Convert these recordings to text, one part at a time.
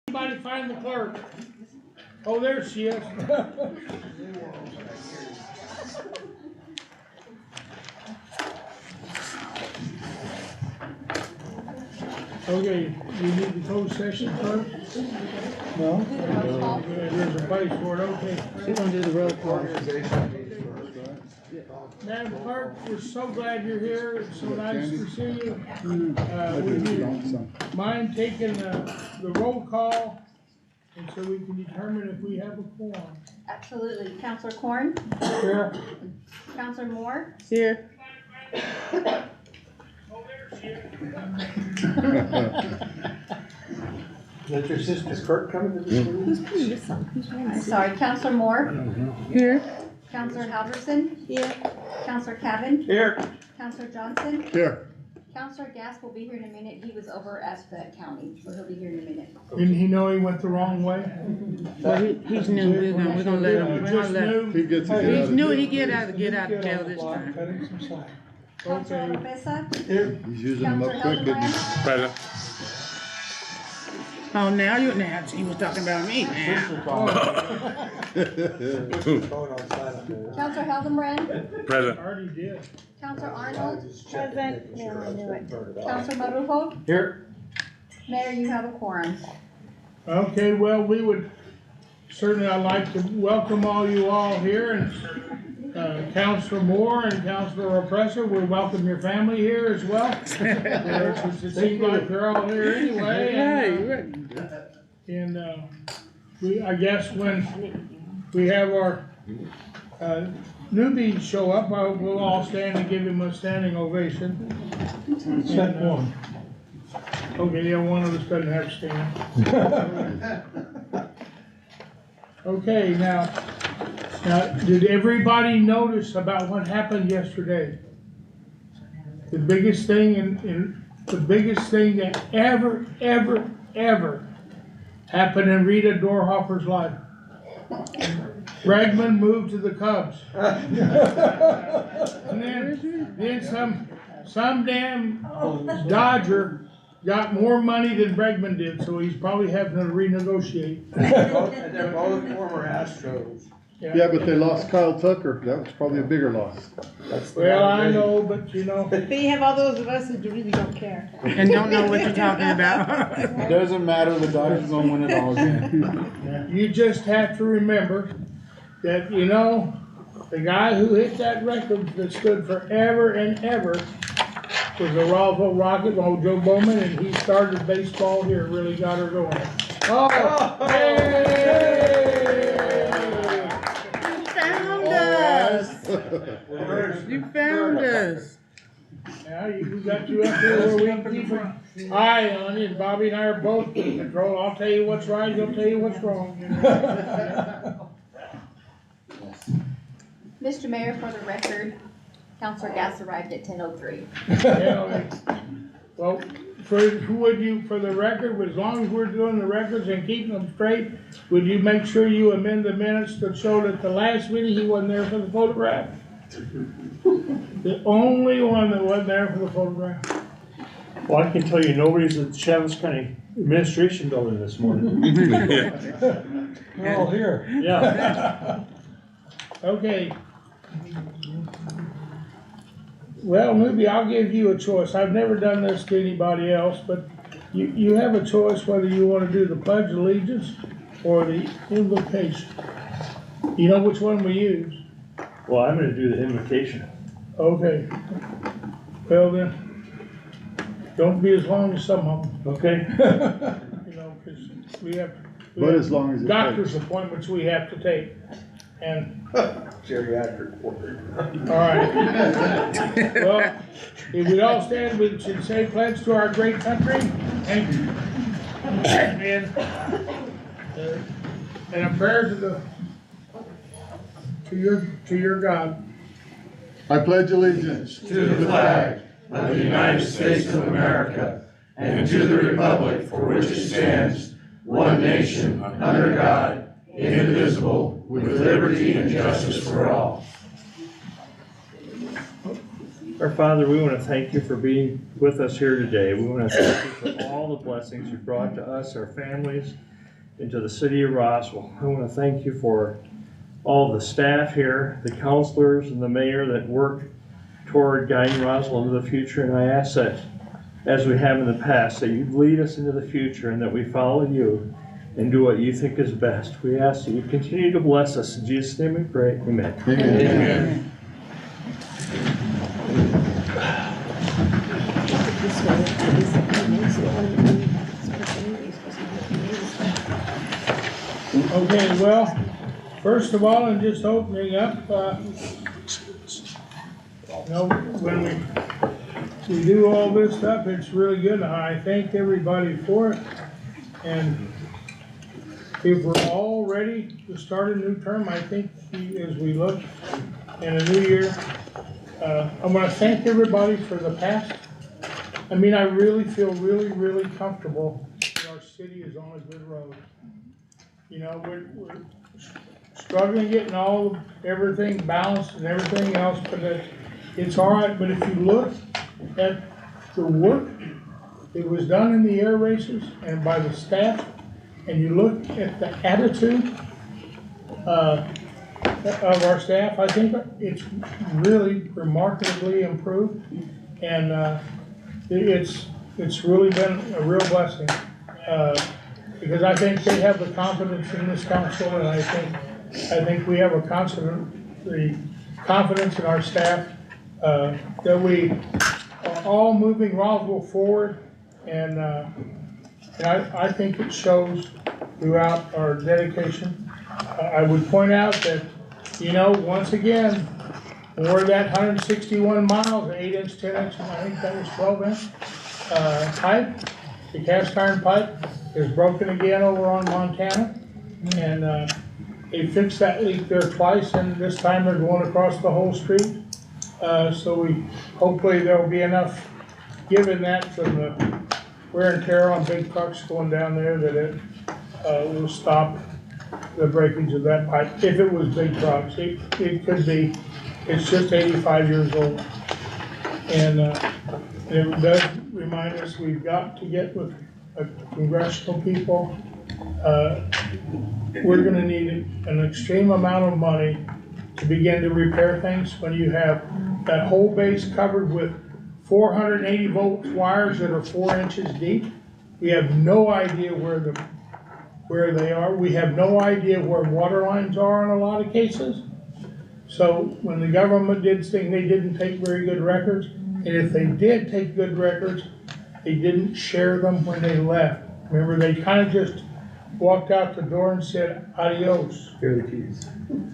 Anybody find the clerk? Oh, there she is. Okay, you need the closed session first? No? There's a place for it, okay. We're gonna do the roll call. Madam Clerk, we're so glad you're here. It's so nice to see you. Would you mind taking the roll call, and so we can determine if we have a quorum? Absolutely. Counselor Corn? Here. Counselor Moore? Here. Is your sister's Kurt coming to this meeting? I'm sorry, Counselor Moore? Here. Counselor Halverson? Here. Counselor Cavan? Here. Counselor Johnson? Here. Counselor Gass will be here in a minute. He was over at the county, so he'll be here in a minute. Didn't he know he went the wrong way? Well, he's new. We're gonna let him. Just knew? He gets He's new. He get out of jail this time. Counselor Lopeza? He's using them Counselor up quick, didn't he? Hildebrand? Present. Oh, now he was talking about me now. Counselor Hildebrand? Present. Already did. Counselor Arnold? Present. No, I knew it. Counselor Marujo? Here. Mayor, you have a quorum. Okay, well, we would certainly, I'd like to welcome all you all here, and Counselor Moore and Counselor Oppressor, we welcome your family here as well. Since it seems like they're all here anyway. And I guess when we have our newbies show up, we'll all stand and give him a standing ovation. Set one. Okay, yeah, one of us doesn't have to stand. Okay, now, did everybody notice about what happened yesterday? The biggest thing the biggest thing that ever happened in Rita Dorhofer's life. Bregman moved to the Cubs. And then some damn Dodger got more money than Bregman did, so he's probably having to renegotiate. And they're both former Astros. Yeah, but they lost Kyle Tucker. That was probably a bigger loss. Well, I know, but you know. But you have all those of us who really don't care. And don't know what you're talking about. It doesn't matter, the Dodgers gonna win it all again. You just have to remember that, you know, the guy who hit that record that stood forever and ever was the Roswell Rocket, old Joe Bowman, and he started baseball here, really got her going. Oh, hey! You found us. Now, we got you up here where we can keep an eye on you, and Bobby and I are both in control. I'll tell you what's right, he'll tell you what's wrong. Mr. Mayor, for the record, Counselor Gass arrived at 10:03. Well, for the record, as long as we're doing the records and keeping them straight, would you make sure you amend the minutes to show that the last meeting he wasn't there for the photograph? The only one that wasn't there for the photograph. Well, I can tell you, nobody's at the Chatham County Administration Building this morning. We're all here. Yeah. Okay. Well, maybe I'll give you a choice. I've never done this to anybody else, but you have a choice whether you want to do the Pledge of Allegiance or the invocation. You know which one we use? Well, I'm gonna do the invocation. Okay. Well then, don't be as long as some of them. Okay. You know, because we have As long as it doctor's appointments we have to take. And Geriatric ward. all right. Well, if we all stand, we should say pledge to our great country and a prayer to your God. I pledge allegiance to the flag of the United States of America and to the republic for which it stands, one nation, under God, indivisible, with liberty and justice for all. Our Father, we want to thank you for being with us here today. We want to thank you for all the blessings you brought to us, our families, into the city of Roswell. I want to thank you for all the staff here, the counselors and the mayor that work toward guiding Roswell into the future. And I ask that, as we have in the past, that you lead us into the future and that we follow you and do what you think is best. We ask that you continue to bless us. In Jesus' name we pray. Amen. Amen. Okay, well, first of all, and just opening up, when we do all this stuff, it's really good. I thank everybody for it. And if we're all ready to start a new term, I think as we look in a new year, I want to thank everybody for the past. I mean, I really feel really comfortable that our city is on a good road. You know, we're struggling getting everything balanced and everything else, but it's all right. But if you look at the work that was done in the air races and by the staff, and you look at the attitude of our staff, I think it's really remarkably improved, and it's really been a real blessing. Because I think they have the confidence in this council, and I think we have the confidence in our staff that we are all moving Roswell forward, and I think it shows throughout our dedication. I would point out that, once again, we're that 161 miles, 8-inch, 10-inch, and I think that was 12-inch pipe. The cast iron pipe is broken again over on Montana, and they fixed that leak there twice, and this time they're going across the whole street. So hopefully there'll be enough given that from the wear and tear on big trucks going down there that it will stop the breakage of that pipe. If it was big trucks, it could be. It's just 85 years old, and it does remind us we've got to get with congressional people. We're going to need an extreme amount of money to begin to repair things when you have that whole base covered with 480 volt wires that are 4 inches deep. We have no idea where they are. We have no idea where water lines are in a lot of cases. So when the government did things, they didn't take very good records. And if they did take good records, they didn't share them when they left. Remember, they kind of just walked out the door and said, adios. Here are the keys.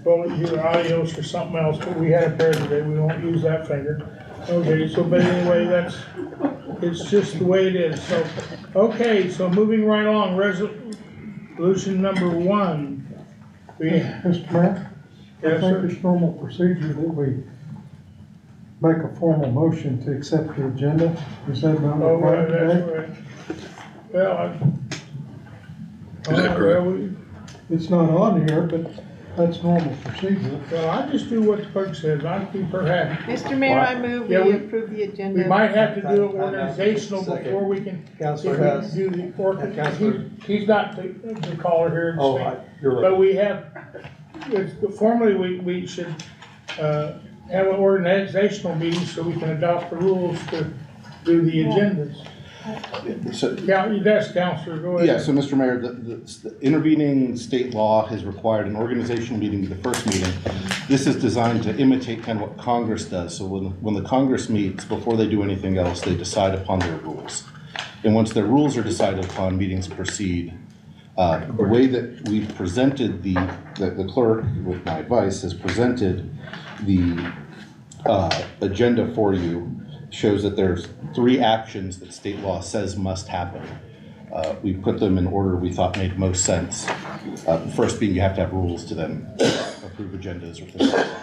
Well, either adios or something else, but we had a pair today, we won't use that finger. Okay, so, but anyway, it's just the way it is. So, okay, so moving right along, resolution number 1. Mr. Mayor? Yes, I sir. think it's normal procedure that we make a formal motion to accept the agenda. Is that not Oh, right, required that's today? right. Well, It's not on here, but that's normal procedure. well, I just do what the clerk says, I keep her happy. Mr. Mayor, I move Yeah, we we- approve the agenda. We might have to do it organizational before we can, Counselor if we can Hess. do the, Counselor. he's not the caller here. and Oh, speak. you're right. But we have, formally, we should, have an organizational meeting so we can adopt the rules to do the agendas. So, Yeah, that's Counselor, go ahead. yeah, so Mr. Mayor, the intervening state law has required an organizational meeting to the first meeting. This is designed to imitate kind of what Congress does. So when the Congress meets, before they do anything else, they decide upon their rules. And once their rules are decided upon, meetings proceed. The way that we've presented the clerk, with my advice, has presented the agenda for you, shows that there's 3 actions that state law says must happen. We put them in order we thought made most sense. First being you have to have rules to then approve agendas or things like that.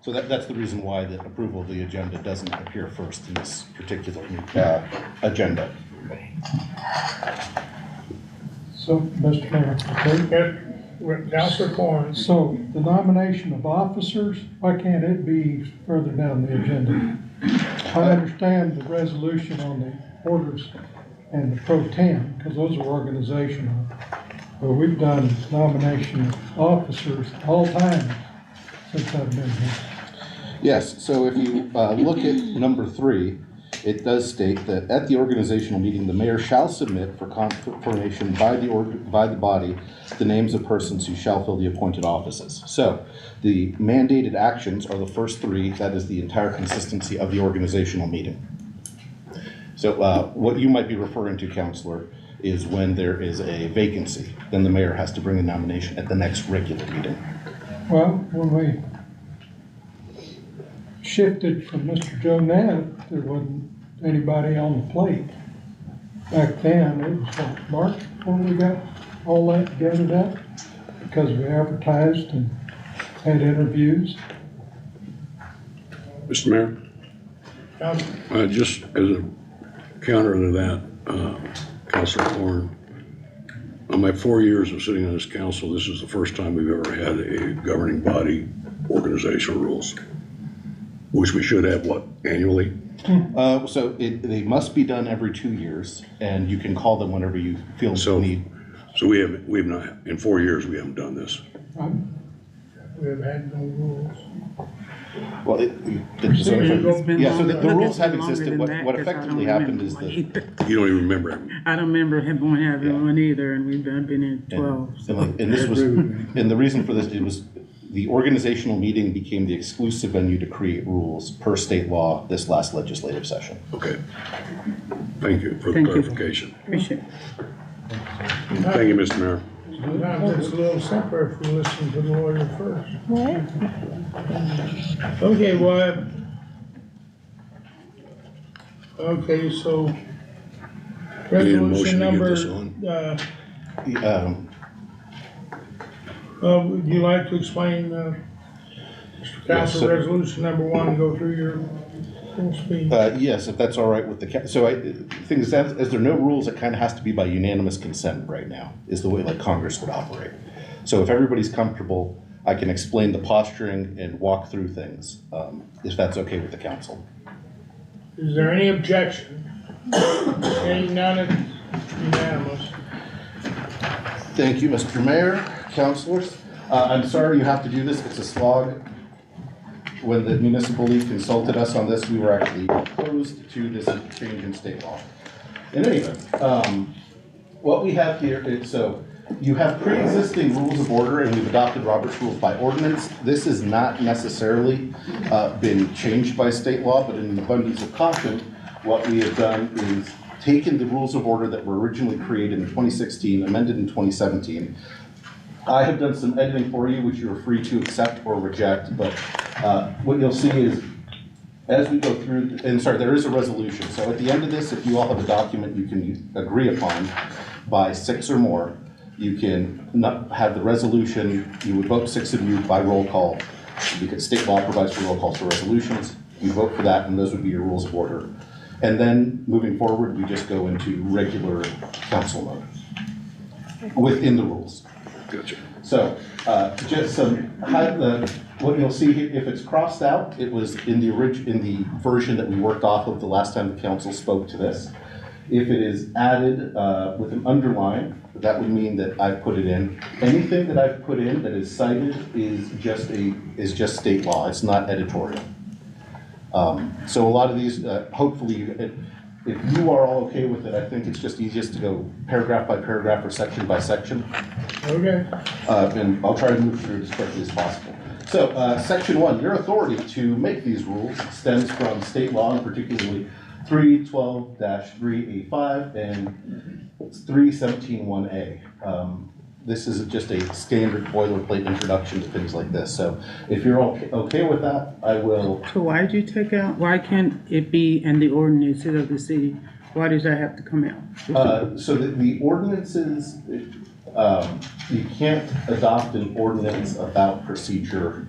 So that's the reason why the approval of the agenda doesn't appear first in this particular agenda. So, Mr. Mayor, okay? Counselor Corn. So the nomination of officers, why can't it be further down the agenda? I understand the resolution on the orders and the pro tem, because those are organizational. Well, we've done nomination of officers all time since I've been here. Yes, so if you look at number 3, it does state that at the organizational meeting, the mayor shall submit for confirmation by the body the names of persons who shall fill the appointed offices. So the mandated actions are the first 3. That is the entire consistency of the organizational meeting. So what you might be referring to, Counselor, is when there is a vacancy, then the mayor has to bring a nomination at the next regular meeting. Well, when we shifted from Mr. Joe Neff, there wasn't anybody on the plate. Back then, it was what, March before we got all that gathered up, because we advertised and had interviews. Mr. Mayor, Council- just as a counter to that, Councilor Thorne, on my 4 years of sitting on this council, this is the first time we've ever had a governing body organizational rules, which we should have, what, annually? So they must be done every 2 years, and you can call them whenever you feel the need. So we've not, in 4 years, we haven't done this. We have had no rules. Well, It's been yeah, so longer. the Look, rules it's have been longer existed. than What that, what 'cause I effectively don't happened remember is one that, either. You don't even remember it. I don't remember him going having Yeah. one either, and I've been in 12. So. and this was, and the reason for this, it was, the organizational meeting became the exclusive venue to create rules per state law this last legislative session. Okay. Thank you for the Thank you. clarification. Appreciate it. Thank you, Mr. Mayor. Sometimes it's a little simpler if we listen to the lawyer first. What? Okay, well, okay, so Need a motion resolution to get number, this on. would you like to explain, Mr. Council, so- resolution number 1, go through your full speed? Yes, if that's all right with the, so thing is, as there are no rules, it kind of has to be by unanimous consent right now, is the way like Congress would operate. So if everybody's comfortable, I can explain the posturing and walk through things, if that's okay with the council. Is there any objection? Hearing none, it's unanimous. Thank you, Mr. Mayor, councilors. I'm sorry you have to do this, it's a slog. When the municipal league consulted us on this, we were actually opposed to this change in state law. In any event, what we have here is, so you have pre-existing rules of order, and we've adopted Robert's rules by ordinance. This has not necessarily been changed by state law, but in an abundance of caution, what we have done is taken the rules of order that were originally created in 2016, amended in 2017. I have done some editing for you, which you are free to accept or reject, but what you'll see is, as we go through, and sorry, there is a resolution. So at the end of this, if you all have a document you can agree upon by 6 or more, you can not have the resolution, you would vote 6 of you by roll call, because state law provides for roll calls for resolutions. You vote for that, and those would be your rules of order. And then, moving forward, we just go into regular council mode within the rules. Gotcha. So, just some, what you'll see here, if it's crossed out, it was in the version that we worked off of the last time the council spoke to this. If it is added with an underline, that would mean that I've put it in. Anything that I've put in that is cited is just state law. It's not editorial. So a lot of these, hopefully, if you are all okay with it, I think it's just easiest to go paragraph by paragraph or section by section. Okay. And I'll try to move through it as quickly as possible. So, section 1, your authority to make these rules stems from state law, and particularly 312-3A5 and 317-1A. This is just a standard boilerplate introduction to things like this. So if you're okay with that, I will. So why did you take out, why can't it be in the ordinances of the city? Why does that have to come out? So the ordinances, you can't adopt an ordinance about procedure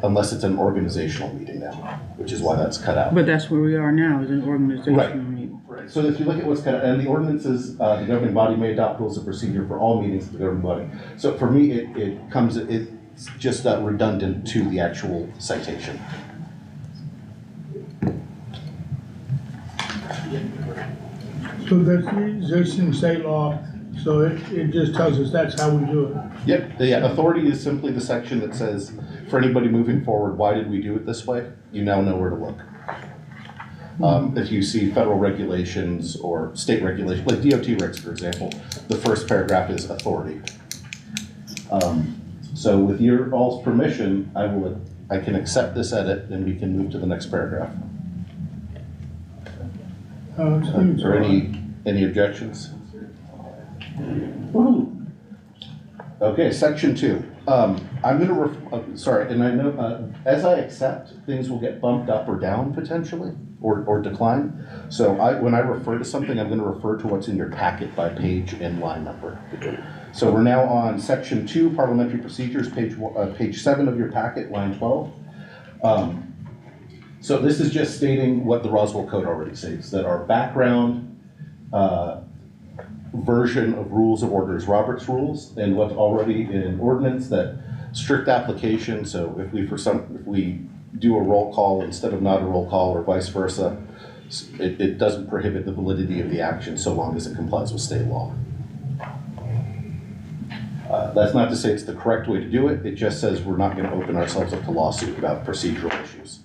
unless it's an organizational meeting now, which is why that's cut out. But that's where we are now, is an organizational Right. meeting. Right. So if you look at what's cut out, and the ordinances, the governing body may adopt rules of procedure for all meetings of the governing body. So for me, it's just redundant to the actual citation. So the existing state law So it just tells us that's how we do it. Yep, yeah, authority is simply the section that says, for anybody moving forward, why did we do it this way? You now know where to look. If you see federal regulations or state regulations, like DOT regs, for example, the first paragraph is authority. So with your all's permission, I can accept this edit and we can move to the next paragraph. Or any objections? Okay, section 2. I'm gonna sorry, and I know, as I accept, things will get bumped up or down potentially, or decline. So when I refer to something, I'm gonna refer to what's in your packet by page and line number. So we're now on section 2, parliamentary procedures, page 7 of your packet, line 12. So this is just stating what the Roswell Code already states, that our background version of rules of order is Robert's rules, and what's already in ordinance, that strict application. So if we do a roll call instead of not a roll call, or vice versa, it doesn't prohibit the validity of the action so long as it complies with state law. That's not to say it's the correct way to do it. It just says we're not going to open ourselves up to lawsuit about procedural issues.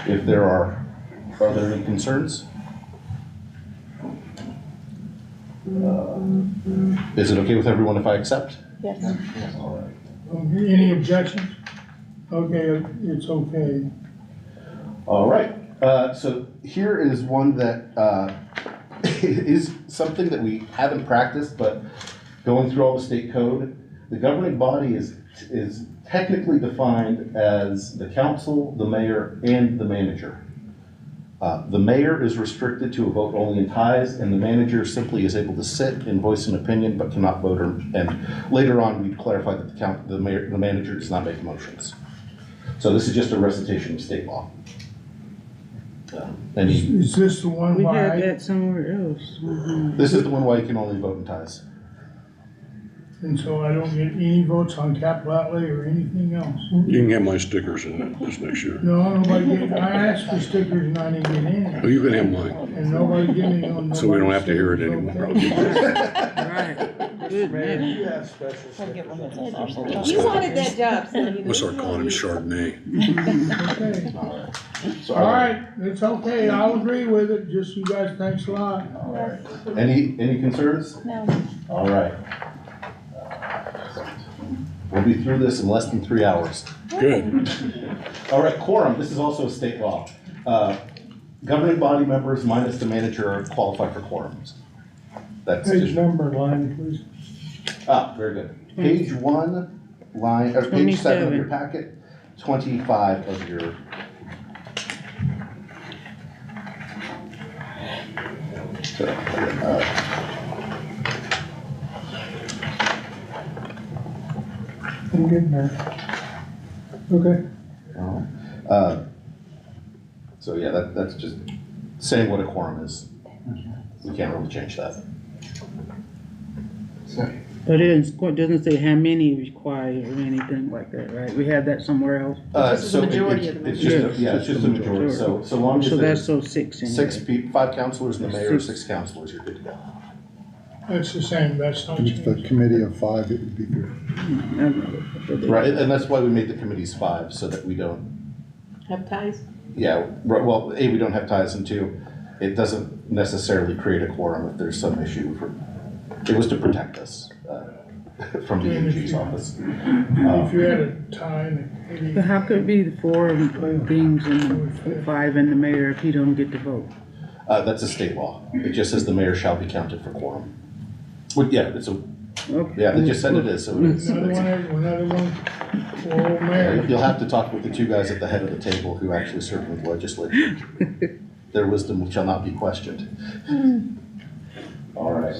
If there are there any concerns? Is it okay with everyone if I accept? Yes. All right. Okay, any objections? Okay, it's okay. All right. So here is one that is something that we haven't practiced, but going through all the state code, the governing body is technically defined as the council, the mayor, and the manager. The mayor is restricted to a vote only in ties, and the manager simply is able to sit and voice an opinion, but cannot vote. And later on, we clarified that the manager does not make motions. So this is just a recitation of state law. Is this the one We had why? that somewhere else. This is the one why you can only vote in ties. And so I don't get any votes on capital outlay or anything else? You can have my stickers in it this next year. No, nobody I asked for stickers and I didn't get any. Oh, you can have mine, And nobody gave me on. so we don't have to hear it anymore. Right, good man. You have special. You wanted that job, so you We'll start calling him Chardonnay. Okay. All right, it's okay, I'll agree with it, just you guys, thanks a lot. All right. Any concerns? No. All right. We'll be through this in less than 3 hours. Good. All right, quorum, this is also a state law. Governing body members minus the manager are qualified for quorums. That's Page just, number and line, please. very good. Page 1, line, or page 7 of your 27. packet, 25 of your. So, I'm getting there. Okay. So yeah, that's just saying what a quorum is. We can't really change that. But it doesn't say how many required or anything like that, right? We have that somewhere else. This is the majority of the It's just, it's just a majority, Sure. so long as So that's there's so 6 in there. 5 counselors and the mayor, Six. 6 counselors, you're good to go. That's the same, that's not If the changed. committee of 5, it would be good. Right, and that's why we made the committees 5, so that we don't, Have ties? yeah, right, well, A, we don't have ties, and 2, it doesn't necessarily create a quorum if there's some issue it was to protect us, from the AG's office. If you had a tie, maybe. But how could it be the 4 things and 5 and the mayor if he don't get to vote? That's a state law, it just says the mayor shall be counted for quorum. Well, yeah, it's a, Okay. yeah, they just said it is, so it is. Another one, oh, mayor. You'll have to talk with the 2 guys at the head of the table who actually serve in the legislature. Their wisdom shall not be questioned. All right,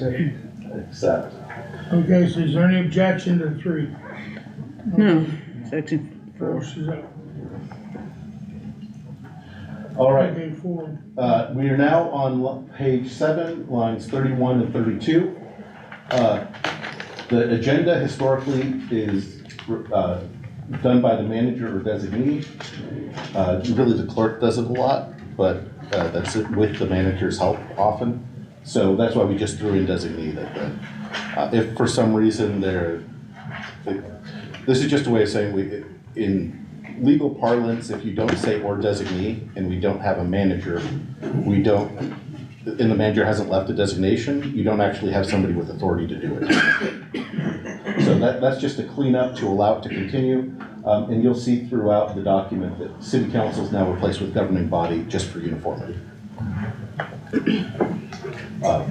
accept. Okay, so is there any objection to 3? No, section 4. Force is up. All right, Okay, 4. we are now on page 7, lines 31 and 32. The agenda historically is done by the manager or designee. Really, the clerk does it a lot, but that's it with the manager's help often. So that's why we just threw in designee that, if for some reason this is just a way of saying in legal parlance, if you don't say or designee and we don't have a manager, and the manager hasn't left a designation, you don't actually have somebody with authority to do it. So that's just a cleanup to allow it to continue. And you'll see throughout the document that city council is now replaced with governing body just for uniformity. Are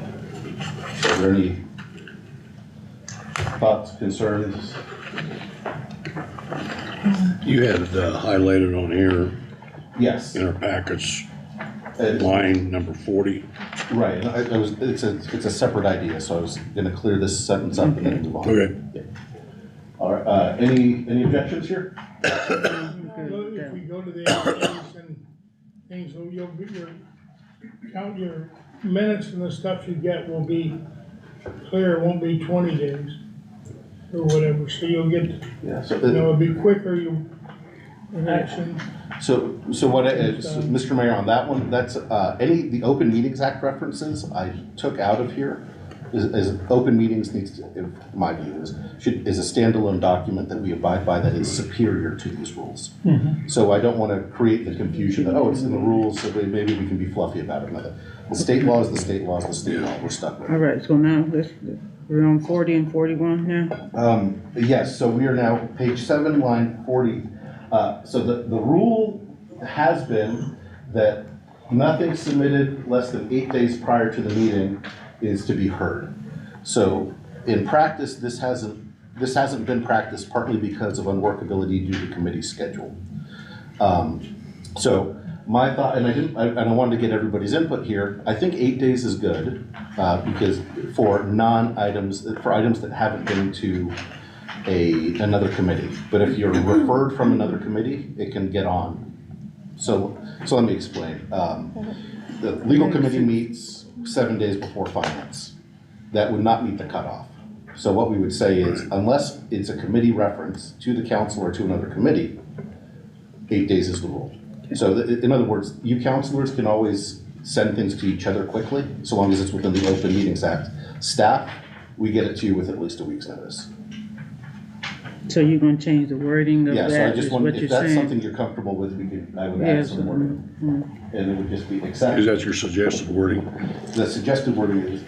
there any thoughts, concerns? You had highlighted on here Yes. in our packets, line number 40. Right, and it's a separate idea, so I was gonna clear this sentence up and then move on. Okay. Yeah. All right, any objections here? If we go to the actions and things, you'll get your minutes and the stuff you get will be clear, it won't be 20 days or whatever, so you'll get, Yeah, so, it'll be quicker, action. so what, Mr. Mayor, on that one, that's, the Open Meetings Act references I took out of here. Is Open Meetings needs to, in my view, is a standalone document that we abide by that is superior to these rules. Mhm. So I don't want to create the confusion that, it's in the rules, so maybe we can be fluffy about it. The state law is the state law is the state law, we're stuck with it. All right, so now we're on 40 and 41 now? Yes, so we are now page 7, line 40. So the rule has been that nothing submitted less than 8 days prior to the meeting is to be heard. So in practice, this hasn't been practiced partly because of unworkability due to committee schedule. So my thought, and I wanted to get everybody's input here, I think 8 days is good, because for items that haven't been to another committee. But if you're referred from another committee, it can get on. So let me explain. The legal committee meets 7 days before finance. That would not meet the cutoff. So what we would say is, unless it's a committee reference to the council or to another committee, 8 days is the rule. So in other words, you councilors can always send things to each other quickly, so long as it's within the Open Meetings Act. Staff, we get it to you with at least a week's notice. So you're gonna change the wording of Yeah, so I that, just is want, what if you're that's saying? something you're comfortable with, I would add Yes. some wording. And it would just be exact. Is that your suggested wording? The suggested wording is,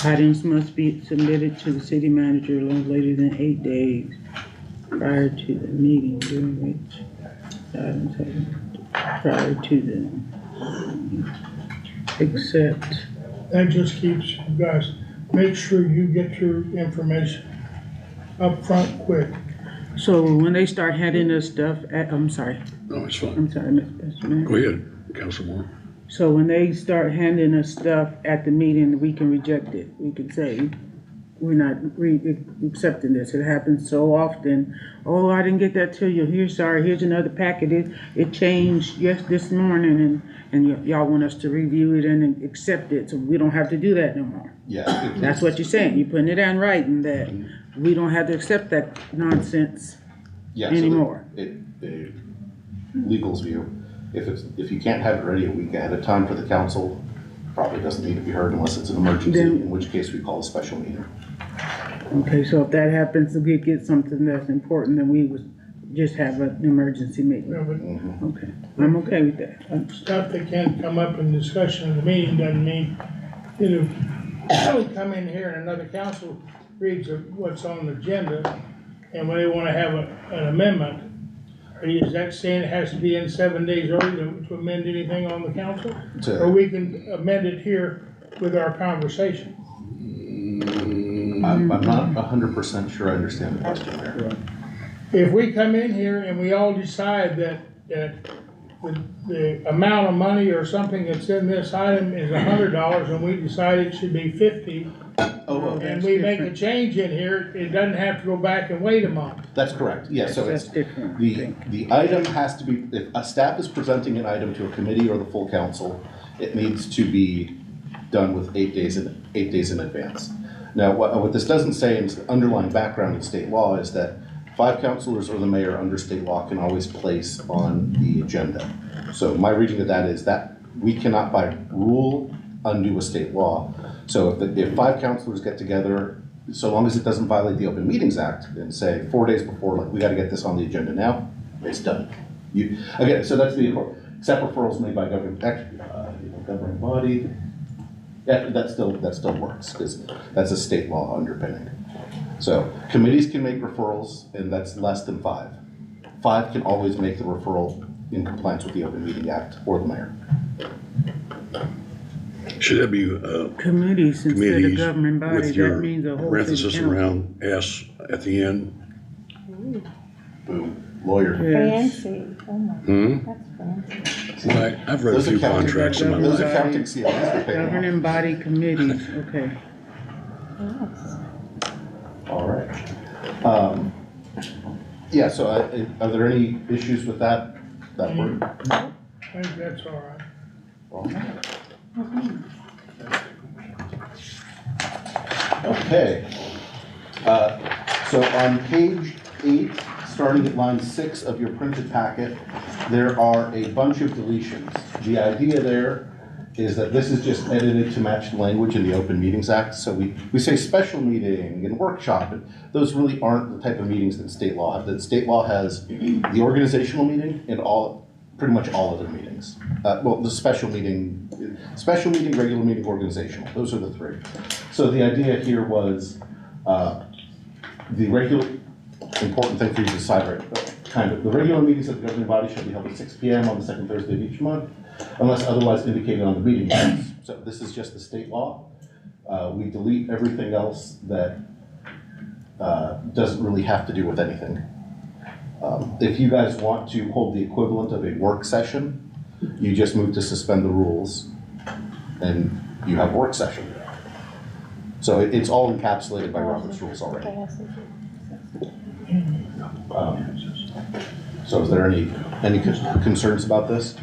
Items must be submitted to the city manager no later than 8 days prior to the meeting during which items have, prior to the, except, That just keeps you guys, make sure you get your information up front quick. so when they start handing us stuff, I'm sorry, No, it's fine. Mr. Mayor. Go ahead, Councilor Moore. So when they start handing us stuff at the meeting, we can reject it. We can say, we're not accepting this. It happens so often. Oh, I didn't get that to you. Here's another packet. It changed this morning and y'all want us to review it and accept it, so we don't have to do that no more. yeah. That's what you're saying. You're putting it in writing that we don't have to accept that nonsense Yeah, so anymore. the legal's view, if you can't have it ready a week ahead of time for the council, probably doesn't need to be heard unless it's an emergency, Then- in which case we call a special meeting. Okay, so if that happens, if we get something that's important, then we would just have an emergency meeting. You know, but Mhm. Okay, I'm okay with that. stuff that can come up in discussion in the meeting doesn't mean, we come in here and another council reads what's on the agenda, and when they wanna have an amendment, is that saying it has to be in 7 days early to amend anything on the council? Or we can amend it here with our conversation? I'm not 100% sure I understand the question there. If we come in here and we all decide that the amount of money or something that's in this item is $100 and we decide it should be 50, and we make a change in here, it doesn't have to go back and wait a month. That's correct, yeah, so That's it's, different. the item has to be, if a staff is presenting an item to a committee or the full council, it needs to be done with 8 days in advance. Now, what this doesn't say in the underlying background in state law is that 5 councilors or the mayor under state law can always place on the agenda. So my reading of that is that we cannot by rule undo a state law. So if 5 counselors get together, so long as it doesn't violate the Open Meetings Act, and say 4 days before, like, we gotta get this on the agenda now, it's done. Again, so that's the, except referrals made by governing body. That still works, because that's a state law underpinning. So committees can make referrals, and that's less than 5. 5 can always make the referral in compliance with the Open Meeting Act or the mayor. Should that be, Committees instead of committees governing body, with that your means a whole city parenthesis council. around S at the end? Boom, lawyer. Yes. Fancy, oh my, Hmm? that's fancy. Well, I've read a few contracts in my Those life. accounting CLAs are paying off. Governing body committees, okay. Yes. All right. Yeah, so are there any issues with that word? I think that's all right. Okay. So on page 8, starting at line 6 of your printed packet, there are a bunch of deletions. The idea there is that this is just edited to match the language in the Open Meetings Act. So we say special meeting and workshop, and those really aren't the type of meetings that state law has. The state law has the organizational meeting and pretty much all other meetings. Well, the special meeting, regular meeting, organizational. Those are the 3. So the idea here was the regular, important thing for you to decide, right? Kind of, the regular meetings of the governing body shall be held at 6 p.m. on the 2nd Thursday of each month, unless otherwise indicated on the meeting minutes. So this is just the state law. We delete everything else that doesn't really have to do with anything. If you guys want to hold the equivalent of a work session, you just move to suspend the rules and you have a work session. So it's all encapsulated by Robert's rules already. So is there any concerns about this?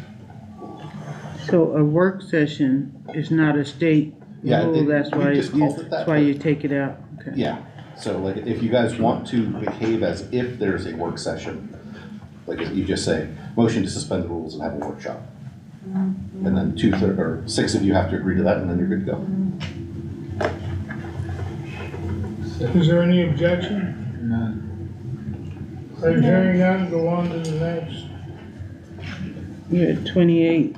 So a work session is not a state Yeah, rule, that's we why just called it that, that's why but- you take it out, okay. Yeah, so like if you guys want to behave as if there's a work session, like you just say, motion to suspend the rules and have a workshop. And then 2/3 or 6 of you have to agree to that, and then you're good to go. Is there any objection? None. Hearing none, go on to the next. You're at 28,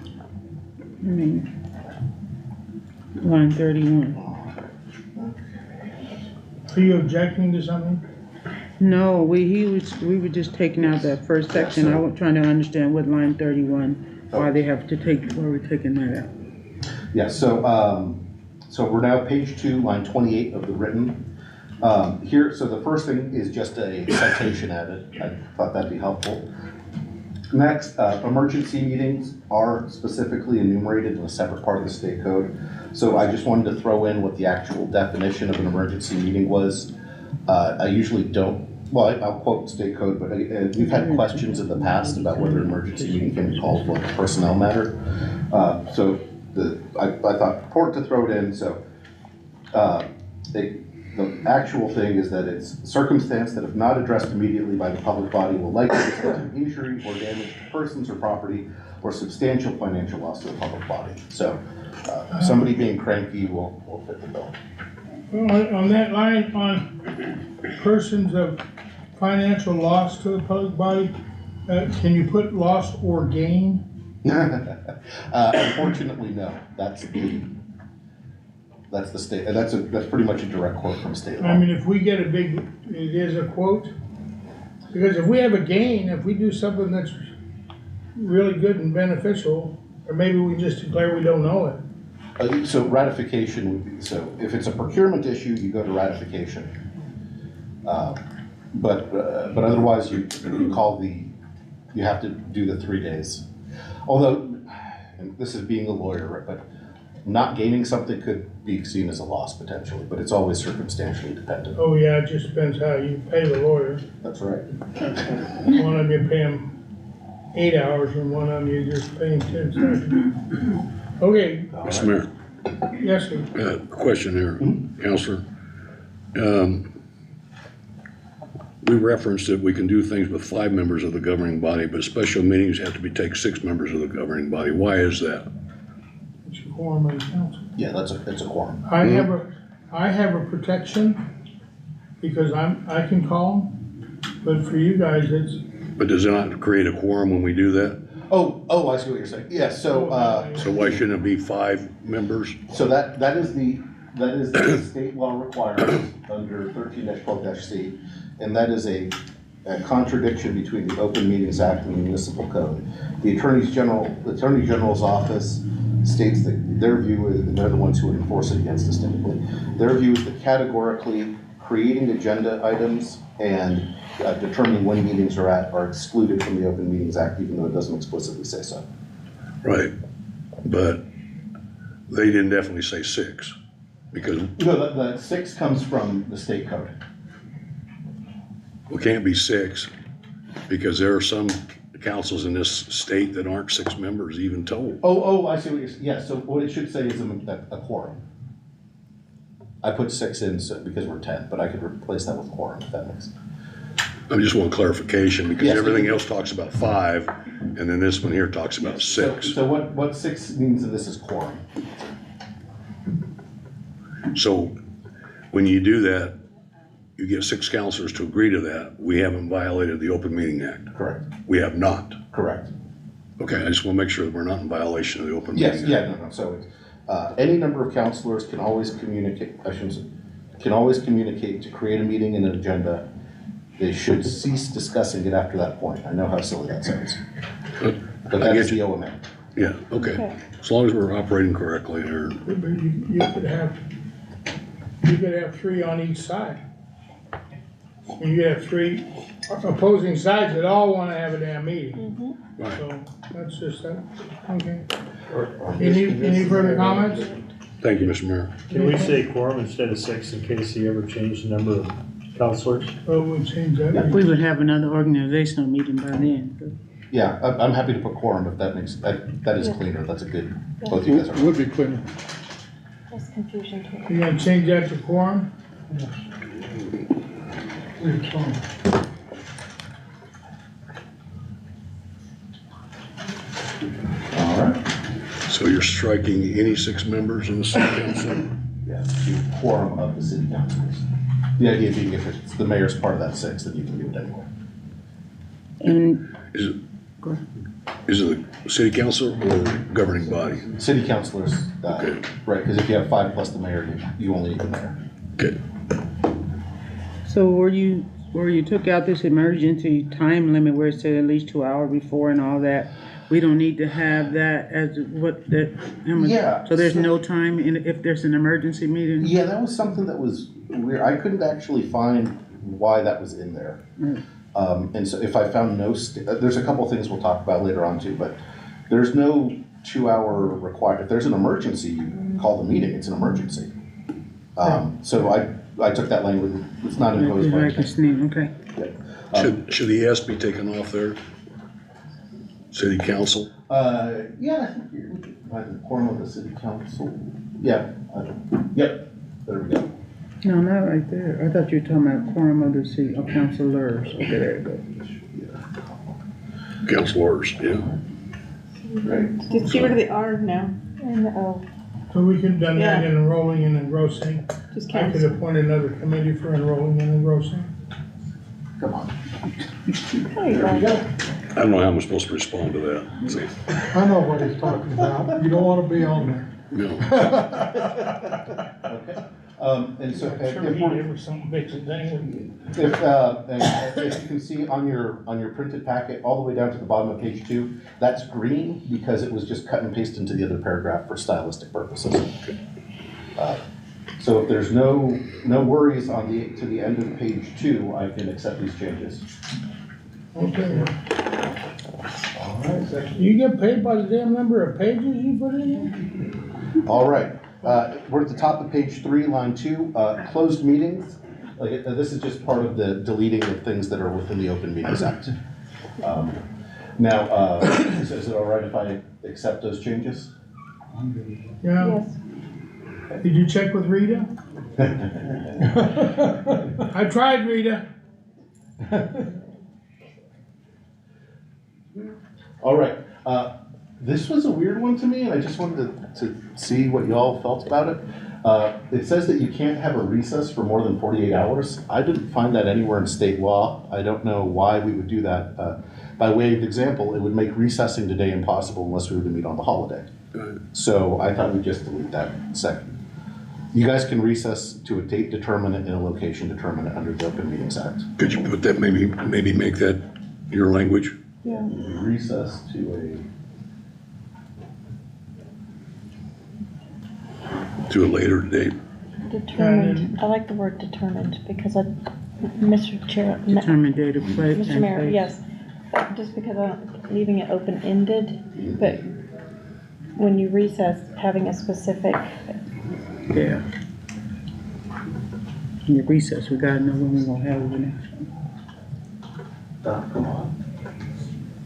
line 31. Are you objecting to something? No, we were just taking out that first section. I was trying to understand what line 31, why we're taking that out. Yeah, so we're now page 2, line 28 of the written. Here, so the first thing is just a citation added. I thought that'd be helpful. Next, emergency meetings are specifically enumerated in a separate part of the state code. So I just wanted to throw in what the actual definition of an emergency meeting was. I usually don't, well, I'll quote state code, but we've had questions in the past about whether an emergency meeting can be called for like a personnel matter. So I thought important to throw it in. So the actual thing is that it's circumstance that if not addressed immediately by the public body will likely result in injury or damage to persons or property or substantial financial loss to the public body. So somebody being cranky will fit the bill. Well, on that line, on persons of financial loss to the public body, can you put loss or gain? Unfortunately, no. That's the state, and that's pretty much a direct quote from state law. I mean, if we get it is a quote, because if we have a gain, if we do something that's really good and beneficial, or maybe we just declare we don't know it. So ratification would be, so if it's a procurement issue, you go to ratification. But otherwise you have to do the 3 days. Although, and this is being a lawyer, right, but not gaining something could be seen as a loss potentially, but it's always circumstantially dependent. Oh, yeah, it just depends how you pay the lawyer. That's right. One of them you pay them 8 hours and one of them you just pay them 10 seconds. Okay, Mr. Mayor, yes, sir. question here, Counselor. We referenced that we can do things with 5 members of the governing body, but special meetings have to take 6 members of the governing body. Why is that? It's a quorum of the council. Yeah, it's a quorum. I have a protection because I can call them, but for you guys, it's. But does it not create a quorum when we do that? Oh, I see what you're saying. Yeah, so, So why shouldn't it be 5 members? so that is the state law requirement under 13-12-C, and that is a contradiction between the Open Meetings Act and the Municipal Code. The Attorney General's office states that their view is, and they're the ones who would enforce it against us typically, their view is that categorically creating agenda items and determining when meetings are excluded from the Open Meetings Act, even though it doesn't explicitly say so. Right, but they didn't definitely say 6, because No, the 6 comes from the state code. we can't be 6, because there are some councils in this state that aren't 6 members even total. Oh, I see what you're saying. Yeah, so what it should say is a quorum. I put 6 in because we're 10, but I could replace that with quorum if that makes sense. I just want clarification, because Yes. everything else talks about 5, and then this one here talks about 6. So what 6 means in this is quorum. So when you do that, you get 6 counselors to agree to that, we haven't violated the Open Meeting Act. Correct. We have not. Correct. Okay, I just want to make sure that we're not in violation of the Open Meeting Yes, Act. yeah, no, so any number of counselors can always communicate, can always communicate to create a meeting and an agenda. They should cease discussing it after that point. I know how silly that sounds. But I that get is the you. OMA. Yeah, okay. As long as we're operating correctly here. You could have 3 on each side. And you could have 3 opposing sides that all wanna have a damn meeting. Right. So, that's just that, okay. Any further comments? Thank you, Mr. Mayor. Can we say quorum instead of 6 in case he ever changed the number of counselors? Oh, we'll change that. We would have another organizational meeting by then. Yeah, I'm happy to put quorum if that makes, that is cleaner. That's a good, both you guys are. Would be cleaner. There's confusion too. You gonna change that to quorum? Leave it on. All right. So you're striking any 6 members in the city council? Yeah, the quorum of the city councilors. The idea being if it's the mayor's part of that 6, then you can do it anyway. And Is it, Go ahead. is it the city council or governing body? City councilors, Okay. right, because if you have 5 plus the mayor, you only need the mayor. Okay. so where you took out this emergency time limit where it said at least 2 hours before and all that, we don't need to have that as what that. Yeah. So there's no time in, if there's an emergency meeting? Yeah, that was something that was weird. I couldn't actually find why that was in there. And so if I found there's a couple things we'll talk about later on too, but there's no 2-hour required. If there's an emergency, you call the meeting, it's an emergency. So I took that language, it's not imposed by. Like a sneak, okay. Should the S be taken off there? City council? Yeah, I think you're, the quorum of the city council. Yeah, yep, there we go. No, not right there. I thought you were talking about quorum of the city, of councilors. Okay, there you go. Councilors, yeah. Right. Just get rid of the R now and the O. So we could have done that Yeah. in enrolling and engrossing. Just I could council. appoint another committee for enrolling and engrossing. Come on. There you go. I don't know how I'm supposed to respond to that. See, I know what he's talking about. You don't wanna be on there. no. Okay. And so Sure, he did was some big thing. if you can see on your printed packet, all the way down to the bottom of page 2, that's green because it was just cut and pasted into the other paragraph for stylistic purposes. So if there's no worries to the end of page 2, I can accept these changes. Okay. All right. You get paid by the damn number of pages you put in there? All right, we're at the top of page 3, line 2, closed meetings. This is just part of the deleting of things that are within the Open Meetings Act. Now, is it all right if I accept those changes? Yeah. Yes. Did you check with Rita? I tried, Rita. All right, This was a weird one to me, and I just wanted to see what y'all felt about it. It says that you can't have a recess for more than 48 hours. I didn't find that anywhere in state law. I don't know why we would do that. By way of example, it would make recessing today impossible unless we were to meet on the holiday. So I thought we'd just delete that second. You guys can recess to a date determinate and a location determinate under the Open Meetings Act. Could you put that, maybe make that your language? Yeah. Recess to To a later date. Determined, I like the word determined, because Mr. Chair, Determined date of place. Mr. Mayor, yes, just because I'm leaving it open-ended, but when you recess, having a specific, Yeah. In your recess, we gotta know when we're gonna have it next. come on.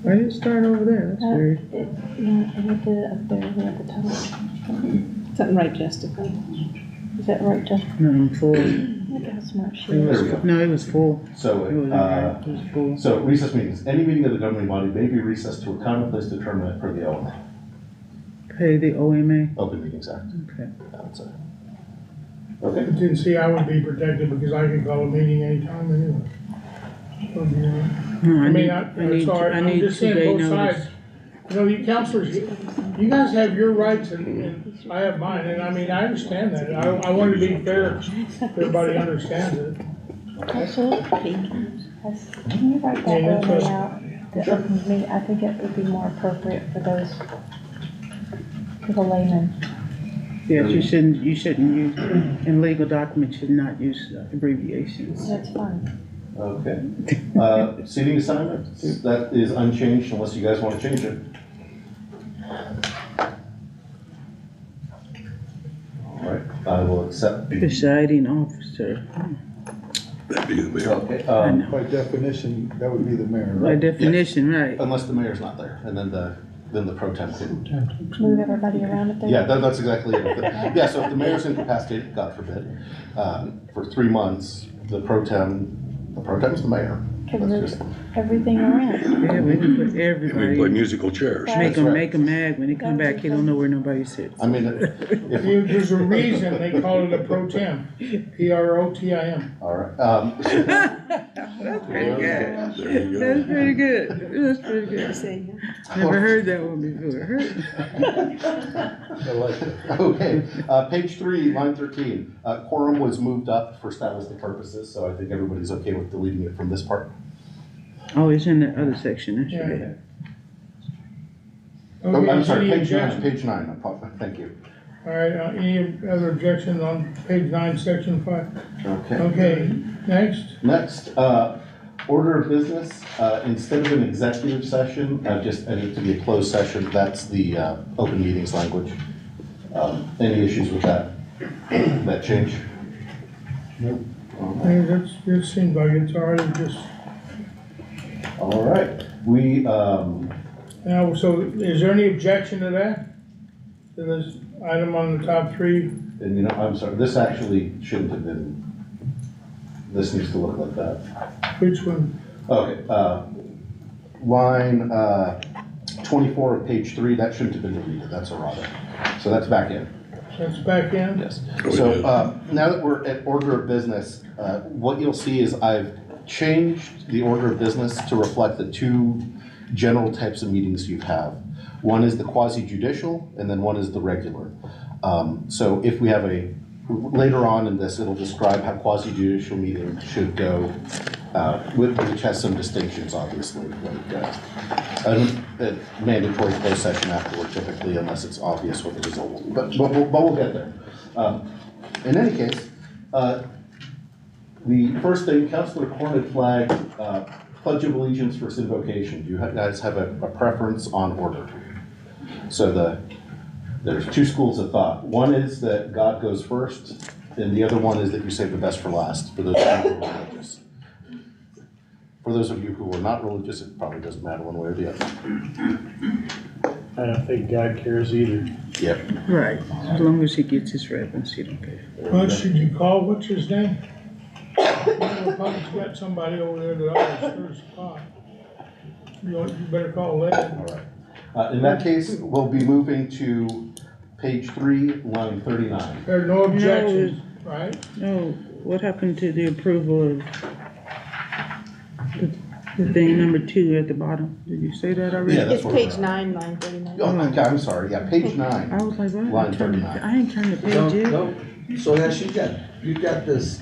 Why did it start over there? That's weird. and it did it up there at the top. Something right, Justin. Is that right, Jeff? No, I'm full. Look how smart she It is. was, no, it was full. So, It was, it was full. so recess meetings, any meeting of the governing body may be recessed to a time and place determinate per the OMA, Pay the OMA. Open Meetings Act. Okay. That's it. I Okay. didn't see I would be protected because I can call a meeting anytime anyway. So, you know, No, I mean, need- I'm sorry, I I'm need just saying 2-day both notice. sides. You know, you counselors, you guys have your rights and I have mine, and I mean, I understand that. I want to be fair, everybody understands it. Absolutely. Can you write that Yeah, OMA that's out? The open meeting, I think it would be more appropriate for those, for the layman. Yes, you shouldn't use, in legal documents, should not use abbreviations. That's fine. Okay. Seating assignments, that is unchanged unless you guys want to change it. All right, I will accept. Presiding officer, That'd be the mayor. Okay, I know. By definition, that would be the mayor, By right? definition, right. unless the mayor's not there, and then the pro tem can. Move everybody around if they're. Yeah, that's exactly it. Yeah, so if the mayor's incapacitated, God forbid, for 3 months, the pro tem's the mayor. Can That's move just, everything around. Yeah, we can put And we play everybody, musical chairs. Right. make That's right. them mad when they come back, he don't know where nobody sits. I mean, if, There's a reason they call it a pro tem, PROTIM. all right. That's pretty good. There you go. That's pretty good. That's pretty good. See, Never heard that one before. I like it. Okay, page 3, line 13. Quorum was moved up for stylistic purposes, so I think everybody's okay with deleting it from this part. Oh, it's in the other section, that's Yeah. right. Oh, Okay, I'm sorry, any page 9, objection? page 9, thank you. All right, any other objections on page 9, section 5? Okay. Okay, next. Next, order of business, instead of an executive session, I need to be a closed session, that's the open meetings language. Any issues with that change? Nope. Hey, it seems like it's already just, All right, we, now, so is there any objection to that? To this item on the top 3? and you know, I'm sorry, this actually shouldn't have been, this needs to look like that. Which one? Okay, line 24 of page 3, that shouldn't have been deleted, that's errata. So that's back in. That's back in? Yes. Oh, it So, is. now that we're at order of business, what you'll see is I've changed the order of business to reflect the 2 general types of meetings you have. One is the quasi-judicial, and then one is the regular. So if we have later on in this, it'll describe how quasi-judicial meetings should go, which has some distinctions, obviously, like a mandatory closed session afterward typically, unless it's obvious what the result will be. But we'll get there. In any case, the first thing, Councilor Corn had flagged Pledge of Allegiance versus invocation. Do you guys have a preference on order? So there's 2 schools of thought. One is that God goes first, and the other one is that you save the best for last, for those of you who are religious. For those of you who are not religious, it probably doesn't matter one way or the other. I don't think God cares either. Yep. Right, as long as he gets his reverence, he don't care. What should you call, what's his name? The public's got somebody over there that always stirs the pot. You better call Led. All In that case, we'll be moving to page 3, line 39. There are no objections, right? No, what happened to the approval of the thing number 2 at the bottom? Did you say that already? Yeah, that's It's where page we're at. 9, line 39. Oh, okay, I'm sorry, yeah, page 9. I was like, what? Line 39. I ain't turned the page No, yet. no, so yes, you got this,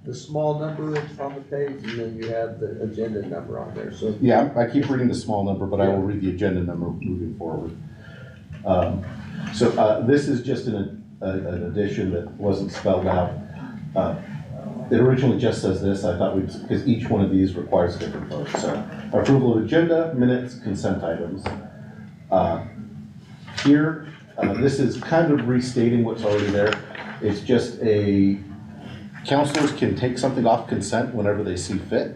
the small number on the page, and then you have the agenda number on there, so. Yeah, I keep reading the small number, but I will read the agenda number moving forward. This is just an addition that wasn't spelled out. It originally just says this, I thought because each one of these requires a different vote. So approval of agenda, minutes, consent items. Here, this is kind of restating what's already there. It's just councilors can take something off consent whenever they see fit.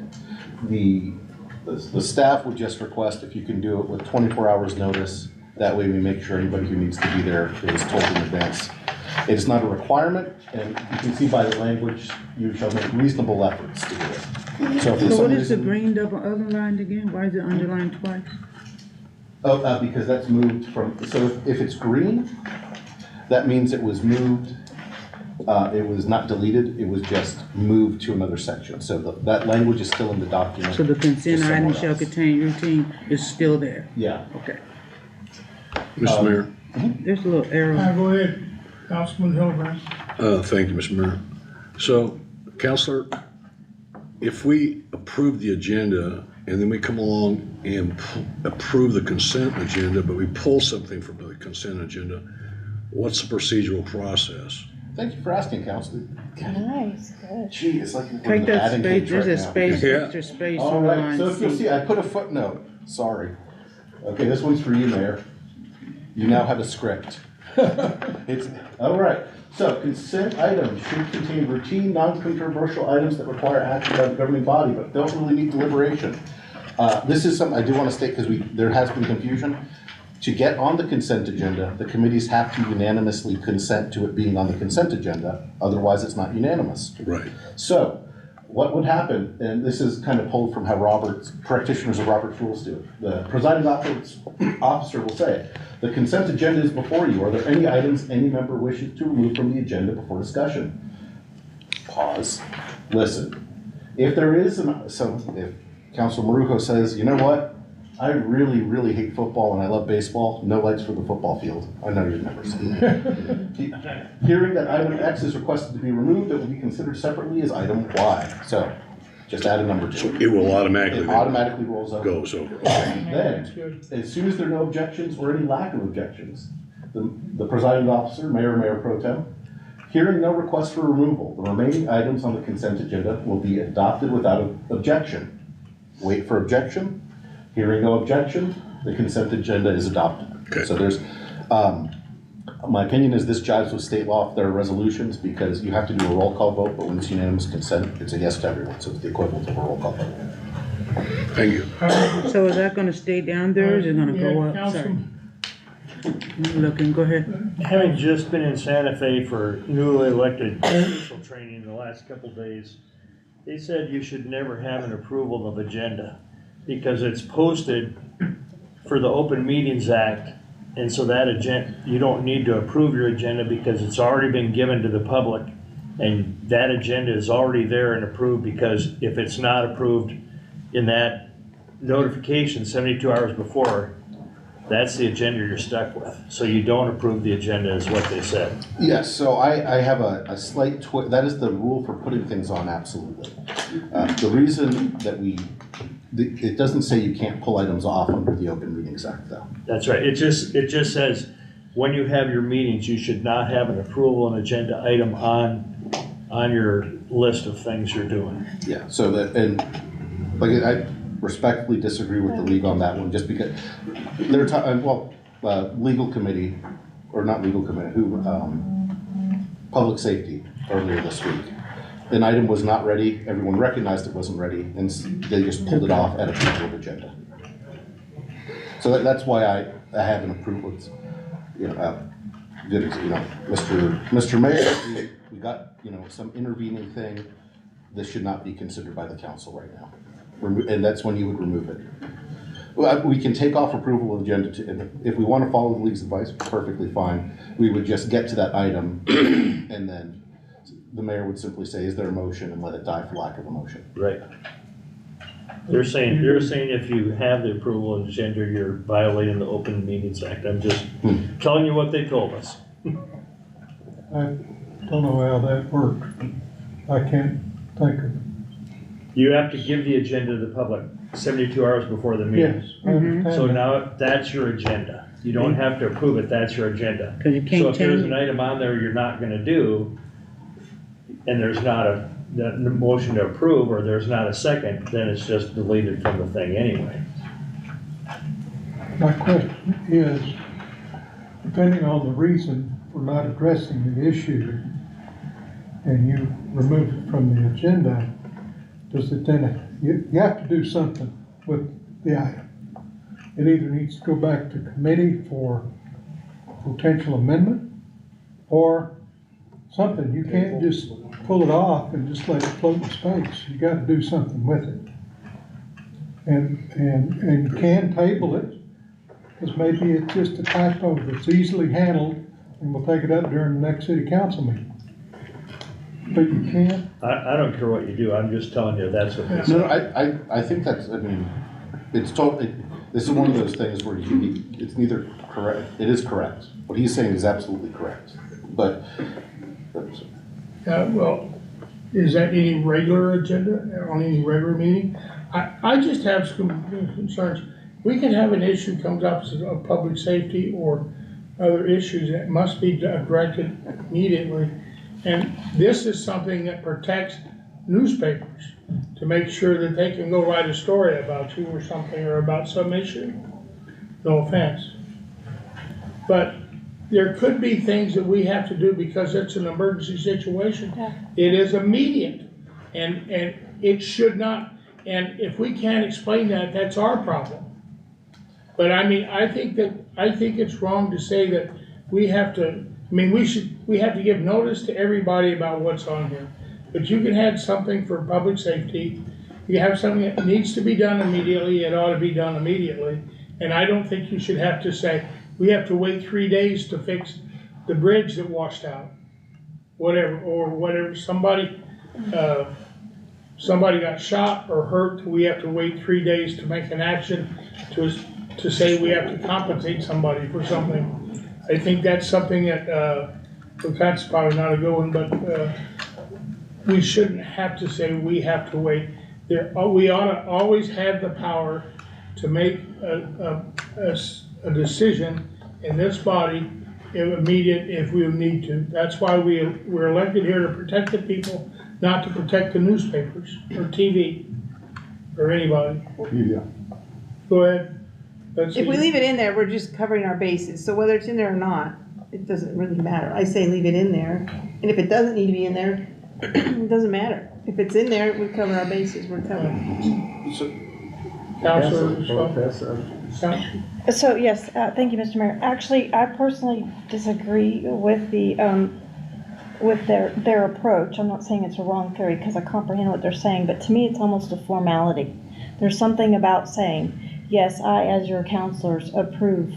The staff would just request if you can do it with 24 hours notice. That way we make sure anybody who needs to be there is told in advance. It's not a requirement, and you can see by the language, you shall make reasonable efforts to do it. So if for So some what is the reason, green double underlined again? Why is it underlined twice? because that's moved from, so if it's green, that means it was moved, it was not deleted, it was just moved to another section. So that language is still in the document. So the consent just item somewhere shall else. contain routine is still there. Yeah. Okay. Mr. Mayor, There's a little arrow. Go ahead, Councilman Hildebrand. thank you, Mr. Mayor. So, Counselor, if we approve the agenda and then we come along and approve the consent agenda, but we pull something from the consent agenda, what's the procedural process? Thank you for asking, Counselor. Nice, good. Gee, it's like we're in Take the that batting space, cage there's right a now. space, Yeah. extra space All on the right, so if you'll line see, C. I put a footnote, sorry. Okay, this one's for you, Mayor. You now have a script. All right, so consent items should contain routine, non-controversial items that require action by the governing body, but don't really need deliberation. This is something I do want to state because there has been confusion. To get on the consent agenda, the committees have to unanimously consent to it being on the consent agenda, otherwise it's not unanimous. Right. So, what would happen, and this is kind of pulled from how practitioners of Robert's rules do it. The presiding officer will say, the consent agenda is before you. Are there any items any member wishes to remove from the agenda before discussion? Pause. Listen. If there is, if Councilor Marujo says, you know what? I really, really hate football and I love baseball. No legs for the football field. I know you've never seen that. Hearing that item X is requested to be removed, it will be considered separately as item Y. So, just add a number to it. It will automatically. It automatically rolls over. Goes over. Then, as soon as there are no objections or any lack of objections, the presiding officer, mayor or mayor pro tem, hearing no request for removal, the remaining items on the consent agenda will be adopted without objection. Wait for objection. Hearing no objection, the consent agenda is adopted. Okay. So there's, my opinion is this jives with state law if there are resolutions because you have to do a roll call vote, but when it's unanimous consent, it's a yes to everyone. So it's the equivalent of a roll call vote. Thank you. So is that gonna stay down there or is it gonna go up? Sorry. Councilman, I'm looking, go ahead. Having just been in Santa Fe for newly elected official training the last couple days, they said you should never have an approval of agenda because it's posted for the Open Meetings Act. And so that agenda, you don't need to approve your agenda because it's already been given to the public. And that agenda is already there and approved because if it's not approved in that notification 72 hours before, that's the agenda you're stuck with. So you don't approve the agenda is what they said. Yes, so I have a slight that is the rule for putting things on, absolutely. The reason that it doesn't say you can't pull items off under the Open Meetings Act, though. That's right. It just says, when you have your meetings, you should not have an approval and agenda item on your list of things you're doing. Yeah, so I respectfully disagree with the league on that one, just because they're legal committee, or not legal committee, public safety earlier this week. An item was not ready, everyone recognized it wasn't ready, and they just pulled it off at approval of agenda. So that's why I haven't approved it. Mr. Mayor, we got, some intervening thing. This should not be considered by the council right now. And that's when you would remove it. Well, we can take off approval of agenda to, if we want to follow the league's advice, perfectly fine. We would just get to that item and then the mayor would simply say, is there a motion, and let it die for lack of a motion. Right. You're saying if you have the approval of agenda, you're violating the Open Meetings Act. I'm just telling you what they told us. I don't know how that works. I can't think of it. You have to give the agenda to the public 72 hours before the meeting. Yes, I understand So that. now that's your agenda. You don't have to approve it, that's your agenda. 'Cause you can't So if there's change an it. item on there you're not gonna do, and there's not a motion to approve, or there's not a second, then it's just deleted from the thing anyway. My question is, depending on the reason for not addressing the issue, and you remove it from the agenda, does it then, you have to do something with the item. It either needs to go back to committee for potential amendment, or something. You can't just pull it off and just let it float in space. You gotta do something with it. And you can table it, because maybe it's just a typo that's easily handled, and we'll take it up during the next city council meeting. But you can't. I don't care what you do, I'm just telling you that's what this is. No, I think that's, I mean, it's totally, this is one of those things where it's neither correct, it is correct. What he's saying is absolutely correct, but. Well, is that any regular agenda, on any regular meeting? I just have some concerns. We can have an issue comes up of public safety or other issues that must be directed immediately. And this is something that protects newspapers to make sure that they can go write a story about you or something, or about some issue. No offense. But there could be things that we have to do because it's an emergency situation. Yeah. It is immediate, and it should not, and if we can't explain that, that's our problem. But I mean, I think it's wrong to say that we have to, I mean, we have to give notice to everybody about what's on here. But you can have something for public safety, you have something that needs to be done immediately, it ought to be done immediately. And I don't think you should have to say, we have to wait 3 days to fix the bridge that washed out. Whatever, somebody got shot or hurt, we have to wait 3 days to make an action to say we have to compensate somebody for something. I think that's something that, well, that's probably not a good one, but, we shouldn't have to say we have to wait. We ought to always have the power to make a decision in this body immediate if we need to. That's why we're elected here to protect the people, not to protect the newspapers or TV or anybody. Yeah. Go ahead. If we leave it in there, we're just covering our bases, so whether it's in there or not, it doesn't really matter. I say leave it in there, and if it doesn't need to be in there, it doesn't matter. If it's in there, we cover our bases, we're covered. So, yes, thank you, Mr. Mayor. Actually, I personally disagree with with their approach. I'm not saying it's a wrong theory, because I comprehend what they're saying, but to me, it's almost a formality. There's something about saying, yes, I, as your counselors, approve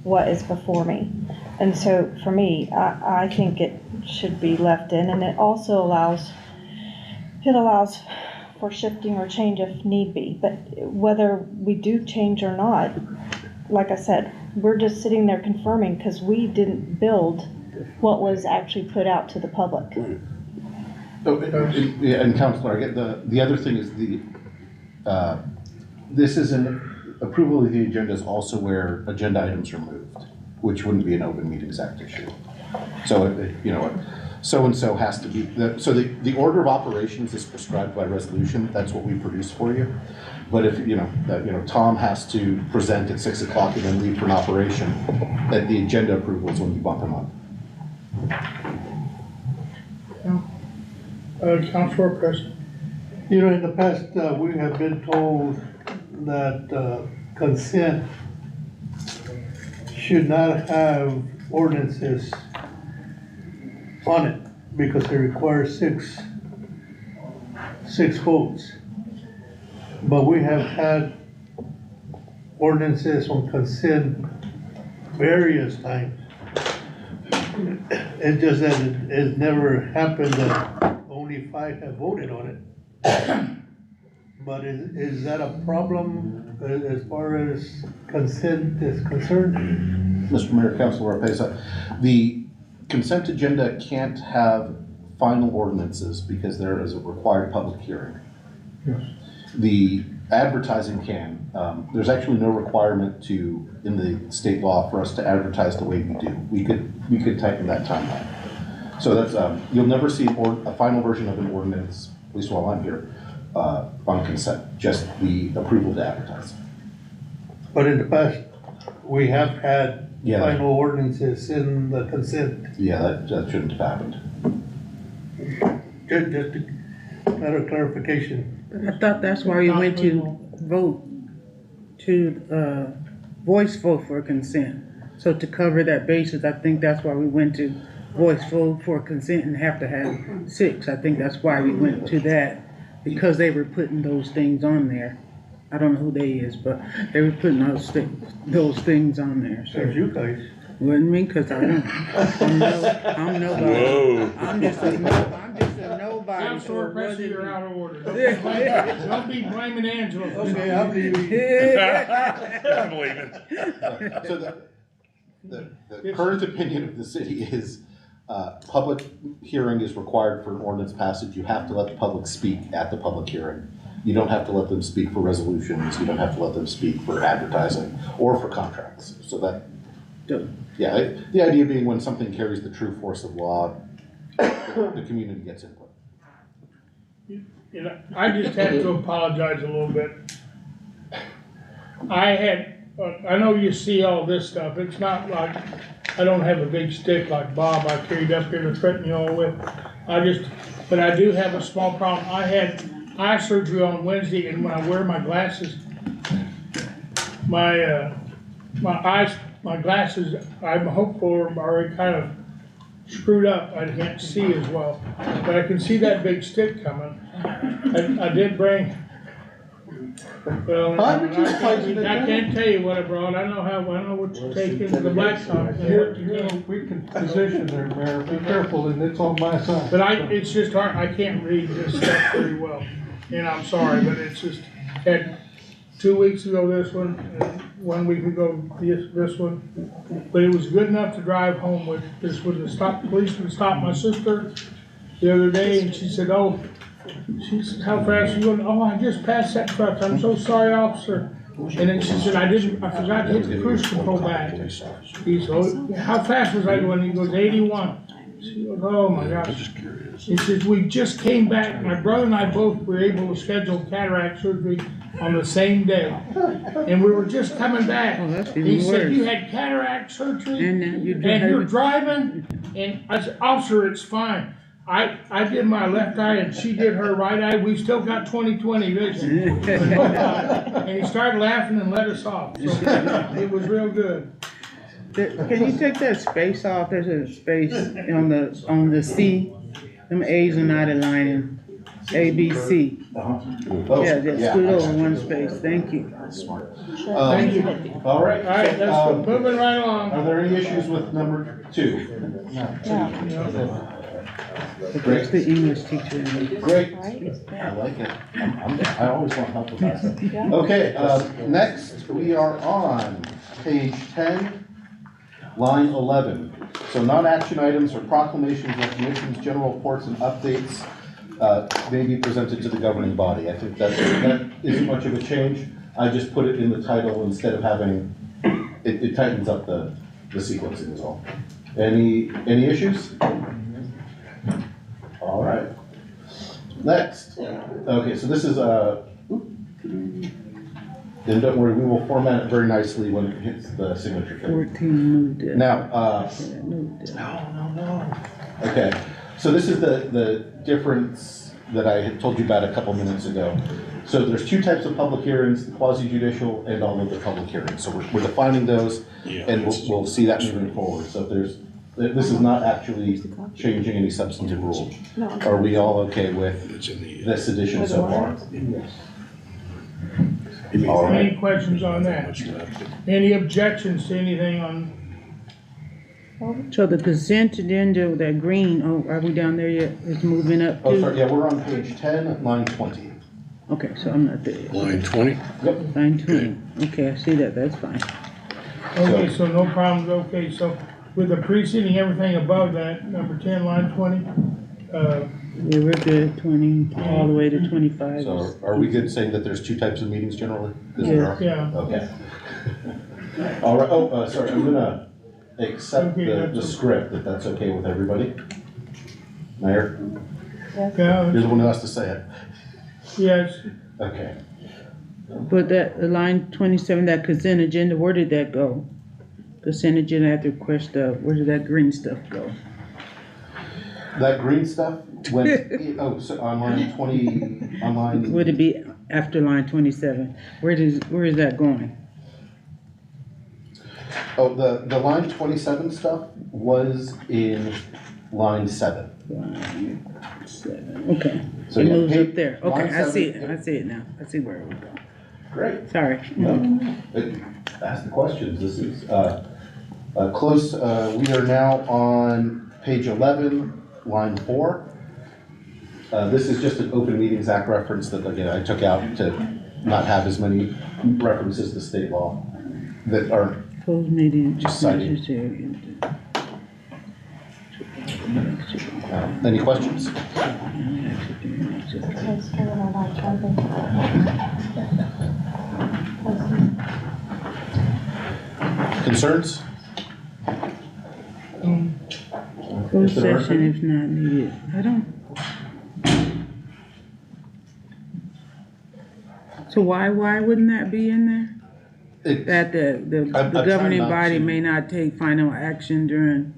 what is before me. And so, for me, I think it should be left in, and it also allows for shifting or change if need be. But whether we do change or not, like I said, we're just sitting there confirming, because we didn't build what was actually put out to the public. Oh, yeah, and Counselor, I get the other thing is this is an approval of the agenda is also where agenda items are moved, which wouldn't be an Open Meetings Act issue. So, you know, so-and-so has to be, so the order of operations is prescribed by resolution. That's what we produce for you. But if, Tom has to present at 6 o'clock and then leave for an operation, that the agenda approval is when you bump him up. Councilor President. You know, in the past, we have been told that consent should not have ordinances on it because it requires six votes. But we have had ordinances on consent various times. It's just that it never happened that only 5 have voted on it. But is that a problem as far as consent is concerned? Mr. Mayor, Councilor Arpeza, the consent agenda can't have final ordinances because there is a required public hearing. Yes. The advertising can. There's actually no requirement in the state law for us to advertise the way we do. We could tighten that timeline. So that's, you'll never see a final version of an ordinance, at least while I'm here, on consent, just the approval to advertise. But in the past, we have had Yeah. final ordinances in the consent. Yeah, that shouldn't have happened. Just a matter of clarification. I thought that's why we went to vote, to, voice vote for consent. So to cover that basis, I think that's why we went to voice vote for consent and have to have 6. I think that's why we went to that, because they were putting those things on there. I don't know who they is, but they were putting those things on there, so. There's you guys. Wasn't me, cause I'm nobody. Whoa. I'm just a nobody. Councilor so it Presser, wasn't you're me. out of order. Don't be blaming Angela. Okay, I'm leaving. I'm leaving. So the current opinion of the city is, public hearing is required for an ordinance passage. You have to let the public speak at the public hearing. You don't have to let them speak for resolutions. You don't have to let them speak for advertising or for contracts. So that, yeah, the idea being when something carries the true force of law, the community gets input. You know, I just have to apologize a little bit. I know you see all this stuff. It's not like, I don't have a big stick like Bob I carried up here to threaten you all with. But I do have a small problem. I had eye surgery on Wednesday, and when I wear my glasses, my glasses, I'm hopeful, are already kind of screwed up. I can't see as well, but I can see that big stick coming. I did bring, well, Why would you I can't tell you what I brought. I know what you take into the blacktop. We can position there, Mayor, be careful, and it's on my side. But it's just hard, I can't read this stuff very well, and I'm sorry, but it's just, had 2 weeks ago this one, and 1 week ago this one. But it was good enough to drive home with. This was policeman stopped my sister the other day, and she said, she said, how fast are you going? Oh, I just passed that truck, I'm so sorry, officer. And then she said, I forgot to hit the cruise control back. He said, how fast was I going? He goes, 81. She goes, oh my gosh. He says, we just came back, my brother and I both were able to schedule cataract surgery on the same day. And we were just coming back. Oh, that's even He said, worse. you had cataract surgery And you're driving? And I said, officer, it's fine. I did my left eye and she did her right eye. We still got 20/20 vision. And he started laughing and let us off. So it was real good. Can you take that space off? There's a space on the C. Them A's are not aligning. A, B, C. Yeah, just scoot over one space. Thank you. Smart. Thank you. All right. All right, let's go. Moving right along. Are there any issues with number 2? That's the English teacher. Great. I like it. I always want help with that stuff. Okay, next we are on page 10, line 11. So non-action items or proclamations, recognitions, general reports, and updates may be presented to the governing body. I think that isn't much of a change. I just put it in the title instead of having, it tightens up the sequencing is all. Any issues? All right. Next. Okay, so this is then don't worry, we will format it very nicely when it hits the signature page. 14 moved it. Now, Moved it. no. Okay, so this is the difference that I had told you about a couple minutes ago. So there's 2 types of public hearings, the quasi-judicial and all of the public hearings. So we're defining those, and we'll see that moving forward. So this is not actually changing any substantive rules. Are we all okay with this addition so far? Yes. All right. Any questions on that? Any objections to anything on, So the consent agenda, that green, oh, are we down there yet? It's moving up Oh, too? sorry, yeah, we're on page 10, line 20. Okay, so I'm not there yet. Line 20? Yep. Line 20. Okay, I see that, that's fine. okay, so no problems, okay, so with the preceding everything above that, number 10, line 20, Yeah, we're good, 20, all the way to 25. So are we good saying that there's two types of meetings generally? Is there are? yeah. Okay. All right, sorry, I'm gonna accept Okay, the that's- script, if that's okay with everybody. Mayor, Yeah, you're the one who has to say it. yes, Okay. But that, line 27, that consent agenda, where did that go? Consent agenda after request of, where did that green stuff go? That green stuff went, so on line 20, on line, Would it be after line 27? Where is that going? the line 27 stuff was in line 7. Line 7, okay. So It yeah, moves page- up there. line Okay, I see 7, it, I see it now. I see where it would go. Great. Sorry. Ask the questions. This is, close, we are now on page 11, line 4. This is just an Open Meetings Act reference that, again, I took out to not have as many references to state law that are Closed meeting. Just citing. Any questions? Concerns? Closed If there are session any? if not needed. I don't. So why wouldn't that be in there? That the I'm trying governing not body to- may not take final action during,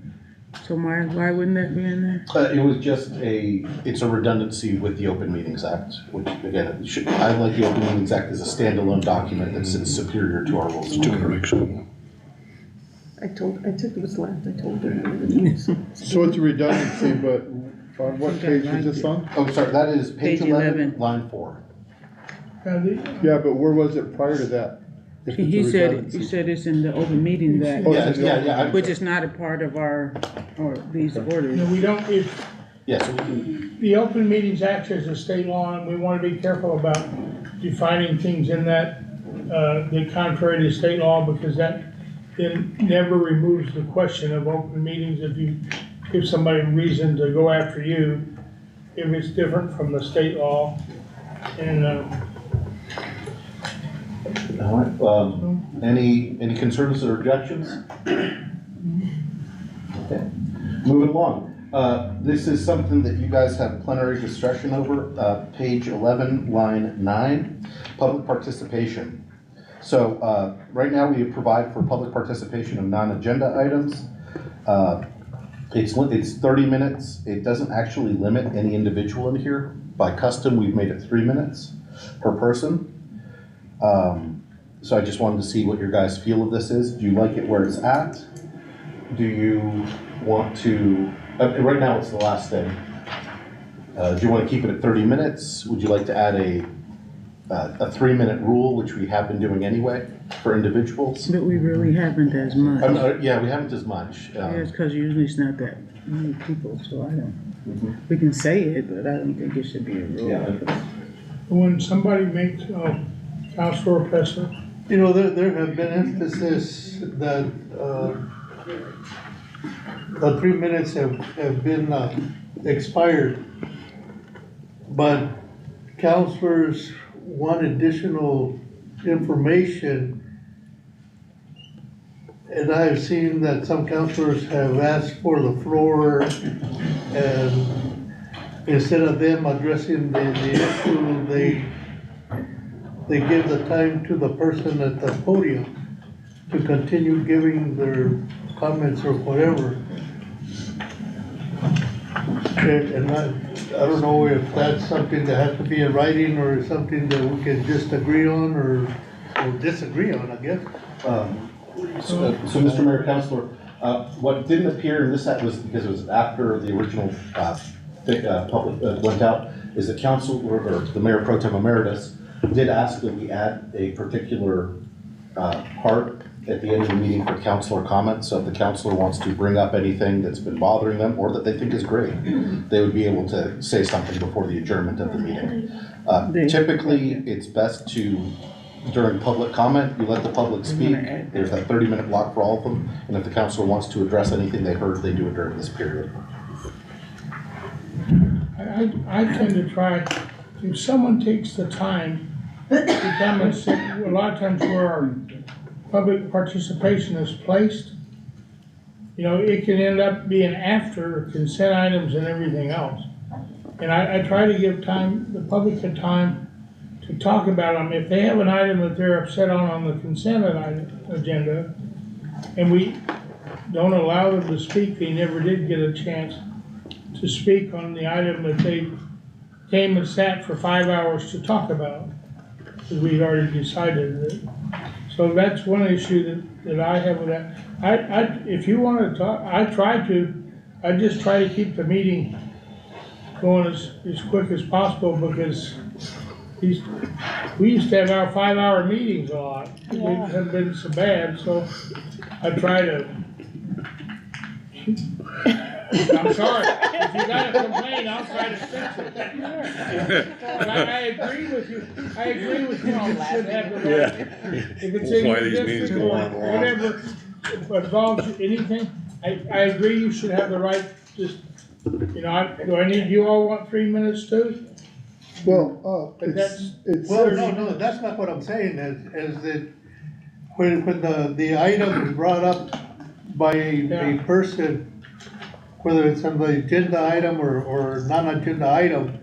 so why wouldn't that be in there? It was just it's a redundancy with the Open Meetings Act, which again, I like the Open Meetings Act as a standalone document that sits superior to our rules. of order. I took what's left, I told her. So it's a redundancy, but on what page is this on? Oh, sorry, that is page Page 11, 11. line 4. Yeah, but where was it prior to that? If it's a He redundancy? said it's in the open meeting act, Oh, Yeah, it's in yeah, the- yeah. which is not a part of our, or these orders. no, we don't, Yes, we can, the Open Meetings Act is a state law, and we wanna be careful about defining things in that, that contrary to state law, because that then never removes the question of open meetings if you give somebody a reason to go after you, if it's different from the state law. And, all right, any concerns or objections? Okay, moving along. This is something that you guys have plenary discretion over, page 11, line 9, public participation. So, right now we provide for public participation of non-agenda items. It's 30 minutes. It doesn't actually limit any individual in here. By custom, we've made it 3 minutes per person. So I just wanted to see what your guys' feel of this is. Do you like it where it's at? Do you want to, right now it's the last thing. Do you want to keep it at 30 minutes? Would you like to add a 3-minute rule, which we have been doing anyway for individuals? But we really haven't as much. Yeah, we haven't as much. Yeah, it's because usually it's not that many people, so I don't, we can say it, but I don't think it should be a rule. Yeah. when somebody makes, Councilor Oppressor, You know, there have been emphasis that, the 3 minutes have been, expired. But counselors want additional information. And I've seen that some counselors have asked for the floor, and instead of them addressing the issue, they give the time to the person at the podium to continue giving their comments or whatever. And I don't know if that's something that has to be in writing or something that we can just agree on or disagree on, I guess. So, Mr. Mayor, Councilor, what didn't appear, and this was because it was after the original public went out, is that council, or the Mayor Pro Tem Emeritus did ask that we add a particular part at the end of the meeting for counselor comments. So if the counselor wants to bring up anything that's been bothering them or that they think is great, they would be able to say something before the adjournment of the meeting. Typically, it's best to, during public comment, you let the public speak. There's that 30-minute block for all of them. And if the counselor wants to address anything they heard, they do it during this period. I tend to try, if someone takes the time to come and sit, a lot of times where our public participation is placed, you know, it can end up being after consent items and everything else. And I try to give the public the time to talk about them. If they have an item that they're upset on the consent agenda, and we don't allow them to speak, they never did get a chance to speak on the item that they came and sat for 5 hours to talk about, because we'd already decided it. So that's one issue that I have with that. If you want to talk, I just try to keep the meeting going as quick as possible, because we used to have our 5-hour meetings a lot. It hasn't been so bad, so I try to. I'm sorry, if you got a complaint, I'll try to fix it. But I agree with you, you should have the right, if it's in your district or whatever involves anything, I agree you should have the right, just, you know, do you all want 3 minutes too? Well, Well, no, that's not what I'm saying, is that when the item is brought up by a person, whether it's on the agenda item or non-agenda item,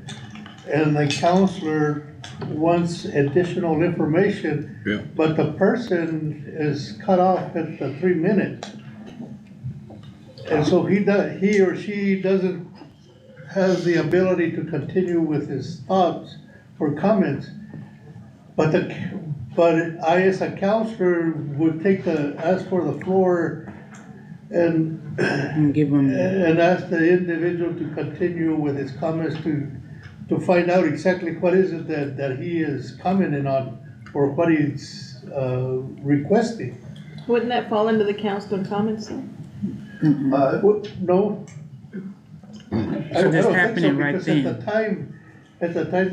and the counselor wants additional information, but the person is cut off at the 3 minutes. And so he or she doesn't have the ability to continue with his thoughts or comments. But I, as a counselor, would ask for the floor and give him and ask the individual to continue with his comments to find out exactly what is it that he is commenting on, or what he's requesting. Wouldn't that fall into the counselor comments then? No. So that's happening right then. At the time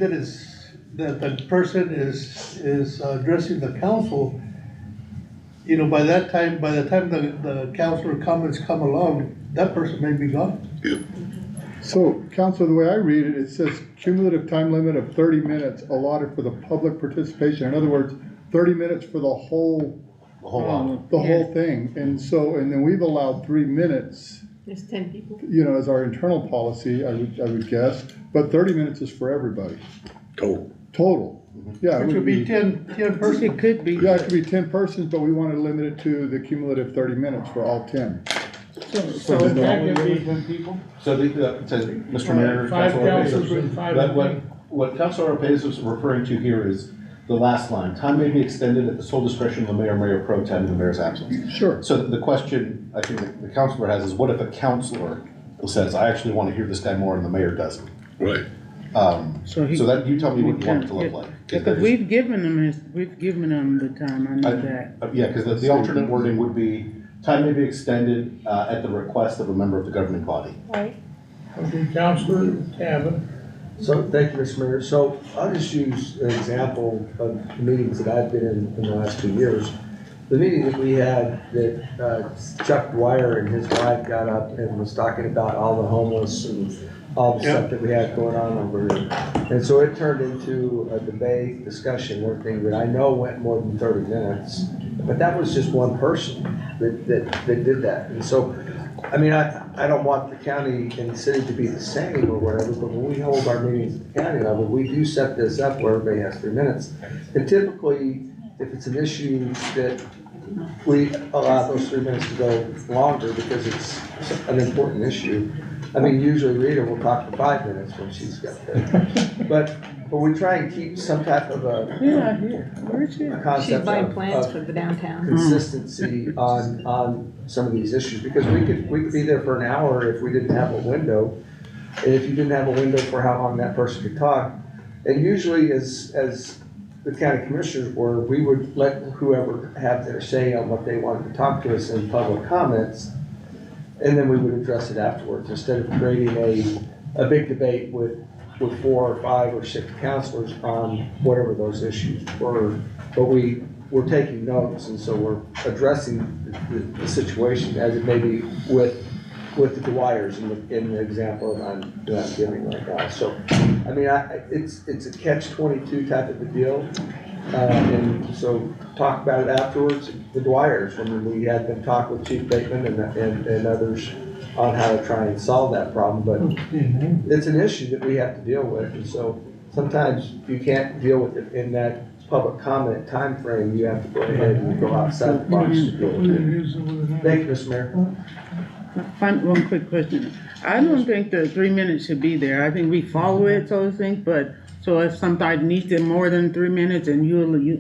that the person is addressing the council, you know, by the time the counselor comments come along, that person may be gone. So, Counselor, the way I read it, it says cumulative time limit of 30 minutes allotted for the public participation. In other words, 30 minutes for the whole thing. And then we've allowed 3 minutes. There's 10 people. You know, as our internal policy, I would guess, but 30 minutes is for everybody. Total. Yeah. Which would be 10 persons. It could be. Yeah, it could be 10 persons, but we want to limit it to the cumulative 30 minutes for all 10. So that could be 10 people? So Mr. Mayor, 5 counselors Councilor and 5. what Councilor Lopez is referring to here is the last line. Time may be extended at the sole discretion of the mayor, mayor pro tem, in the mayor's absence. Sure. So the question I think the councilor has is, what if a councilor says, I actually want to hear this guy more, and the mayor doesn't? Right. So that, you tell me what you want it to look like. Because we've given them the time, I know that. Yeah, because the alternate wording would be, time may be extended at the request of a member of the governing body. Right. Okay, Councilor Cabot. So, thank you, Mr. Mayor. So, I'll just use an example of meetings that I've been in the last 2 years. The meeting that we had that Chuck Dwyer and his wife got up and was talking about all the homeless and all the stuff that we had going on over here. And so it turned into a debate, discussion, one thing that I know went more than 30 minutes. But that was just one person that did that. And so, I mean, I don't want the county and the city to be the same or whatever, but when we hold our meetings at the county level, we do set this up where everybody has 3 minutes. And typically, if it's an issue that we allow those 3 minutes to go longer because it's an important issue. I mean, usually Rita will talk for 5 minutes when she's got that. But we try and keep some type of a concept She's buying plans for the downtown. Consistency on some of these issues, because we could be there for an hour if we didn't have a window. And if you didn't have a window for how long that person could talk, and usually as the county commissioners were, we would let whoever have their say on what they wanted to talk to us in public comments, and then we would address it afterwards, instead of creating a big debate with 4 or 5 or 6 counselors on whatever those issues were. But we're taking notes, and so we're addressing the situation as it may be with the Dwyers in the example that I'm giving right now. So, I mean, it's a catch-22 type of a deal. And so talk about it afterwards. The Dwyers, when we had them talk with Chief Bateman and others on how to try and solve that problem, but it's an issue that we have to deal with. And so sometimes you can't deal with it in that public comment time frame. You have to go ahead and go outside the box to deal with it. Thank you, Mr. Mayor. One quick question. I don't think the 3 minutes should be there. I think we follow it, so to speak, but so if somebody needs it more than 3 minutes and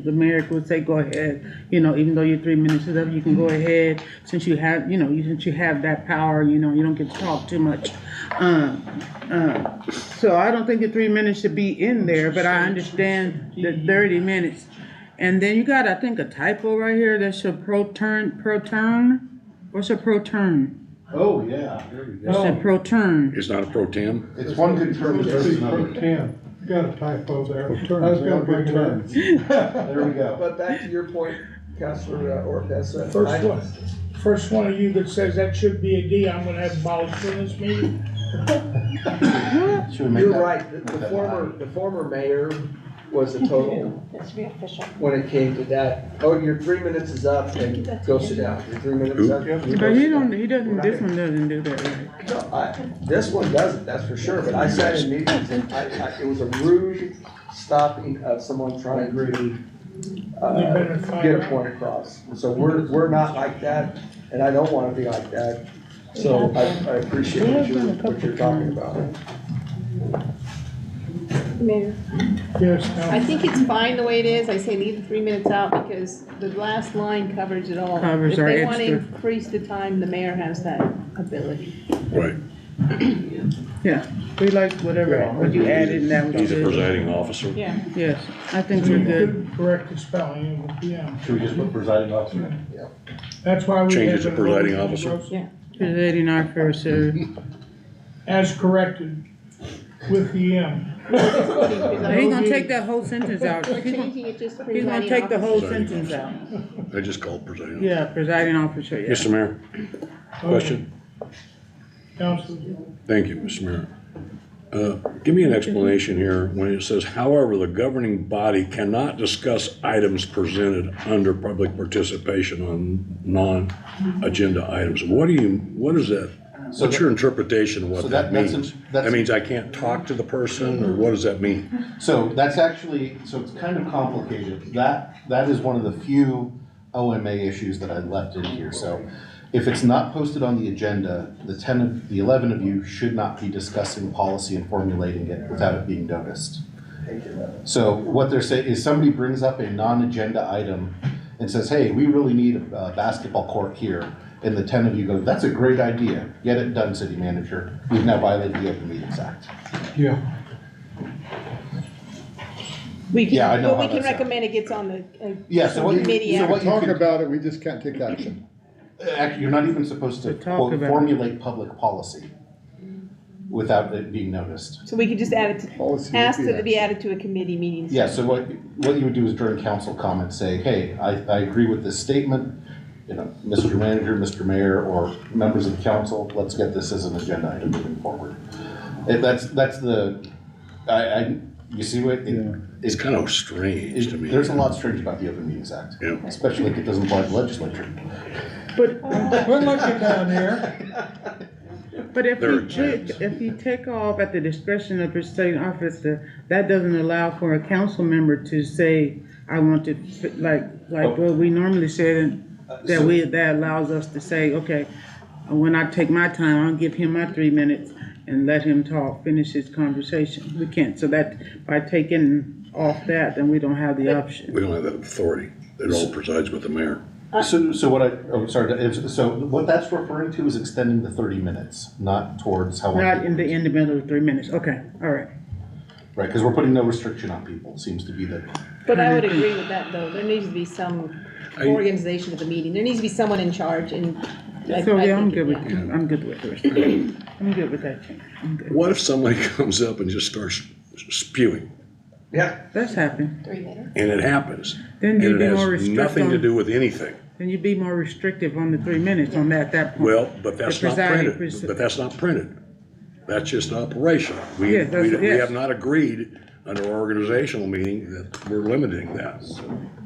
the mayor would say, go ahead, you know, even though your 3 minutes is up, you can go ahead since you have, you know, since you have that power, you know, you don't get to talk too much. So I don't think the 3 minutes should be in there, but I understand the 30 minutes. And then you got, I think, a typo right here that should proturn. What's a proturn? Oh, yeah, there we go. It's a proturn. It's not a pro tem? It's one good term versus Pro another. tem. You got a typo there. Returns, I was they gonna are bring it up. returns. There we go. But back to your point, Councilor Ortez. First one of you that says that should be a D, I'm gonna have abolished in this meeting. Should we make You're that- right, the former mayor was a total, That should be official. when it came to that, oh, your 3 minutes is up and go sit down. Your 3 minutes is up. you go But sit he down. doesn't, this one doesn't do that, right? No, this one doesn't, that's for sure, but I sat in meetings and it was a rude stopping of someone trying to, get a point across. So we're not like that, and I don't wanna be like that, so I appreciate what you're talking about. Mayor, Yes, I think it's fine the way it is. I say leave the 3 minutes out because the last line covers it all. Covers our If they want to extra. increase the time, the mayor has that ability. Right. Yeah, we like whatever, what you added and that was He's a good. presiding officer. Yeah. Yes, I think we're good. correct the spelling of the PM. Should we just put presiding officer? That's why we Change it have to an presiding emergency officer? process. Presiding officer. As corrected with the M. He's gonna take that whole sentence out. We're He's gonna- changing it just to He's gonna presiding take the whole Presiding sentence out. I just called presiding. Yeah, presiding officer, yeah. Mr. Mayor, question? Council, Thank you, Mr. Mayor. Give me an explanation here when it says, however, the governing body cannot discuss items presented under public participation on non-agenda items. What is that? What's your interpretation of so what that that's means? that's- That means I can't talk to the person, or what does that mean? So that's actually, so it's kind of complicated. That is one of the few OMA issues that I left in here. So if it's not posted on the agenda, the 11 of you should not be discussing policy and formulating it without it being noticed. So what they're saying is somebody brings up a non-agenda item and says, hey, we really need a basketball court here. And the 10 of you go, that's a great idea. Get it done, city manager. We've now violated the Open Meetings Act. Yeah. Yeah, I know But we how can that sounds. recommend it gets on the Yeah, so what committee. so after. what you Talk can, about it, we just can't take action. actually, you're not even supposed to talk quote, about it. formulate public policy without it being noticed. So we could just add it to, Policy would ask be it to be action. added to a committee meeting. Yeah, so what you would do is during council comments, say, hey, I agree with this statement, you know, Mr. Manager, Mr. Mayor, or members of the council, let's get this as an agenda item moving forward. And that's the, you see what, It's kind of strange to me. there's a lot strange about the Open Meetings Act, Yeah. especially if it doesn't apply to the legislature. But, We're looking down here. but There are checks. if you take off at the discretion of the presiding officer, that doesn't allow for a council member to say, I want to, like what we normally say, that allows us to say, okay, when I take my time, I'll give him my 3 minutes and let him talk, finish his conversation. We can't, so that, by taking off that, then we don't have the option. We don't have that authority. It all presides with the mayor. So what that's referring to is extending the 30 minutes, not towards how long. Not in the middle of 3 minutes, okay, all right. Right, because we're putting no restriction on people, seems to be the, But I would agree with that, though. There needs to be some organization of the meeting. There needs to be someone in charge, and So, yeah, I'm think, good with, yeah. I'm good with it. I'm good with that change. I'm good. What if somebody comes up and just starts spewing? Yeah. That's happened. 3 minutes. And it happens. Then And you'd it be more has restrictive nothing to on, do with anything. then you'd be more restrictive on the 3 minutes on that point. Well, but that's The not presiding printed, but that's not printed. That's just operational. We Yes, that's- we yes. have not agreed under our organizational meeting that we're limiting that.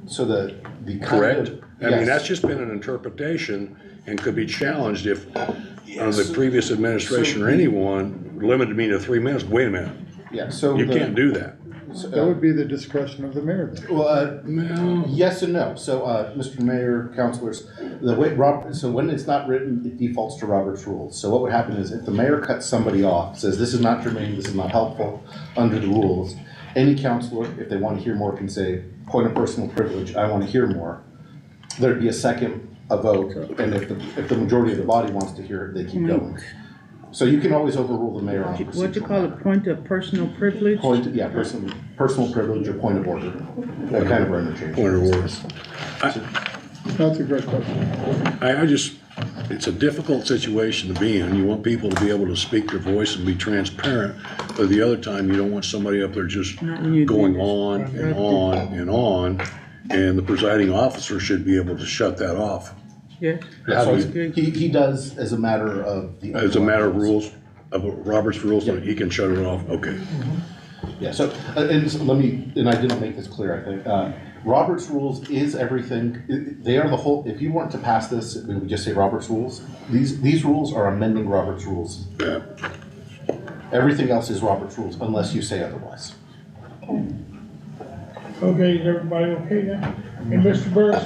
so the kind Correct? of. I mean, yes. that's just been an interpretation and could be challenged if, under the previous administration or anyone, limited me to 3 minutes. Wait a minute, Yeah, so. you the- can't do that. That would be the discretion of the mayor then. Well, No. yes and no. So, Mr. Mayor, councilors, the way so when it's not written, it defaults to Robert's rules. So what would happen is if the mayor cuts somebody off, says this is not germane, this is not helpful under the rules, any councilor, if they want to hear more, can say, point of personal privilege, I want to hear more. There'd be a vote, and if the majority of the body wants to hear it, they keep going. So you can always overrule the mayor on What you call a point of personal privilege? personal privilege or point of order. That kind of are interchangeable. Point of order. That's a great question. I just, it's a difficult situation to be in. You want people to be able to speak their voice and be transparent, but the other time, you don't want somebody up there just Not when you do going this. on and on and on, and the presiding officer should be able to shut that off. Yes. Yeah, so Good. he does as a matter of the. As a matter of rules, of Robert's rules, he can shut it off, okay. Yeah, so, and I didn't make this clear, I think. Robert's rules is everything, they are the whole, if you weren't to pass this, we would just say Robert's rules. These rules are amending Robert's rules. Yeah. Everything else is Robert's rules unless you say otherwise. Okay, is everybody okay now? And Mr. Burris,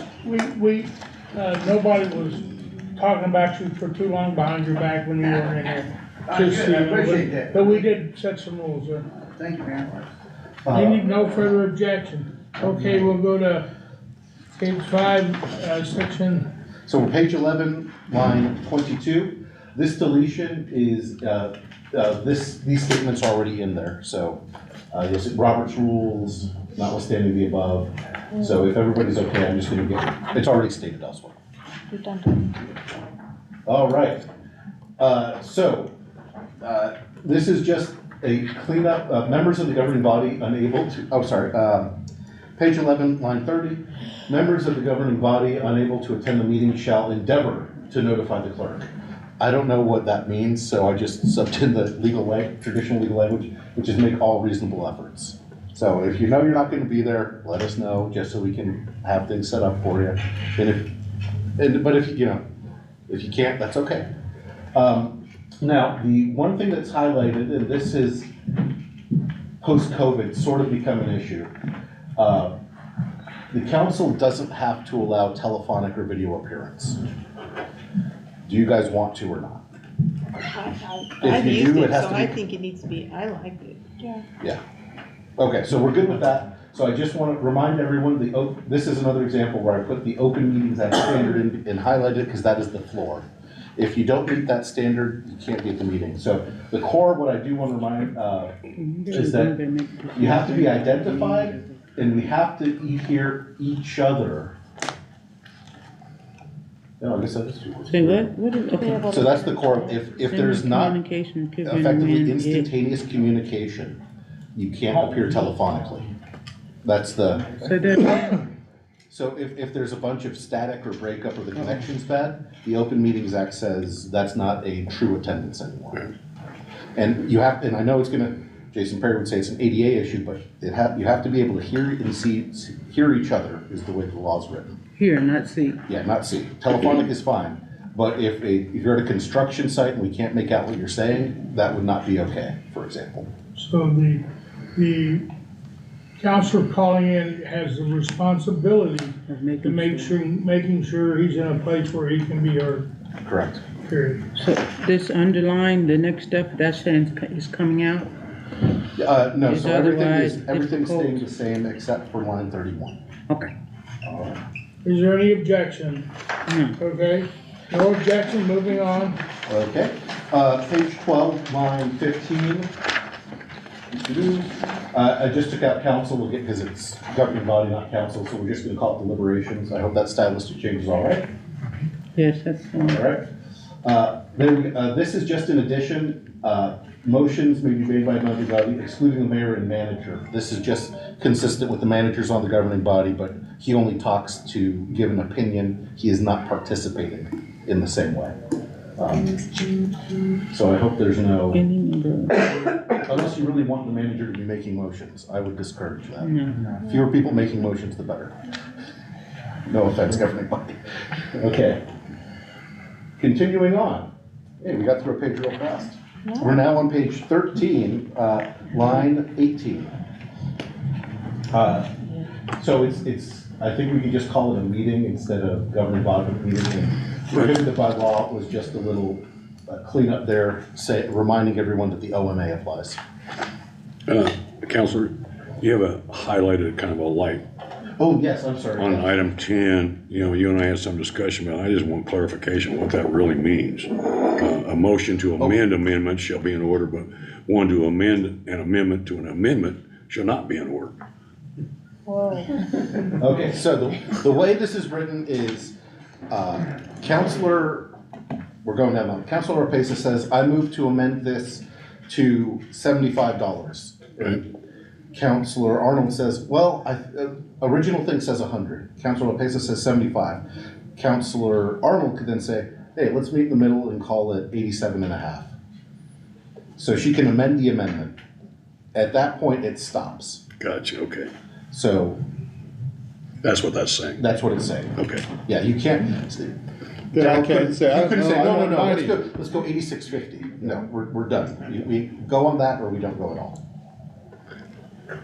nobody was talking about you for too long behind your back when you were in there. Just so you know, appreciate that. But we did set some rules there. Thank you, Mayor. Any no further objection? Okay, we'll go to page 5, section. So we're page 11, line 22. This deletion is, these statements are already in there, so, you'll see Robert's rules, notwithstanding the above. So if everybody's okay, I'm just gonna it's already stated elsewhere. Redundant. All right. This is just a cleanup, members of the governing body unable to, page 11, line 30. Members of the governing body unable to attend the meeting shall endeavor to notify the clerk. I don't know what that means, so I just subbed in the traditional legal language, which is make all reasonable efforts. So if you know you're not gonna be there, let us know, just so we can have things set up for you. But if you can't, that's okay. Now, the one thing that's highlighted, and this is post-COVID sort of become an issue. The council doesn't have to allow telephonic or video appearance. Do you guys want to or not? I've you used do, it, it has so to I be- think it needs to be, I like it. Yeah. Okay, so we're good with that. So I just want to remind everyone, this is another example where I put the Open Meetings Act standard in and highlighted because that is the floor. If you don't meet that standard, you can't be at the meeting. So the core, what I do want to remind, is that you have to be identified and we have to hear each other. No, I guess that is. Say what is, okay. So that's the core. If there's not Communication could be effectively when it- instantaneous communication, you can't appear telephonically. That's the. So that, So if there's a bunch of static or breakup or the connection's bad, the Open Meetings Act says that's not a true attendance anymore. And you have, and I know it's gonna, Jason Perry would say it's an ADA issue, but you have to be able to hear and hear each other is the way the law's written. hear, not see. Yeah, not see. Telephonic is fine, but if you're at a construction site and we can't make out what you're saying, that would not be okay, for example. So the counselor calling in has the responsibility Of to making sure he's in a place where he can be heard, Correct. period. So this underline, the next step, that stands, is coming out? No, Is so everything's difficult? staying the same except for line 31. Okay. Is there any objection? No. Okay, no objection, moving on. Okay, page 12, line 15. I just took out council, because it's governing body, not council, so we're just gonna call it deliberations. I hope that stylistic change is all right. Yes, that's fine. All right. This is just an addition. Motions may be made by another body, excluding the mayor and manager. This is just consistent with the managers on the governing body, but he only talks to give an opinion. He is not participating in the same way. So I hope there's no, Any member. unless you really want the manager to be making motions, I would discourage that. No. Fewer people making motions, the better. No offense, governing body. Okay. Continuing on. Hey, we got through a page real fast. We're now on page 13, line 18. So it's, I think we can just call it a meeting instead of governing body meeting. And prohibited by law was just a little cleanup there, reminding everyone that the OMA applies. Counselor, you have a highlighted kind of a light Oh, yes, I'm sorry. on item 10. You know, you and I had some discussion about it. I just want clarification what that really means. A motion to amend amendment shall be in order, but one to amend an amendment to an amendment shall not be in order. Okay, so the way this is written is, Counselor, we're going down now. Counselor Rapesa says, I move to amend this to $75. Right. Counselor Arnold says, well, original thing says 100. Counselor Rapesa says 75. Counselor Arnold could then say, hey, let's meet in the middle and call it 87.5. So she can amend the amendment. At that point, it stops. Gotcha, okay. So That's what that's saying. that's what it's saying. Okay. Yeah, you can't. Then I can't say, I You couldn't say, I no, want no, 90. let's go 86.50. No, we're done. We go on that or we don't go at all.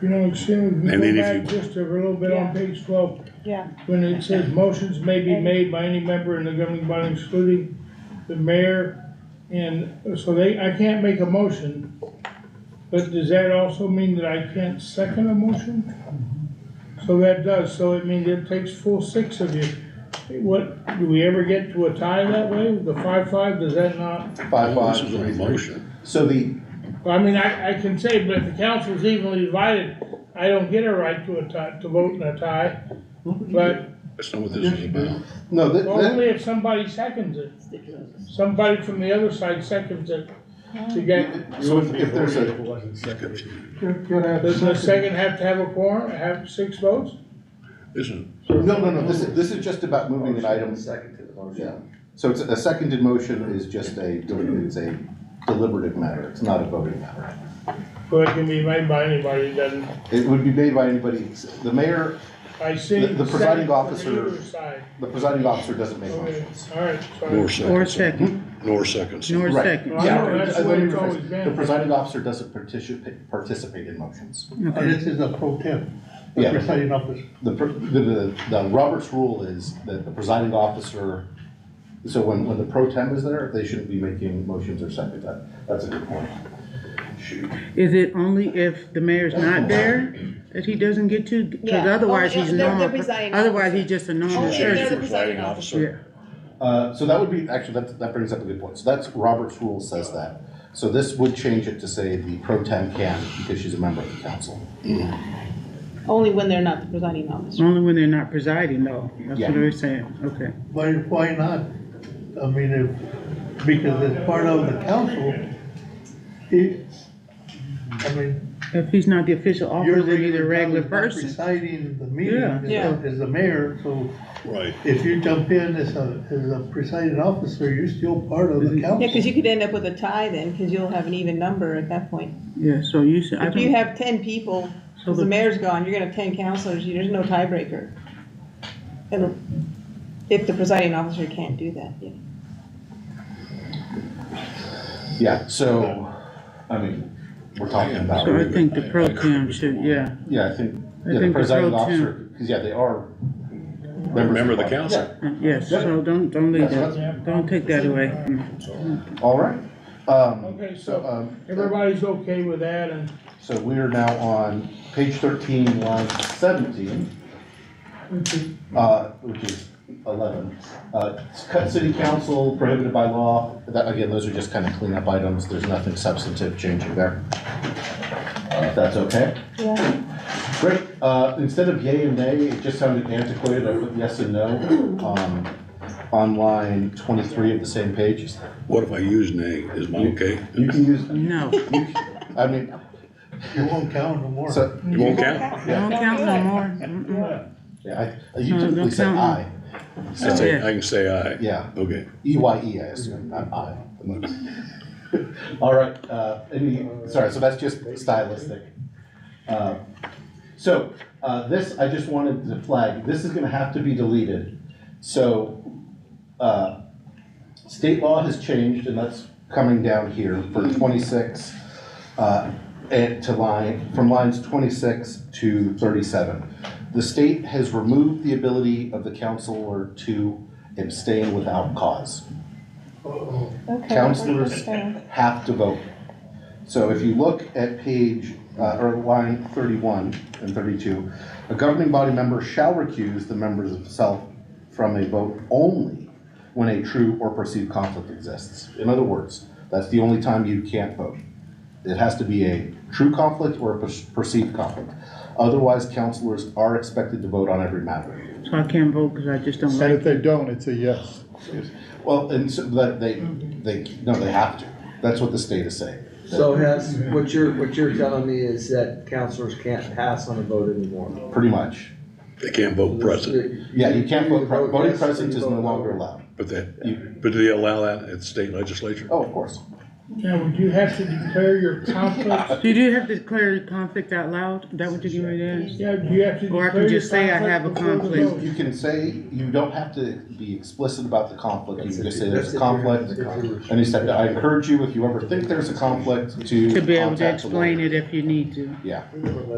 You know, excuse me, And go then if back you- just a little bit on page 12. Yeah. When it says motions may be made by any member in the governing body excluding the mayor. And so I can't make a motion, but does that also mean that I can't second a motion? So that does, so it means it takes full 6 of you. What, do we ever get to a tie that way? The 5-5, does that not? 5-5. This is a motion. So I mean, I can say, but if the council's evenly divided, I don't get a right to a tie, to vote in a tie. But That's not what this is about. no, only if somebody seconds it. Somebody from the other side seconds it to get, so if there's a, does the second have to have a quorum, have 6 votes? Isn't no, this is just about moving an item. Second to the motion. Yeah. So it's a seconded motion is just it's a deliberative matter. It's not a voting matter. So it can be made by anybody, it doesn't, It would be made by anybody. The mayor, I see. The presiding second officer- from either side. the presiding officer doesn't make Okay, motions. all right, nor sorry. Or second. second, Nor seconds. nor Right. second. Well, I know that's the way it's always The been. presiding officer doesn't participate in motions. Okay. This is a pro temp, the Yeah. presiding officer. The Roberts rule is that the presiding officer, so when the pro tem is there, they shouldn't be making motions or second. That's a good point. Shoot. Is it only if the mayor's not there that he doesn't get to? Because Yeah. otherwise Oh, he's a they're normal, presiding otherwise officer. he's just a normal Only if they're the person. presiding officer. Yeah. So that would be, actually, that brings up a good point. So that's, Robert's rule says that. So this would change it to say the pro tem can, because she's a member of the council. Only when they're not the presiding officer. Only when they're not presiding though. That's Yeah. what they're saying. Okay. Why not? I mean, because it's part of the council, I mean, If he's not the official you're officer, he's a regular not person. presiding the meeting Yeah. as the mayor, so Right. if you jump in as a presiding officer, you're still part of the council. Yeah, cause you could end up with a tie then, cause you'll have an even number at that point. Yeah, so you said, I If you don't, have 10 people, So cause the the- mayor's gone, you're gonna have 10 councilors, there's no tiebreaker. If the presiding officer can't do that, yeah. Yeah, so, I mean, we're talking about. so I think the pro tem should, yeah. Yeah, I think, I yeah, the think the presiding pro temp- officer, because yeah, they are. Member of the council. Yes, so don't leave Yeah, so that, don't take that away. All right. Okay, so everybody's okay with that and So we are now on page 13, line 17, which is 11. Cut city council prohibited by law. That, again, those are just kind of cleanup items. There's nothing substantive changing there. If that's okay. Yeah. Great. Instead of yay and nay, it just sounded antiquated. I put yes and no on line 23 of the same page. What if I use nay? Is mine okay? You can use. No. I mean. It won't count no more. So, You won't count? Don't count no more. Mm-mm. yeah, you No, typically don't say count. I. I say, I can say aye. Yeah. Okay. EYE, I assume, not I. All right, sorry, so that's just stylistic. This, I just wanted to flag, this is gonna have to be deleted. So, state law has changed, and that's coming down here for 26, and from lines 26 to 37. The state has removed the ability of the counselor to abstain without cause. Okay. Counselors have to vote. So if you look at page, or line 31 and 32, a governing body member shall recuse the members of self from a vote only when a true or perceived conflict exists. In other words, that's the only time you can't vote. It has to be a true conflict or a perceived conflict. Otherwise, counselors are expected to vote on every matter. So I can't vote because I just don't And like if they don't, it's a yes. Well, and so that they have to. That's what the state is saying. So what you're telling me is that counselors can't pass on a vote anymore? Pretty much. They can't vote present, Yeah, you can't vote, voting yes, or present you is vote Oh. no no. longer allowed. but do they allow that at the state legislature? Oh, of course. Now, would you have to declare your conflict? Did you have to declare your conflict out loud? Is that what you're getting ready to ask? Yeah, do you have to Or I declare can your just say I have a before the conflict. vote? You can say, you don't have to be explicit about the conflict, you can just say there's That's a if conflict. you're- And he said, I encourage you, if you ever think there's a conflict, To be able to contact the explain lawyer. it if you need to. Yeah,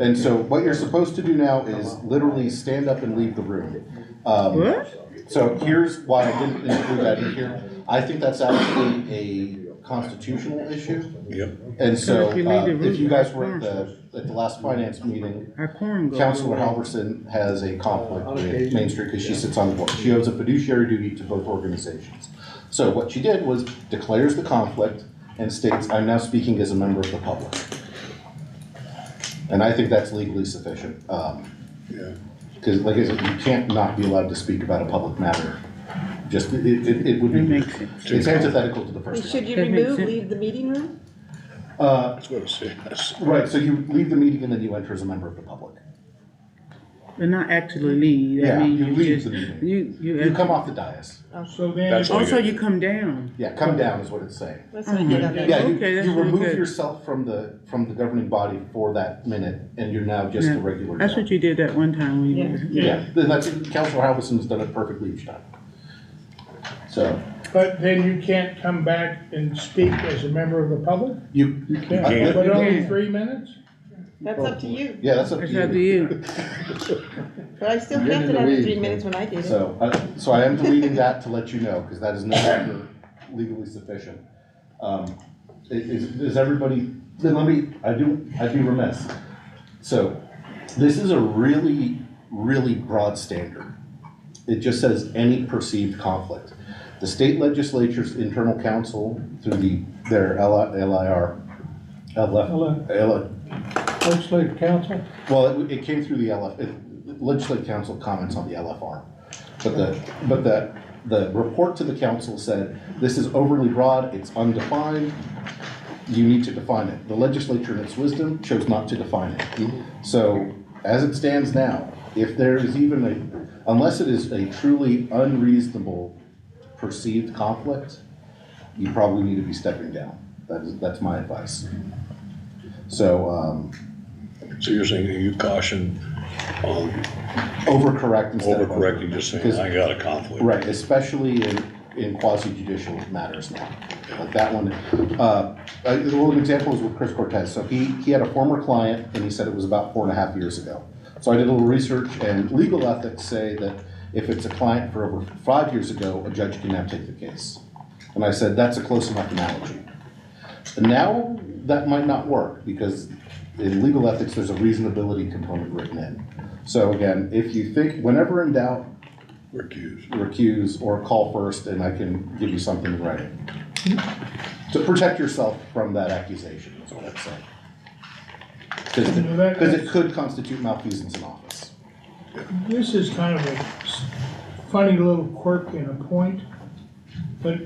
and so what you're supposed to do now is literally stand up and leave the room. What? So here's why I didn't include that in here. I think that's actually a constitutional issue. Yep. And so, if you leave the if room, you guys our were at the last finance meeting, Our quorum goes. Councilor Halverson has a conflict with Main Street because she sits on the board. She owes a fiduciary duty to both organizations. So what she did was declares the conflict and states, I'm now speaking as a member of the public. And I think that's legally sufficient. Yeah. Because like I said, you can't not be allowed to speak about a public matter. Just, it would It be, makes sense. it's antithetical to the First Should you That makes remove, sense. leave the meeting room? That's what it says. Right, so you leave the meeting and then you enter as a member of the public. But not actually leave. Yeah, I mean, you leave just- the meeting. You You come off the dais. So then, That's if- what Also, you come down. Yeah, come down is what it's saying. That's what I did on that. Yeah, Okay, that's you really remove good. yourself from the governing body for that minute, and you're now just a Yeah. regular. That's Joe. what you did that one time when you were. Yeah, then that's, Councilor Halverson's done it perfectly each time. So, but then you can't come back and speak as a member of the public? you, Can't, but only can't. 3 minutes? That's up to you, yeah, that's up to It's you. up to you. but I still You're in counted the after weeds, 3 man. minutes when I did it. So I am deleting that to let you know, because that is no longer legally sufficient. Is everybody, then I'd be remiss. So, this is a really, really broad standard. It just says any perceived conflict. The state legislature's internal counsel through their LIR, Legislative council? well, it came through the legislative council comments on the LFR. But the report to the council said, this is overly broad, it's undefined, you need to define it. The legislature in its wisdom chose not to define it. So, as it stands now, if there is even unless it is a truly unreasonable perceived conflict, you probably need to be stepping down. That's my advice. So, So you're saying that you caution on overcorrect instead of overcorrecting, just saying, I got a conflict. right, especially in quasi-judicial matters now. Like that one, an example is with Chris Cortez. So he had a former client, and he said it was about 4.5 years ago. So I did a little research, and legal ethics say that if it's a client for over 5 years ago, a judge can now take the case. And I said, that's a close enough analogy. And now, that might not work, because in legal ethics, there's a reasonability component written in. So again, if you think, whenever in doubt, recuse or call first, and I can give you something in writing. To protect yourself from that accusation, is what I'm saying. Because it could constitute malfeasance in office. This is kind of a funny little quirk and a point, but,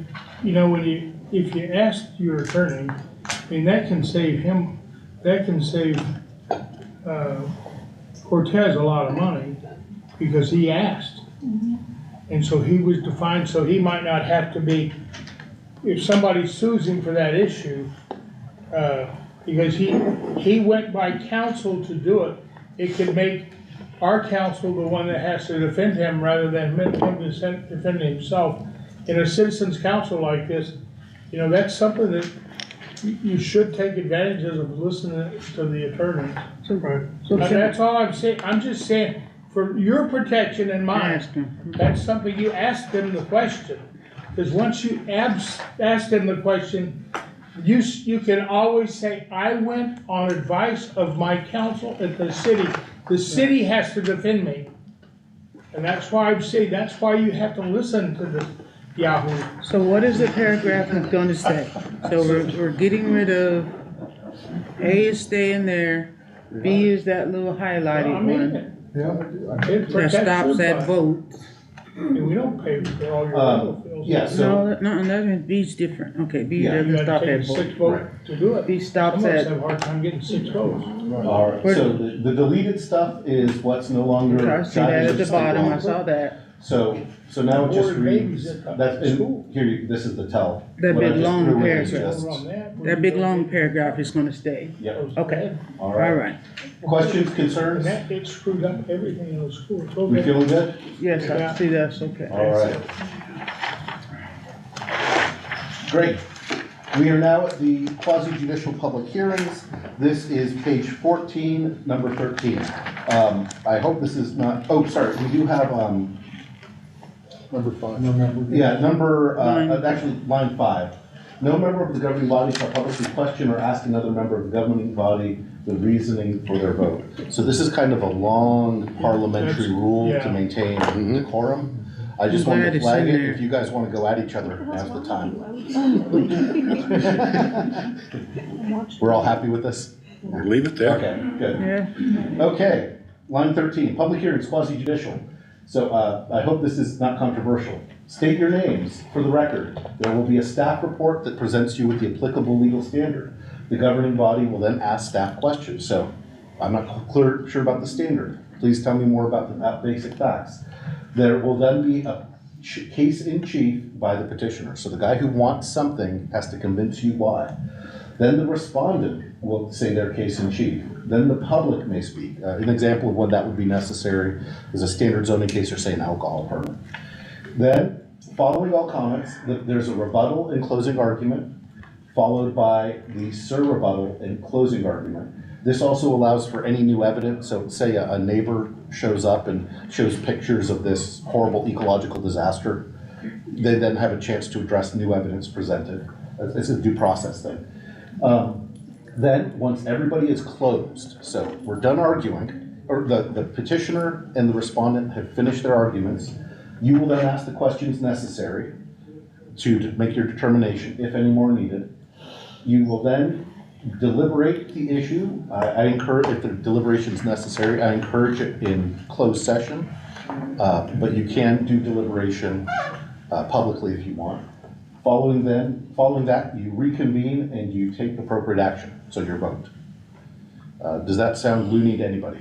you know, if you ask your attorney, I mean, that can save Cortez a lot of money, because he asked. And so he was defined, so he might not have to be, if somebody sues him for that issue, because he went by counsel to do it, it could make our counsel the one that has to defend him rather than him defend himself. In a citizen's counsel like this, you know, that's something that you should take advantage of, listening to the attorney. That's all I'm saying. I'm just saying, for your protection and mine, that's something you ask them the question. Because once you ask them the question, you can always say, I went on advice of my counsel at the city. The city has to defend me. And that's why I'm saying, that's why you have to listen to the Yahoo. So what is the paragraph going to say? So we're getting rid of, A is staying there, B is that little highlighted one. That stops at votes. And we don't pay for all your legal bills. Yeah, so. No, that B's different. Okay, B Yeah, You doesn't gotta stop take at a vote. 6 vote to do it. B stops Some of us at, have a hard time getting 6 votes. All right, so the deleted stuff is what's no longer. I see that at the state bottom, law. I saw that. So now it just Board reads, babies at that's, school. here, this is the tell. That What I big just long threw in is paragraph. just- That big long paragraph is gonna stay. Yep, Okay, all all right. right. Questions, And concerns? that, it screwed up everything in the school. It's okay. We feeling good? Yes, I see that's okay. All right. Great. We are now at the quasi-judicial public hearings. This is page 14, number 13. I hope this is not, oh, sorry, we do have, Number 5. yeah, number, actually, line 5. No member of the governing body shall publicly question or ask another member of the governing body the reasoning for their vote. So this is kind of a long parliamentary rule to maintain decorum. I just wanted to flag it. If you guys want to go at each other, now's the time. We're all happy with this? We'll leave it there. Okay, good. Yeah. Okay, line 13, public hearings, quasi-judicial. So I hope this is not controversial. State your names for the record. There will be a staff report that presents you with the applicable legal standard. The governing body will then ask staff questions. So I'm not sure about the standard. Please tell me more about the basic facts. There will then be a case in chief by the petitioner. So the guy who wants something has to convince you why. Then the respondent will say their case in chief. Then the public may speak. An example of when that would be necessary is a standard zoning case or say an alcohol permit. Then, following all comments, there's a rebuttal and closing argument, followed by the surrebuttal and closing argument. This also allows for any new evidence. So say a neighbor shows up and shows pictures of this horrible ecological disaster. They then have a chance to address new evidence presented. It's a due process thing. Then, once everybody is closed, so we're done arguing, or the petitioner and the respondent have finished their arguments, you will then ask the questions necessary to make your determination, if any more needed. You will then deliberate the issue. I encourage, if the deliberation is necessary, I encourage it in closed session, but you can do deliberation publicly if you want. Following that, you reconvene and you take appropriate action, so your vote. Does that sound loony to anybody?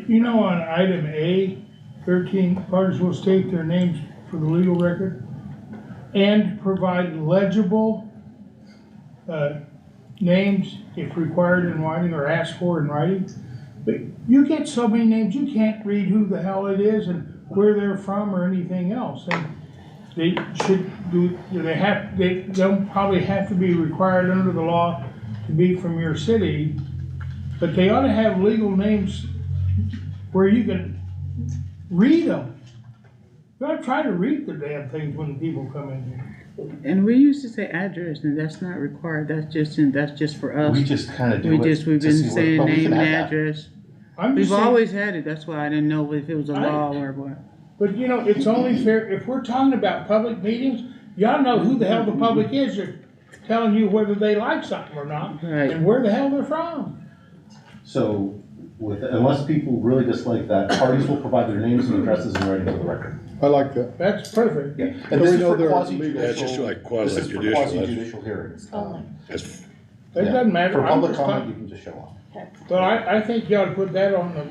You know, on item A, 13, parties will state their names for the legal record and provide legible names if required in writing or asked for in writing. But you get so many names, you can't read who the hell it is and where they're from or anything else. And they should do, they'll probably have to be required under the law to be from your city, but they ought to have legal names where you can read them. You gotta try to read the damn things when people come in here. And we used to say address, and that's not required, that's just for us. We just kind of do it. We've to been see what- saying but we can name and add that. address. I'm just We've saying, always had it, that's why I didn't know if it was a law or what. But you know, it's only fair, if we're talking about public meetings, y'all know who the hell the public is. They're telling you whether they like something or not, Right. and where the hell they're from. So, unless people really dislike that, parties will provide their names and addresses in writing for the record. I like that. That's perfect. Yeah. So And we this is know for they're quasi-judicial. That's just like This is for quasi-judicial, that's- quasi-judicial hearings. That's- It doesn't matter. For I'm public just comment, talking- you can just show up. But I think you ought to put that on the,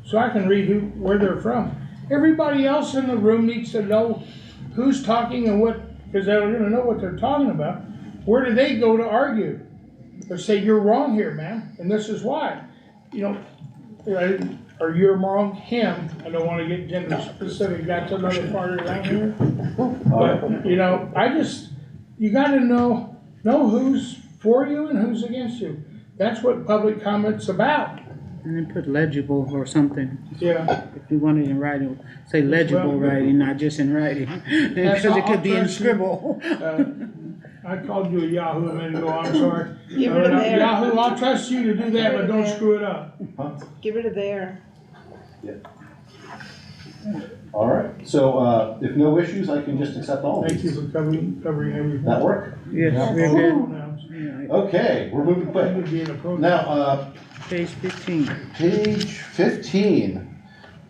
so I can read where they're from. Everybody else in the room needs to know who's talking and what, because they're gonna know what they're talking about. Where do they go to argue? Or say, you're wrong here, man, and this is why. You know, or you're wrong, him, I don't wanna get gender specific, that's another part around here. But, you know, you gotta know who's for you and who's against you. That's what public comment's about. And then put legible or something. Yeah. If you want it in writing, say legible Well, writing, not just in writing. Because it could be in I'll trust you. scribble. I called you a Yahoo a minute ago, I'm sorry. Get rid of there. Yahoo, I'll trust you to do that, but don't screw it up. Get rid of there. All right, so, if no issues, I can just accept all of Thank you these. for covering everything. That work? Yes, we're good. Yeah. Okay, we're moving quick. Would be in a program. Now, Page 15. page 15.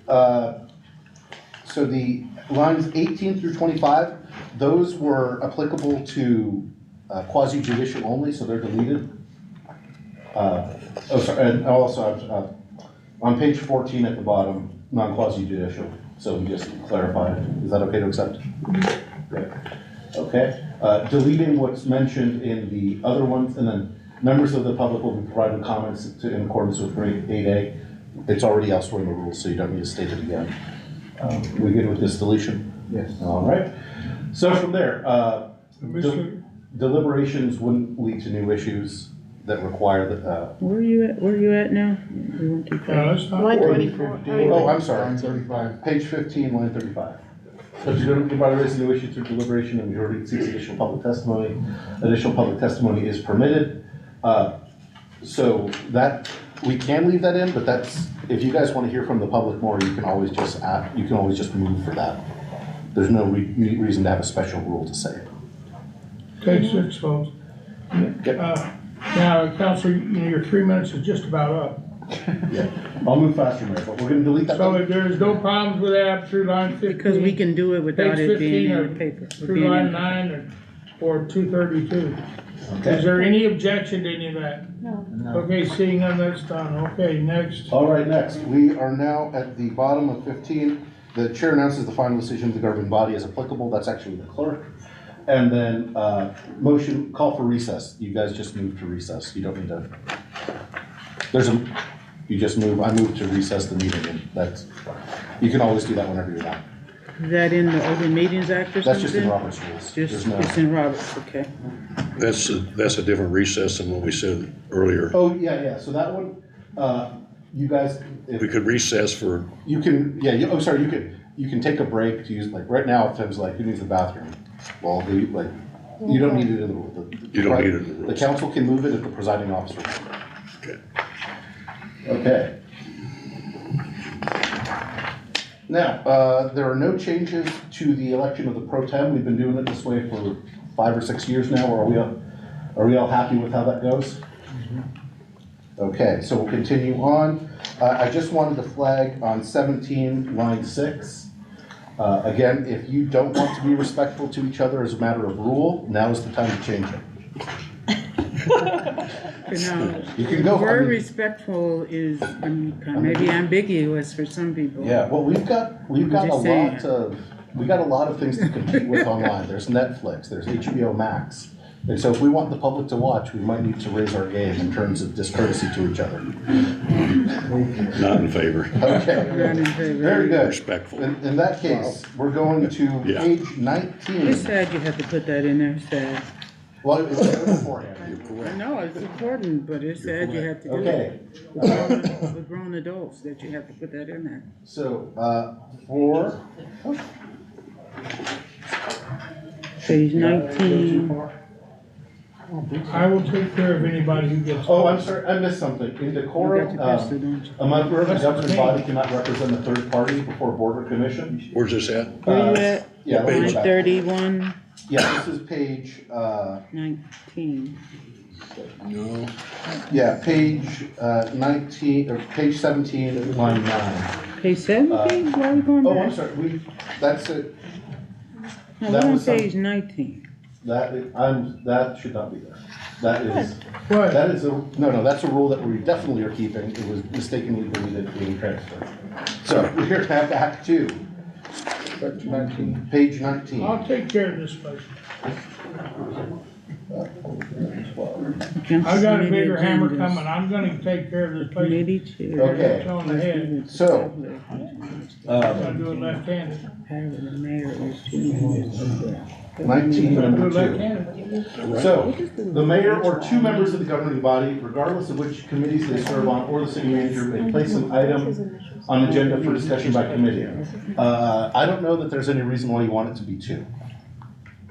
So the lines 18 through 25, those were applicable to quasi-judicial only, so they're deleted. And also, on page 14 at the bottom, non-quasi-judicial, so we just clarified. Is that okay to accept? Great. Okay. Deleting what's mentioned in the other ones, and then members of the public will be providing comments in accordance with grade 8A. It's already elsewhere in the rules, so you don't need to state it again. We good with this deletion? Yes. All right. So from there, Mr. deliberations wouldn't lead to new issues that require the, Where are you at now? We went too fast. That's not. Line 24. oh, I'm sorry. 35. Page 15, line 35. So to hereby raise a new issue through deliberation and majority seeks additional public testimony. Additional public testimony is permitted. So that, we can leave that in, but that's, if you guys want to hear from the public more, you can always just move for that. There's no reason to have a special rule to say it. Take 6, folks. Now, Counselor, you know, your 3 minutes is just about up. Yeah, I'll move faster, Mayor, but we're gonna delete that. So there's no problems with that up through line 15? Because we can do it without Page it being 15 in or the paper. through line 9 or 232. Okay. Is there any objection to any of that? No. Okay, seeing none, that's done. Okay, next. All right, next, we are now at the bottom of 15. The chair announces the final decision of the governing body is applicable. That's actually the clerk. And then, motion, call for recess. You guys just moved to recess. You don't need to, I move to recess the meeting, and that's, you can always do that whenever you want. Is that in the Open Meetings Act or something? That's just in Robert's rules. There's no. It's in Robert's, okay. That's a different recess than what we said earlier. Oh, yeah, so that one, you guys, if. We could recess for, You can, yeah, you can take a break to use, like, right now, if it's like, who needs the bathroom? Well, you don't need it in the rule. You don't need it in the The rules. council can move it if the presiding officer. okay. Okay. Now, there are no changes to the election of the pro tem. We've been doing it this way for 5 or 6 years now. Are we all happy with how that goes? Okay, so we'll continue on. I just wanted to flag on 17, line 6. Again, if you don't want to be respectful to each other as a matter of rule, now is the time to change it. Now, You can go. the word respectful is maybe ambiguous for some people. Yeah, well, we've got just saying. we got a lot of things to compete with online. There's Netflix, there's HBO Max. And so if we want the public to watch, we might need to raise our game in terms of discourtesy to each other. Not in favor. Okay, Not in favor. very good. Respectful. In that case, we're going to Yeah. page 19. It's sad you have to put that in there, sad. Well, it was beforehand. I know, it's important, but it's sad you have to do Okay, it. With grown adults, that you have to put that in there. so, for, Page 19. I will take care of anybody who gets. Oh, I'm sorry, I missed something. In decorum, You got your pistol, don't you? a member of the That's the governing thing. body cannot represent a third party before board or commission. Where's this at? Where you at? Yeah, let me go Line back. 31, Yeah, this is page, 19. No, yeah, page, 19, or page 17, line 9. Page 17, why are we going Oh, I'm back? sorry, that's it. No, that we're on was some- page 19. That should not be there. That is, What? that is no, that's a rule that we definitely are keeping. It was mistakenly deleted being transferred. So we're here to have back to page 19. I'll take care of this place. I got a bigger hammer coming, I'm gonna take care of this place. Committee chair. Okay. It's on the head, So, I'll do it left-handed. Having the mayor is 2 members of the. 19, I'll do number it 2. left-handed. So, the mayor or 2 members of the governing body, regardless of which committees they serve on, or the city manager, may place an item on agenda for discussion by committee. I don't know that there's any reason why you want it to be 2.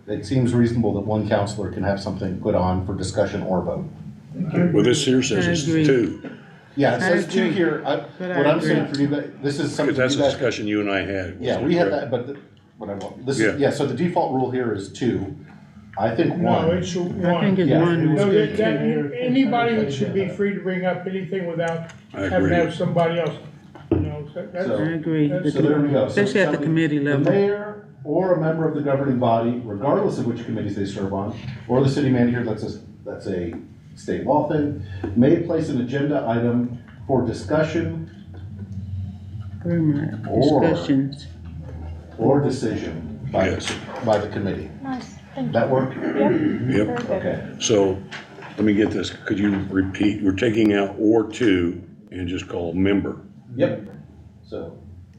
It seems reasonable that 1 counselor can have something put on for discussion or vote. well, this here says it's I agree. 2, Yeah, it I says 2 agree. here. But I What I'm agree. saying for you guys, this is something because that's you a guys. discussion you and I had. Yeah, we had that, but what I want, this Yeah. is, yeah, so the default rule here is 2. I think No, 1. it's I think one. it's Yeah. one. No, was good that- too. anybody should be free to bring up anything without I having agree. to have somebody else, you know, so that's. So- I agree. That's- So there we go. So Especially at the somebody- committee level. The mayor or a member of the governing body, regardless of which committees they serve on, or the city manager, that's a state law thing, may place an agenda item for discussion Where am I? Or- Discussions. or decision by, Yes. by the committee. Nice, thank you. That work? Yep. Yep. Very good. Okay. So, let me get this, could you repeat, we're taking out or 2 and just call member. Yep. So,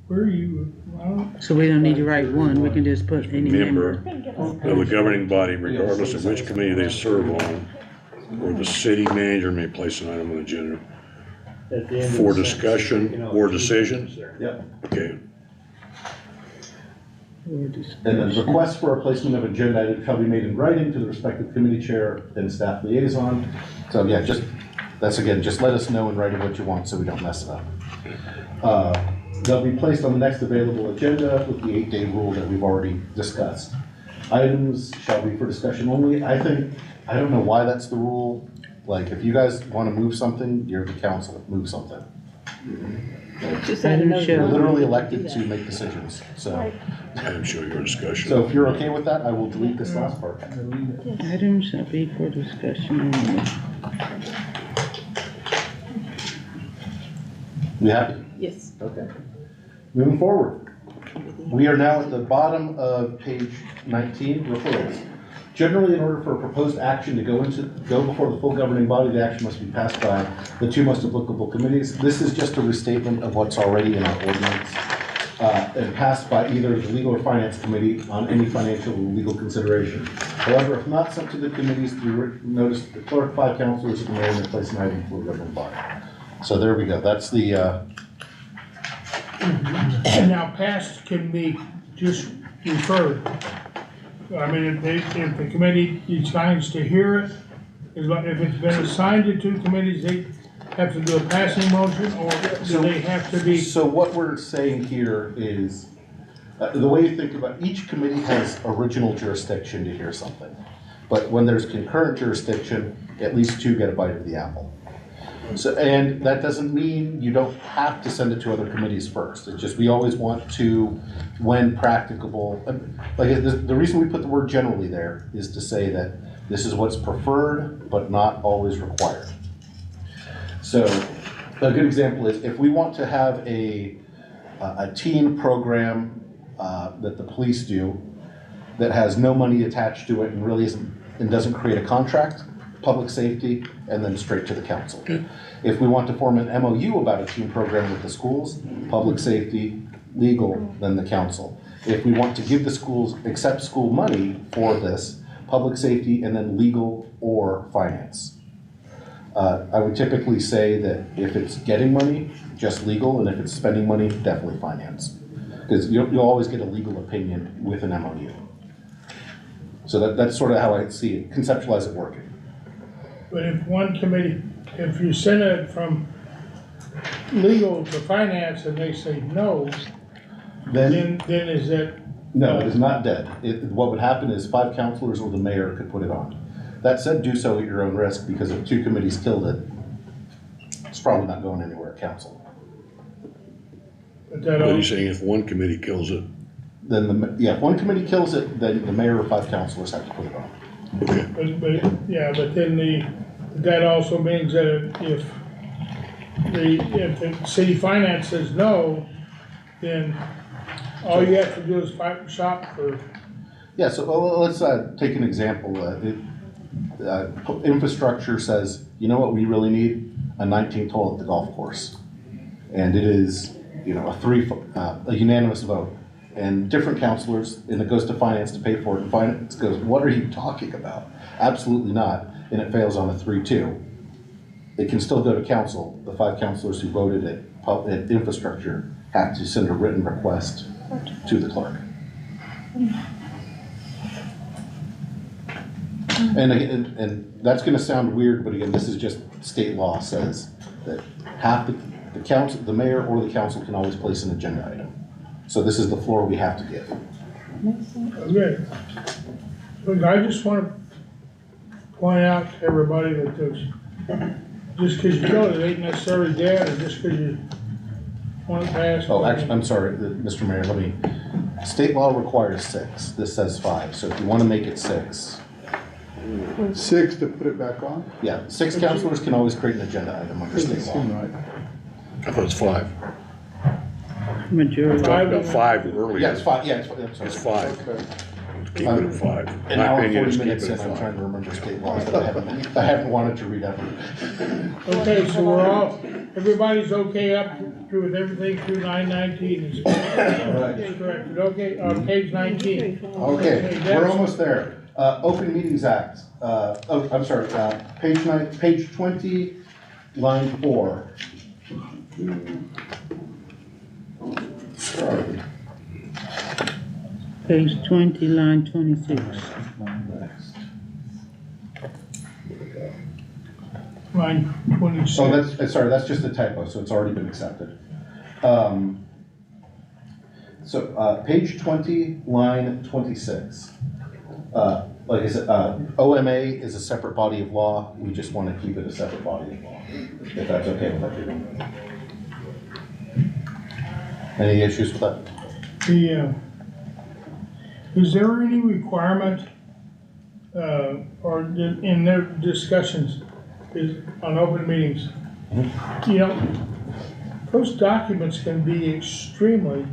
Where are you? I don't- So we don't need to write 1, we can just put any member. Member of the governing body, regardless of which committee they serve on, or the city manager may place an item on the agenda At the end of for the sentence, discussion you know, or two decision? sentences there. yep. Okay, Or And then discussion. requests for a placement of agenda item shall be made in writing to the respective committee chair and staff liaison. So yeah, that's again, just let us know in writing what you want so we don't mess it up. They'll be placed on the next available agenda with the 8-day rule that we've already discussed. Items shall be for discussion only. I don't know why that's the rule. Like, if you guys wanna move something, you're the council, move something. Just add Item another shall- You're one. literally elected to make decisions, so. Right. I'm sure your discussion. So if you're okay with that, I will delete this last part. Items shall be for discussion only. You happy? Yes. Okay. Moving forward, we are now at the bottom of page 19, referrals. Generally, in order for a proposed action to go before the full governing body, the action must be passed by the 2 most applicable committees. This is just a restatement of what's already in our ordinance, and passed by either the legal or finance committee on any financial or legal consideration. However, if not sent to the committees through notice, the clerk, 5 councilors, and the mayor may place an item before the governing body. So there we go. That's the, And now past can be just referred. I mean, if the committee decides to hear it, if it's been assigned to 2 committees, they have to do a passing motion, or do they have to be? So what we're saying here is, the way you think about, each committee has original jurisdiction to hear something. But when there's concurrent jurisdiction, at least 2 get a bite of the apple. So, and that doesn't mean you don't have to send it to other committees first. It's just, we always want to, when practicable, like, the reason we put the word generally there is to say that this is what's preferred, but not always required. So, a good example is, if we want to have a teen program that the police do that has no money attached to it and really isn't, and doesn't create a contract, public safety, and then straight to the council. If we want to form an MOU about a teen program with the schools, public safety, legal, then the council. If we want to give the schools, accept school money for this, public safety, and then legal or finance. I would typically say that if it's getting money, just legal, and if it's spending money, definitely finance. Because you'll always get a legal opinion with an MOU. So that's sort of how I see it, conceptualize it working. But if one committee, if you send it from legal to finance and they say no, then is it? No, it is not dead. What would happen is 5 counselors or the mayor could put it on. That said, do so at your own risk, because if 2 committees killed it, it's probably not going anywhere at council. But But he's saying if one committee kills it, Then if one committee kills it, then the mayor or 5 counselors have to put it on. but then that also means that if the city finance says no, then all you have to do is fight and shop for. Yeah, so let's take an example. Infrastructure says, you know what we really need? A 19th hole at the golf course. And it is, a unanimous vote. And different counselors, and it goes to finance to pay for it, and finance goes, what are you talking about? Absolutely not, and it fails on a 3-2. It can still go to council. The 5 counselors who voted at infrastructure have to send a written request to the clerk. And that's gonna sound weird, but again, this is just state law says that half the council, the mayor or the council can always place an agenda item. So this is the floor we have to give. Okay. Look, I just want to point out to everybody that just because you go, it ain't necessarily dead, or just because you want to pass. Oh, actually, I'm sorry, Mr. Mayor, state law requires 6. This says 5, so if you want to make it 6. 6 to put it back on? Yeah, 6 counselors can always create an agenda item under state law. Right. I thought it's 5. Majority. No, 5 earlier. Yeah, it's 5, yeah, I'm sorry. It's 5. Okay. Keep it at 5. An My hour and opinion 40 is keep minutes it in, at I'm 5. trying to remember state laws that I haven't wanted to read ever. Okay, so we're all, everybody's okay up through with everything through 919 is correct, okay, on page 19. Okay, we're almost there. Open Meetings Act, page 20, line 4. Sorry. Page 20, line 26. Line 26. Oh, that's just a typo, so it's already been accepted. Page 20, line 26. Like I said, OMA is a separate body of law. We just want to keep it a separate body of law, if that's okay with everyone. Any issues with that? Is there any requirement, or in their discussions on open meetings? Those documents can be extremely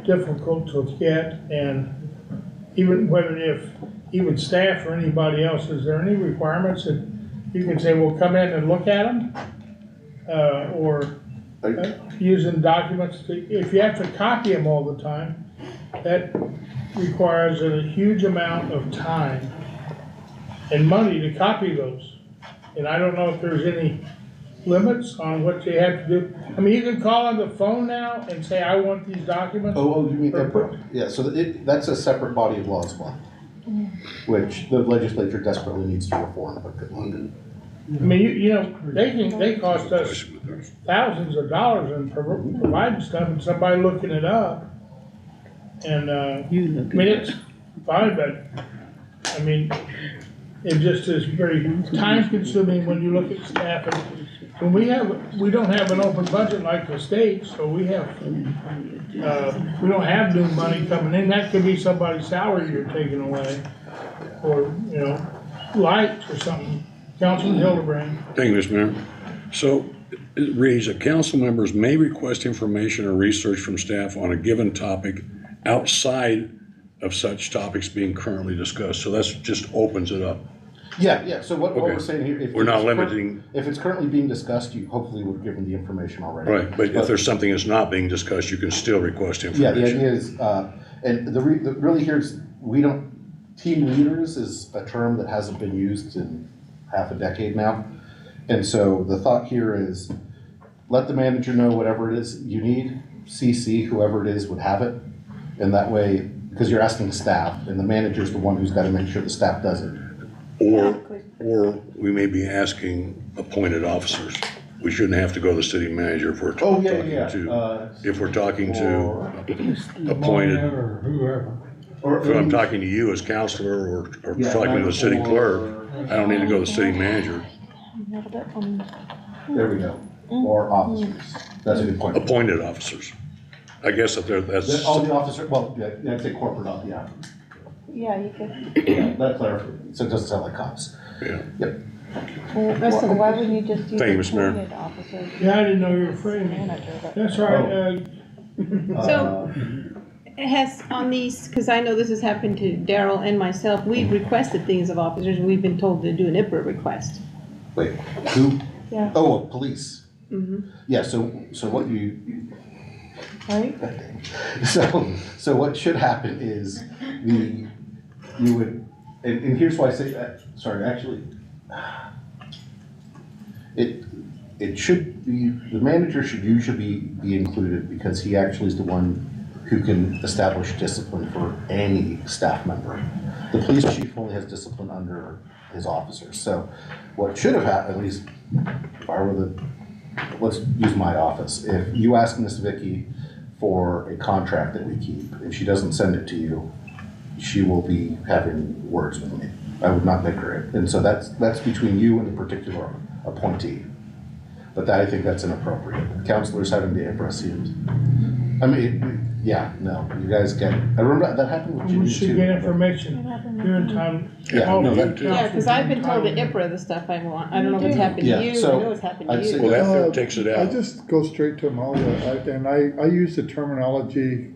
difficult to get, and even staff or anybody else, is there any requirements that you can say, well, come in and look at them? Or using documents, if you have to copy them all the time, that requires a huge amount of time and money to copy those. And I don't know if there's any limits on what you have to do. I mean, you can call on the phone now and say, I want these documents. Oh, you mean that? Yeah, so that's a separate body of law as well, which the legislature desperately needs to reform, but good luck. I mean, they cost us thousands of dollars in providing stuff and somebody looking it up. And, it's fine, but, I mean, it just is very time consuming when you look at staff. And when we don't have an open budget like the state, so we don't have new money coming in. That could be somebody's salary you're taking away, or, lights or something. Councilman Hildebrand. Thank you, Mr. Mayor. So it reads that council members may request information or research from staff on a given topic outside of such topics being currently discussed. So that's just opens it up. Yeah, so what we're saying here, We're not limiting. If it's currently being discussed, you hopefully would give them the information already. Right, but if there's something that's not being discussed, you can still request Yeah, information. the idea is, and really here's, team leaders is a term that hasn't been used in half a decade now. And so the thought here is, let the manager know whatever it is you need, CC whoever it is would have it. And that way, because you're asking staff, and the manager's the one who's got to make sure the staff does it. Or we may be asking appointed officers. We shouldn't have to go to the city manager if we're Oh, talking yeah, to, if we're talking to Mayor appointed, or whoever. if I'm talking to you as counselor or talking to the city clerk, I don't need to go to the city manager. There we go, or officers, that's a good point. Appointed officers. I guess that that's. All the officers, well, yeah, I'd say corporate, yeah. Yeah, you could. Yeah, that clarifies, so it doesn't sound like cops. Yeah. Yep. So why wouldn't you just use Thank you, Mr. Mayor. appointed officers? Yeah, I didn't know you were afraid. Manager, but- That's all right, So, it has on these, because I know this has happened to Daryl and myself, we've requested things of officers, and we've been told to do an IPRA request. Wait, who? Yeah. Oh, police. Mm-hmm. Yeah, so what you, Right? so what should happen is you would, and here's why I say that, sorry, actually, it should be, the manager should usually be included because he actually is the one who can establish discipline for any staff member. The police chief only has discipline under his officers. So what should have happened, at least if I were the, let's use my office. If you ask Miss Vicky for a contract that we keep and she doesn't send it to you, she will be having words with me. I would not make her it. And so that's between you and the particular appointee. But I think that's inappropriate. Counselors having to impress seems, I mean, yeah, no, you guys get it. I remember that happened with we Jimmy should too. get information here in time. Yeah, no, that- Yeah, because I've been told to IPRA the stuff I want. I don't know if it's happened Yeah, to you, so I know it's happened to I'd say you. Well, that takes it I out. just go straight to Amalia, and I use the terminology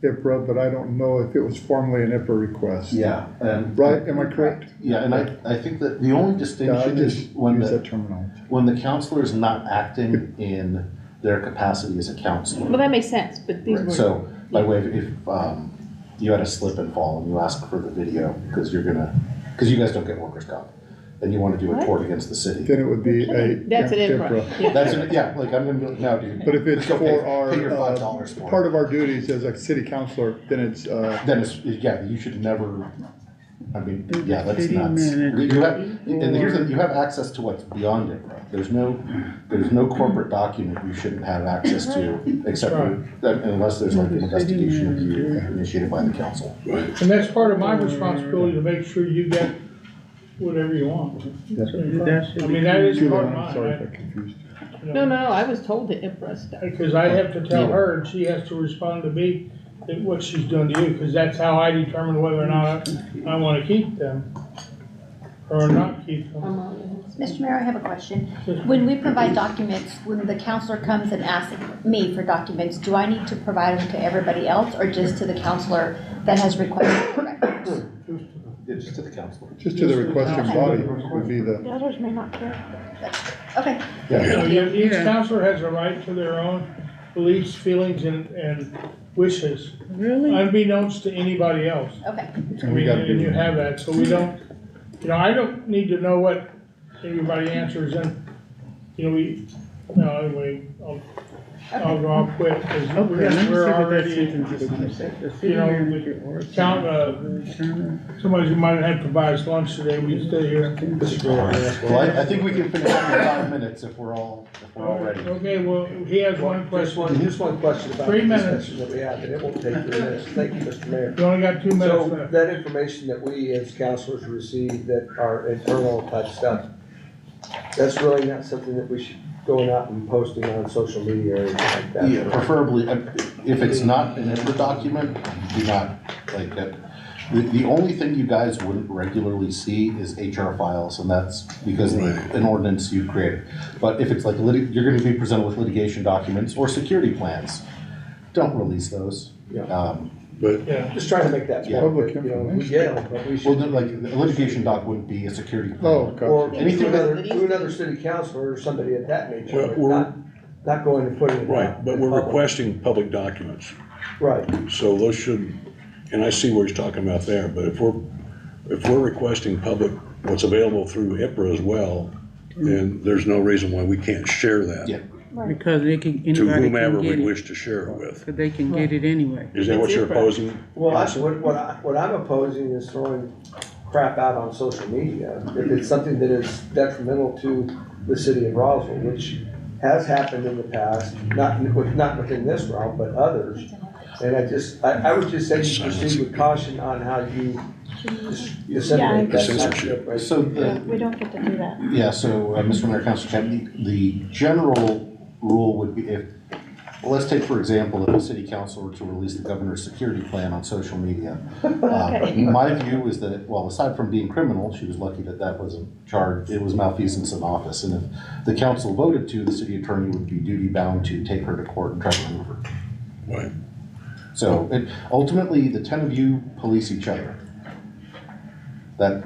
IPRA, but I don't know if it was formally an IPRA request. Yeah. Right, am I correct? Yeah, and I think that the only Yeah, I distinction is just when use that the, terminology. when the counselor is not acting in their capacity as a counselor. Well, that makes sense, but these Right, were. so, by way of, if, you had a slip and fall and you ask for the video, because you guys don't get workers' comp, and you want to do a What? tort against the city. Then it would be a. That's an IPRA, yeah. That's, yeah, like, I'm gonna be like, no, dude. But if it's go pay- for our, pay your $5 for it. part of our duties as a city councilor, then it's, Then it's, yeah, you should never, I mean, yeah, that's City nuts. manager. You have, and here's the, you have access to what's beyond it, bro. There's no corporate document you shouldn't have access to, except for, unless there's like an investigation of you initiated by the council. And that's part of my responsibility to make sure you get whatever you want. That should I be- mean, that is Julie, part of I'm sorry if I mine. confused you. No, I was told to IPRA stuff. Because I have to tell her, and she has to respond to me, that what she's doing to you, because that's how I determine whether or not I want to keep them or not keep them. Mr. Mayor, I have a question. When we provide documents, when the counselor comes and asks me for documents, do I need to provide them to everybody else or just to the counselor that has requested the records? Yeah, just to the council. Just to the requesting body would be the, The others may not care. Okay. Each counselor has a right to their own beliefs, feelings, and wishes, Really? unbeknownst to anybody else. Okay. I mean, and you have that, so we don't, I don't need to know what everybody answers, and, anyway, I'll quit, because Okay, let me see we're what that already, sentence is gonna say. The city you know, manager or somebody who might have to buy us lunch today, we stay here. Well, I think we can finish in 5 minutes if we're all ready. Okay, well, he has one question. Just one question about 3 the minutes. discussion that we had, and it won't take 3 minutes. Thank you, Mr. Mayor. You only got 2 minutes So left. that information that we as counselors receive that are internal type stuff, that's really not something that we should going out and posting on social media or anything like that. Yeah, preferably, if it's not an IPRA document, do not, like, the only thing you guys wouldn't regularly see is HR files, and that's because of an ordinance you've created. But if it's like, you're gonna be presented with litigation documents or security plans, don't release those. But Just trying to make that Yeah. point, Public that, we information. get them, but we Well, should. then, like, a litigation doc wouldn't be a security plan. oh, gotcha. Or Anything to another city councilor or somebody of that nature, Well, but we're- not going and putting it out. right, but in we're public. requesting public documents. Right, So those should, and I see what he's talking about there, but if we're requesting public, what's available through IPRA as well, then there's no reason why we can't share that Yeah. Because they can, to anybody whomever can we get it, wish to share it with. but they can get it anyway. Is that what you're opposing? well, what I'm opposing is throwing crap out on social media, if it's something that is detrimental to the city of Roswell, which has happened in the past, not within this realm, but others. And I would just say you proceed with caution on how you disseminate that censorship. Right? So We don't get to do that. yeah, so, Mr. Mayor, Council Chapman, the general rule would be well, let's take, for example, if the city council were to release the governor's security plan on social media. My view is that, well, aside from being criminal, she was lucky that wasn't charged, it was malfeasance in office. And if the council voted to, the city attorney would be duty bound to take her to court and try to remove her. Right. So ultimately, the 10 of you police each other. What?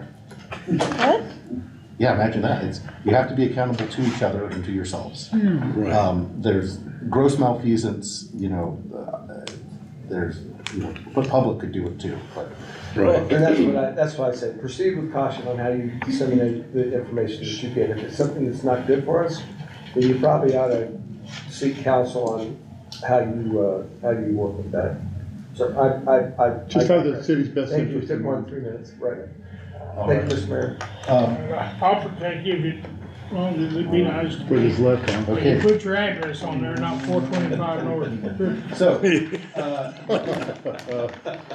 Yeah, imagine that. You have to be accountable to each other and to yourselves. Right. There's gross malfeasance, the public could do it too, but. Well, and that's why I say proceed with caution on how you disseminate the information that you get. If it's something that's not good for us, then you probably ought to seek counsel on how you work with that. So Just have the city's best thank you. interest Took in more mind. than 3 minutes, right? Thank you, Mr. Mayor. I'll protect you if you, as long as it'd be nice. With his left hand. You put your address on there, not 425 North. So,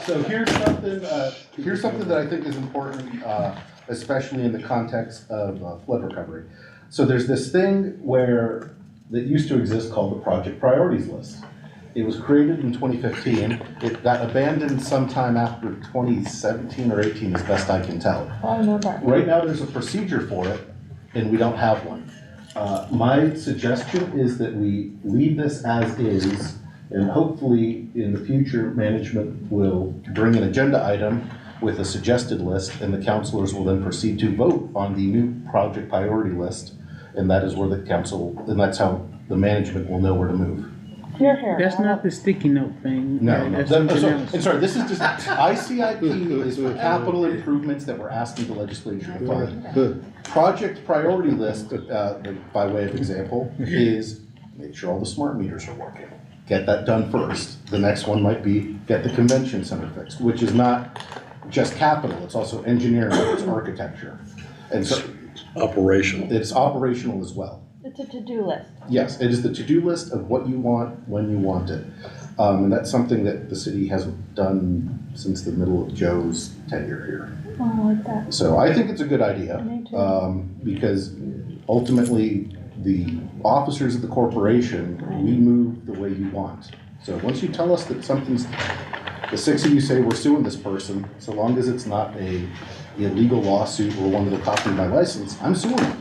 so here's something that I think is important, especially in the context of flood recovery. So there's this thing that used to exist called the Project Priorities List. It was created in 2015. It got abandoned sometime after 2017 or 18, as best I can tell. I know that. Right now, there's a procedure for it, and we don't have one. My suggestion is that we leave this as is, and hopefully in the future, management will bring an agenda item with a suggested list, and the councilors will then proceed to vote on the new project priority list, and that is where and that's how the management will know where to move. Here. That's not the sticky note thing. No, That's no. something And else. sorry, this is just, ICIP is for capital improvements that we're asking the legislature to fund. Project priority list, by way of example, is make sure all the smart meters are working. Get that done first. The next one might be get the convention center fixed, which is not just capital, it's also engineering, it's architecture. And so Operational. it's operational as well. It's a to-do list. Yes, it is the to-do list of what you want, when you want it. And that's something that the city hasn't done since the middle of Joe's tenure here. Oh, I like that. So I think it's a good idea, Me too. because ultimately, the officers of the corporation, we move the way you want. So once you tell us that the 6 of you say we're suing this person, so long as it's not a illegal lawsuit or one that'll copy my license, I'm suing them.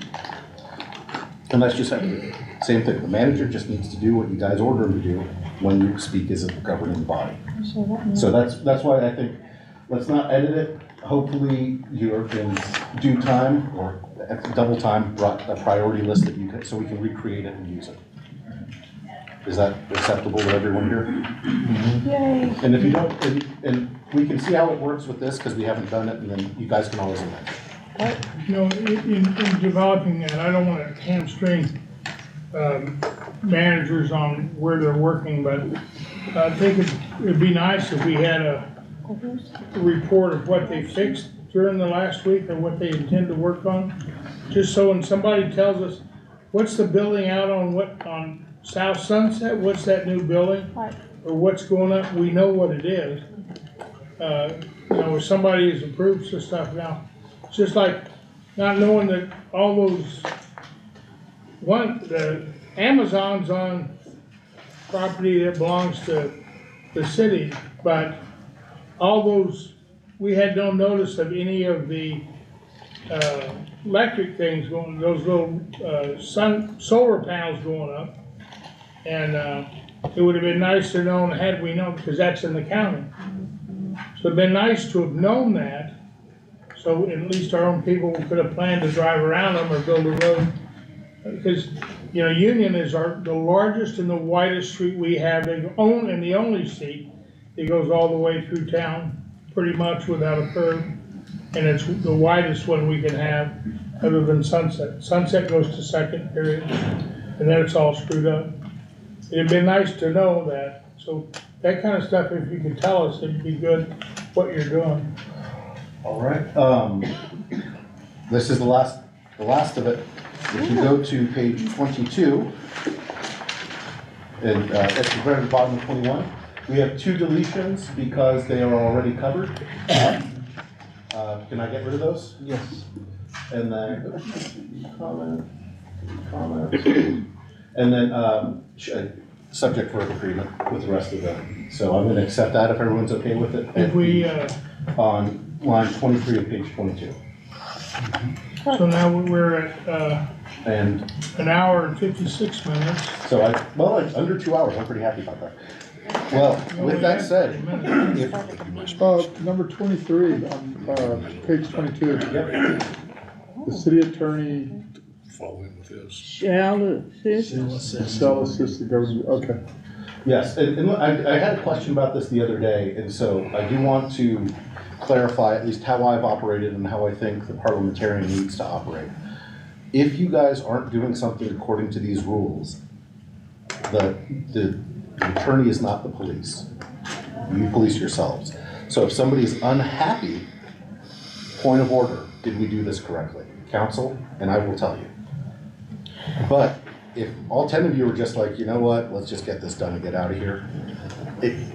And that's just same thing. The manager just needs to do what you guys order him to do when you speak as a governing body. So that's why I think, let's not edit it. Hopefully you're in due time or at double time brought a priority list that so we can recreate it and use it. Is that acceptable to everyone here? Yay. And if you don't, and we can see how it works with this because we haven't done it, and then you guys can always amend it. In developing that, I don't want to hamstring managers on where they're working, but I think it'd be nice if we had a report of what they fixed during the last week or what they intend to work on. Just so when somebody tells us, what's the building out on South Sunset, what's that new building? Or what's going up, we know what it is. If somebody has approved some stuff now, it's just like not knowing that all those, the Amazon's on property that belongs to the city, but all those, we had no notice of any of the electric things going, those little solar panels going up. And it would have been nice to know had we known, because that's in the county. So it'd been nice to have known that, so at least our own people could have planned to drive around them or build a road. Because, Union is the largest and the widest street we have, and the only street that goes all the way through town, pretty much without a curve. And it's the widest one we can have, other than Sunset. Sunset goes to Second, period, and then it's all screwed up. It'd been nice to know that, so that kind of stuff, if you could tell us, it'd be good what you're doing. All right, this is the last of it. If you go to page 22, and at the very bottom of 21, we have 2 deletions because they are already covered. Can I get rid of those? Yes. And then, comment, and then, subject verb agreement with the rest of them. So I'm gonna accept that if everyone's okay with it. If we, On line 23 of page 22. so now we're at, And an hour and 56 minutes. so it's under 2 hours, I'm pretty happy about that. Well, with that said, if, Number 23, on, page 22. The city attorney Following with this. Shall assist? shall assist the government, okay. yes, and I had a question about this the other day, and so I do want to clarify at least how I've operated and how I think the parliamentarian needs to operate. If you guys aren't doing something according to these rules, the attorney is not the police. You police yourselves. So if somebody is unhappy, point of order, did we do this correctly? Counsel, and I will tell you. But if all 10 of you are just like, you know what, let's just get this done and get out of here,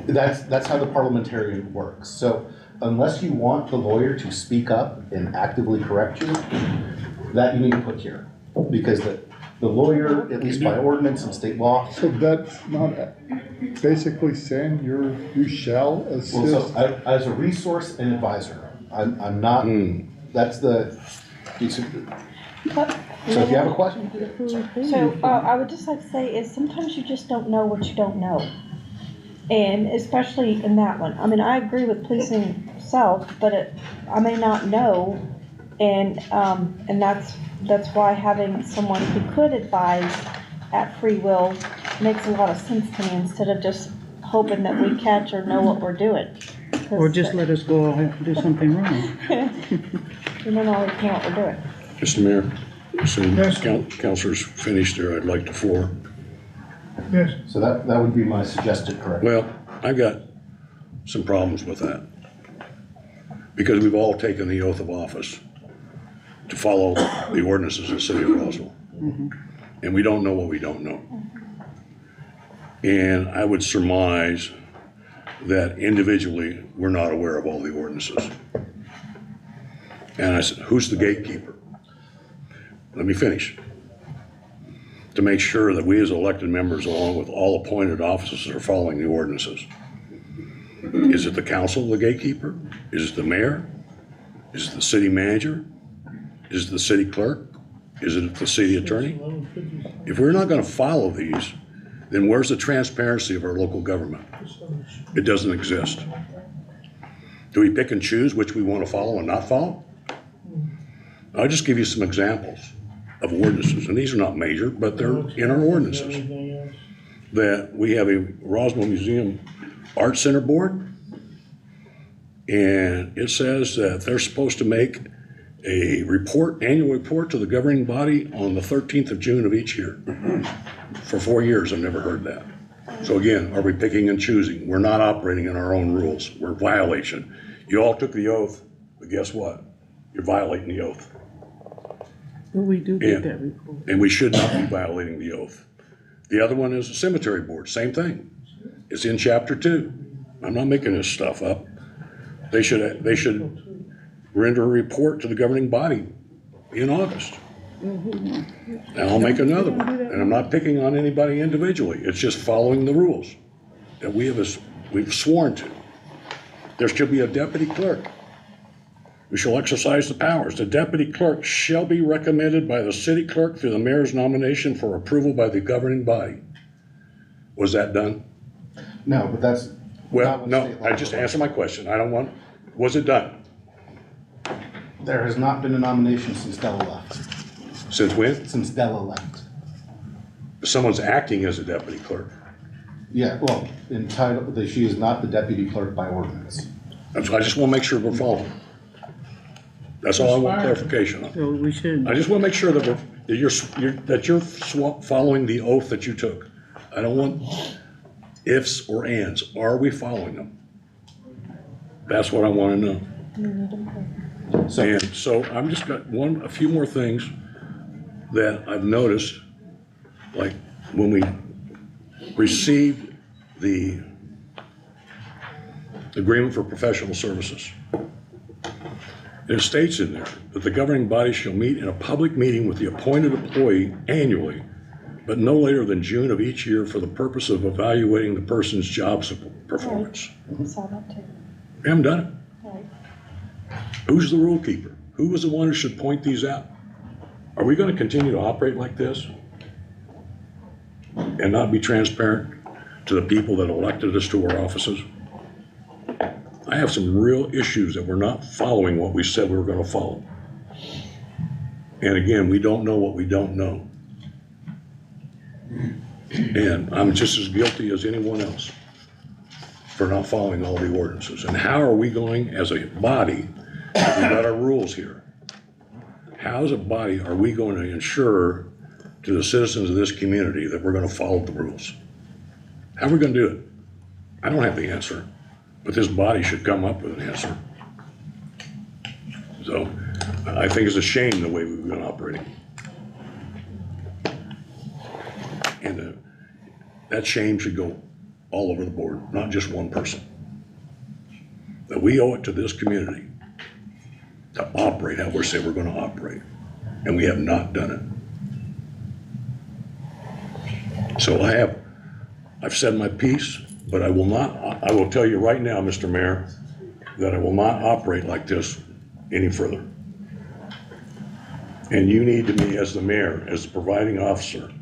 that's how the parliamentarian works. So unless you want the lawyer to speak up and actively correct you, that you need to put here. Because the lawyer, at least by ordinance and state law. So that's not basically saying you shall assist? Well, so as a resource and advisor, I'm not, that's the, so if you have a question. So, I would just like to say is sometimes you just don't know what you don't know. And especially in that one. I mean, I agree with policing self, but I may not know. And that's why having someone who could advise at free will makes a lot of sense to me instead of just hoping that we catch or know what we're doing. Or just let us go and do something wrong. We don't always know what we're doing. Mr. Mayor, as soon as Yes. councilors finish there, I'd like the floor. Yes, So that would be my suggested correction. Well, I've got some problems with that. Because we've all taken the oath of office to follow the ordinances of the city of Roswell. And we don't know what we don't know. And I would surmise that individually, we're not aware of all the ordinances. And I said, who's the gatekeeper? Let me finish. To make sure that we as elected members, along with all appointed officers, are following the ordinances. Is it the council, the gatekeeper? Is it the mayor? Is it the city manager? Is it the city clerk? Is it the city attorney? If we're not gonna follow these, then where's the transparency of our local government? It doesn't exist. Do we pick and choose which we wanna follow and not follow? I'll just give you some examples of ordinances, and these are not major, but they're in our ordinances. That we have a Roswell Museum Art Center Board, and it says that they're supposed to make a annual report to the governing body on the 13th of June of each year. For 4 years, I've never heard that. So again, are we picking and choosing? We're not operating in our own rules. We're violation. You all took the oath, but guess what? You're violating the oath. But we do get that report. And we should not be violating the oath. The other one is the cemetery board, same thing. It's in chapter 2. I'm not making this stuff up. They should render a report to the governing body in August. And I'll make another one. And I'm not picking on anybody individually. It's just following the rules that we've sworn to. There should be a deputy clerk. We shall exercise the powers. The deputy clerk shall be recommended by the city clerk through the mayor's nomination for approval by the governing body. Was that done? No, but that's. Well, no, I just answered my question. Was it done? There has not been a nomination since Della left. Since when? Since Della left. Someone's acting as a deputy clerk. Yeah, well, she is not the deputy clerk by ordinance. I just want to make sure we're following. That's all I want clarification on. So we should. I just want to make sure that you're following the oath that you took. I don't want ifs or ands. Are we following them? That's what I want to know. So I'm just got a few more things that I've noticed, like when we received the agreement for professional services. It states in there that the governing body shall meet in a public meeting with the appointed employee annually, but no later than June of each year for the purpose of evaluating the person's job performance. I saw that too. We haven't done it. Right. Who's the rule keeper? Who was the one who should point these out? Are we going to continue to operate like this and not be transparent to the people that elected us to our offices? I have some real issues that we're not following what we said we were going to follow. And again, we don't know what we don't know. And I'm just as guilty as anyone else for not following all the ordinances. And how are we going as a body, we've got our rules here, how as a body are we going to ensure to the citizens of this community that we're going to follow the rules? How are we going to do it? I don't have the answer, but this body should come up with an answer. So I think it's a shame the way we've been operating. And that shame should go all over the board, not just one person. That we owe it to this community to operate how we say we're going to operate, and we have not done it. So I've said my piece, but I will tell you right now, Mr. Mayor, that I will not operate like this any further. And you need to be, as the mayor, as the providing officer,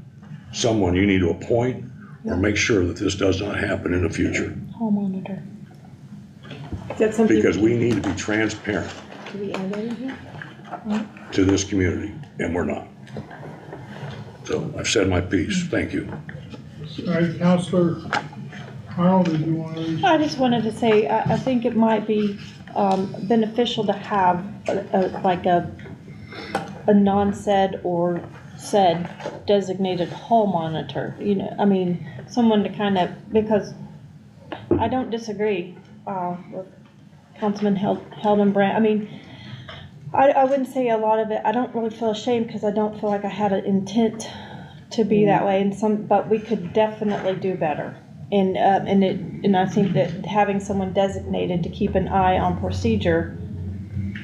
someone you need to appoint or make sure that this does not happen in the future. Hall monitor. Is that something? Because we need to be transparent Do we add that in here? to this community, and we're not. So I've said my piece. Thank you. All right, Counselor Arnold, did you want to? I just wanted to say, I think it might be beneficial to have like a non-said or said designated hall monitor, you know, I mean, someone to kind of, because I don't disagree with Councilman Hildenbrand. I mean, I wouldn't say a lot of it, I don't really feel ashamed because I don't feel like I had an intent to be that way, but we could definitely do better. And I think that having someone designated to keep an eye on procedure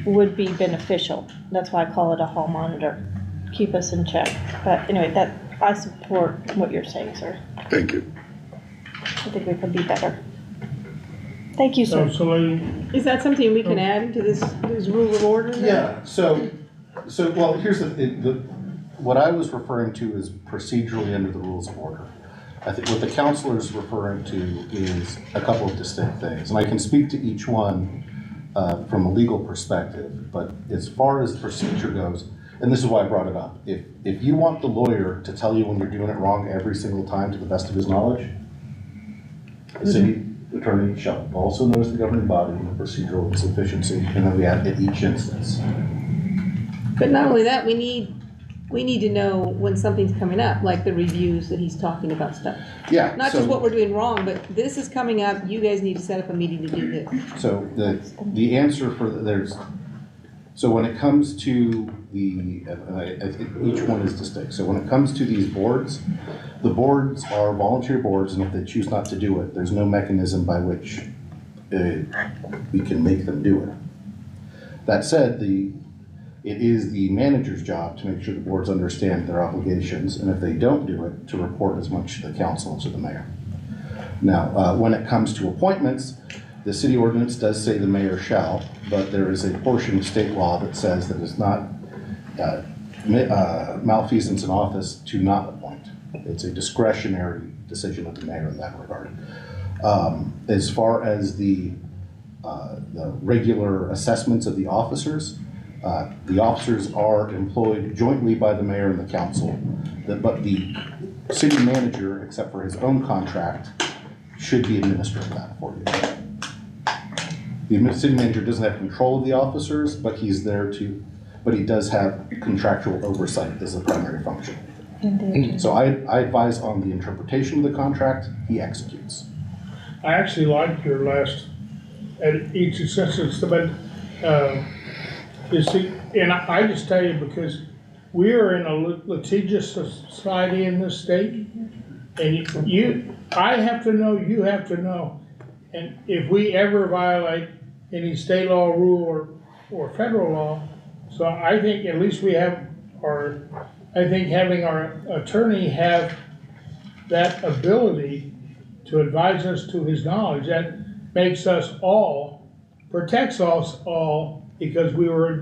would be beneficial. That's why I call it a hall monitor, keep us in check. But anyway, I support what you're saying, sir. Thank you. I think we could be better. Thank you, sir. Is that something we can add into this rule of order? Yeah, so, well, here's what I was referring to is procedurally under the rules of order. I think what the counselor is referring to is a couple of distinct things, and I can speak to each one from a legal perspective, but as far as procedure goes, and this is why I brought it up, if you want the lawyer to tell you when you're doing it wrong every single time to the best of his knowledge, the city attorney shall also notice the governing body and the procedural insufficiency, and then we add at each instance. But not only that, we need to know when something's coming up, like the reviews that he's talking about stuff. Yeah. Not just what we're doing wrong, but this is coming up, you guys need to set up a meeting to do this. So the answer for so when it comes to I think each one is distinct. So when it comes to these boards, the boards are volunteer boards, and if they choose not to do it, there's no mechanism by which we can make them do it. That said, it is the manager's job to make sure the boards understand their obligations, and if they don't do it, to report as much to the council and to the mayor. Now, when it comes to appointments, the city ordinance does say the mayor shall, but there is a portion of state law that says that it's not malfeasance in office to not appoint. It's a discretionary decision of the mayor in that regard. As far as the regular assessments of the officers are employed jointly by the mayor and the council, but the city manager, except for his own contract, should be administering that for you. The city manager doesn't have control of the officers, but he does have contractual oversight as a primary function. So I advise on the interpretation of the contract, he executes. I actually liked your last, at each sentence, but You see, and I just tell you, because we are in a litigious society in this state, and I have to know, you have to know. And if we ever violate any state law rule or federal law, so I think at least we have I think having our attorney have that ability to advise us to his knowledge, that makes us all, protects us all, because we're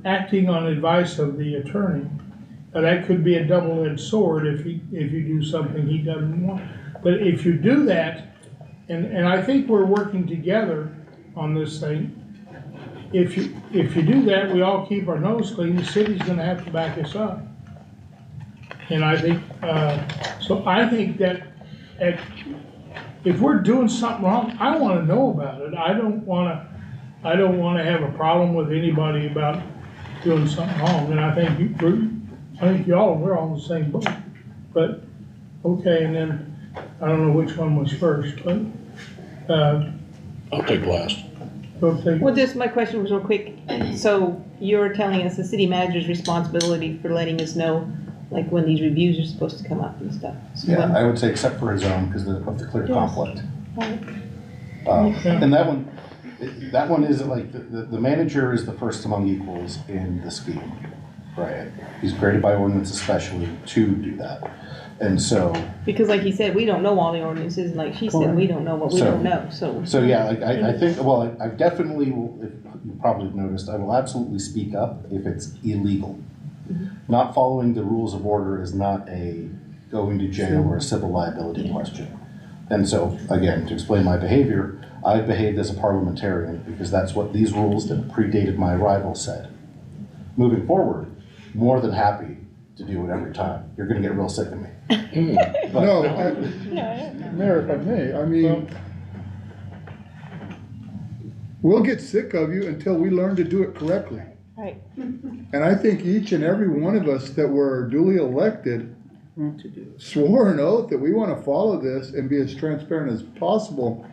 acting on advice of the attorney. Now, that could be a double-edged sword if you do something he doesn't want. But if you do that, and I think we're working together on this thing, if you do that, we all keep our nose clean, the city's gonna have to back us up. And I think, so I think that if we're doing something wrong, I wanna know about it. I don't wanna have a problem with anybody about doing something wrong. And I think y'all, we're all in the same boat. But, okay, and then, I don't know which one was first, but, I'll take last. Well, just my question was real quick. So you're telling us the city manager's responsibility for letting us know, like when these reviews are supposed to come up and stuff. So Yeah, I would say except for his own, because of the clear conflict. Right. And that one is like, the manager is the first among equals in the scheme, right? He's graded by ordinance especially to do that. And so. Because like he said, we don't know all the ordinances, and like she said, we don't know what we don't know, so. So yeah, I think, well, I definitely will, if you probably have noticed, I will absolutely speak up if it's illegal. Not following the rules of order is not a going to jail or a civil liability question. And so, again, to explain my behavior, I've behaved as a parliamentarian because that's what these rules that predated my arrival said. Moving forward, more than happy to do it every time. You're gonna get real sick of me. But, No, Mayor, if I may, I mean, we'll get sick of you until we learn to do it correctly. Right. And I think each and every one of us that were duly elected swore an oath that we want to follow this and be as transparent as possible.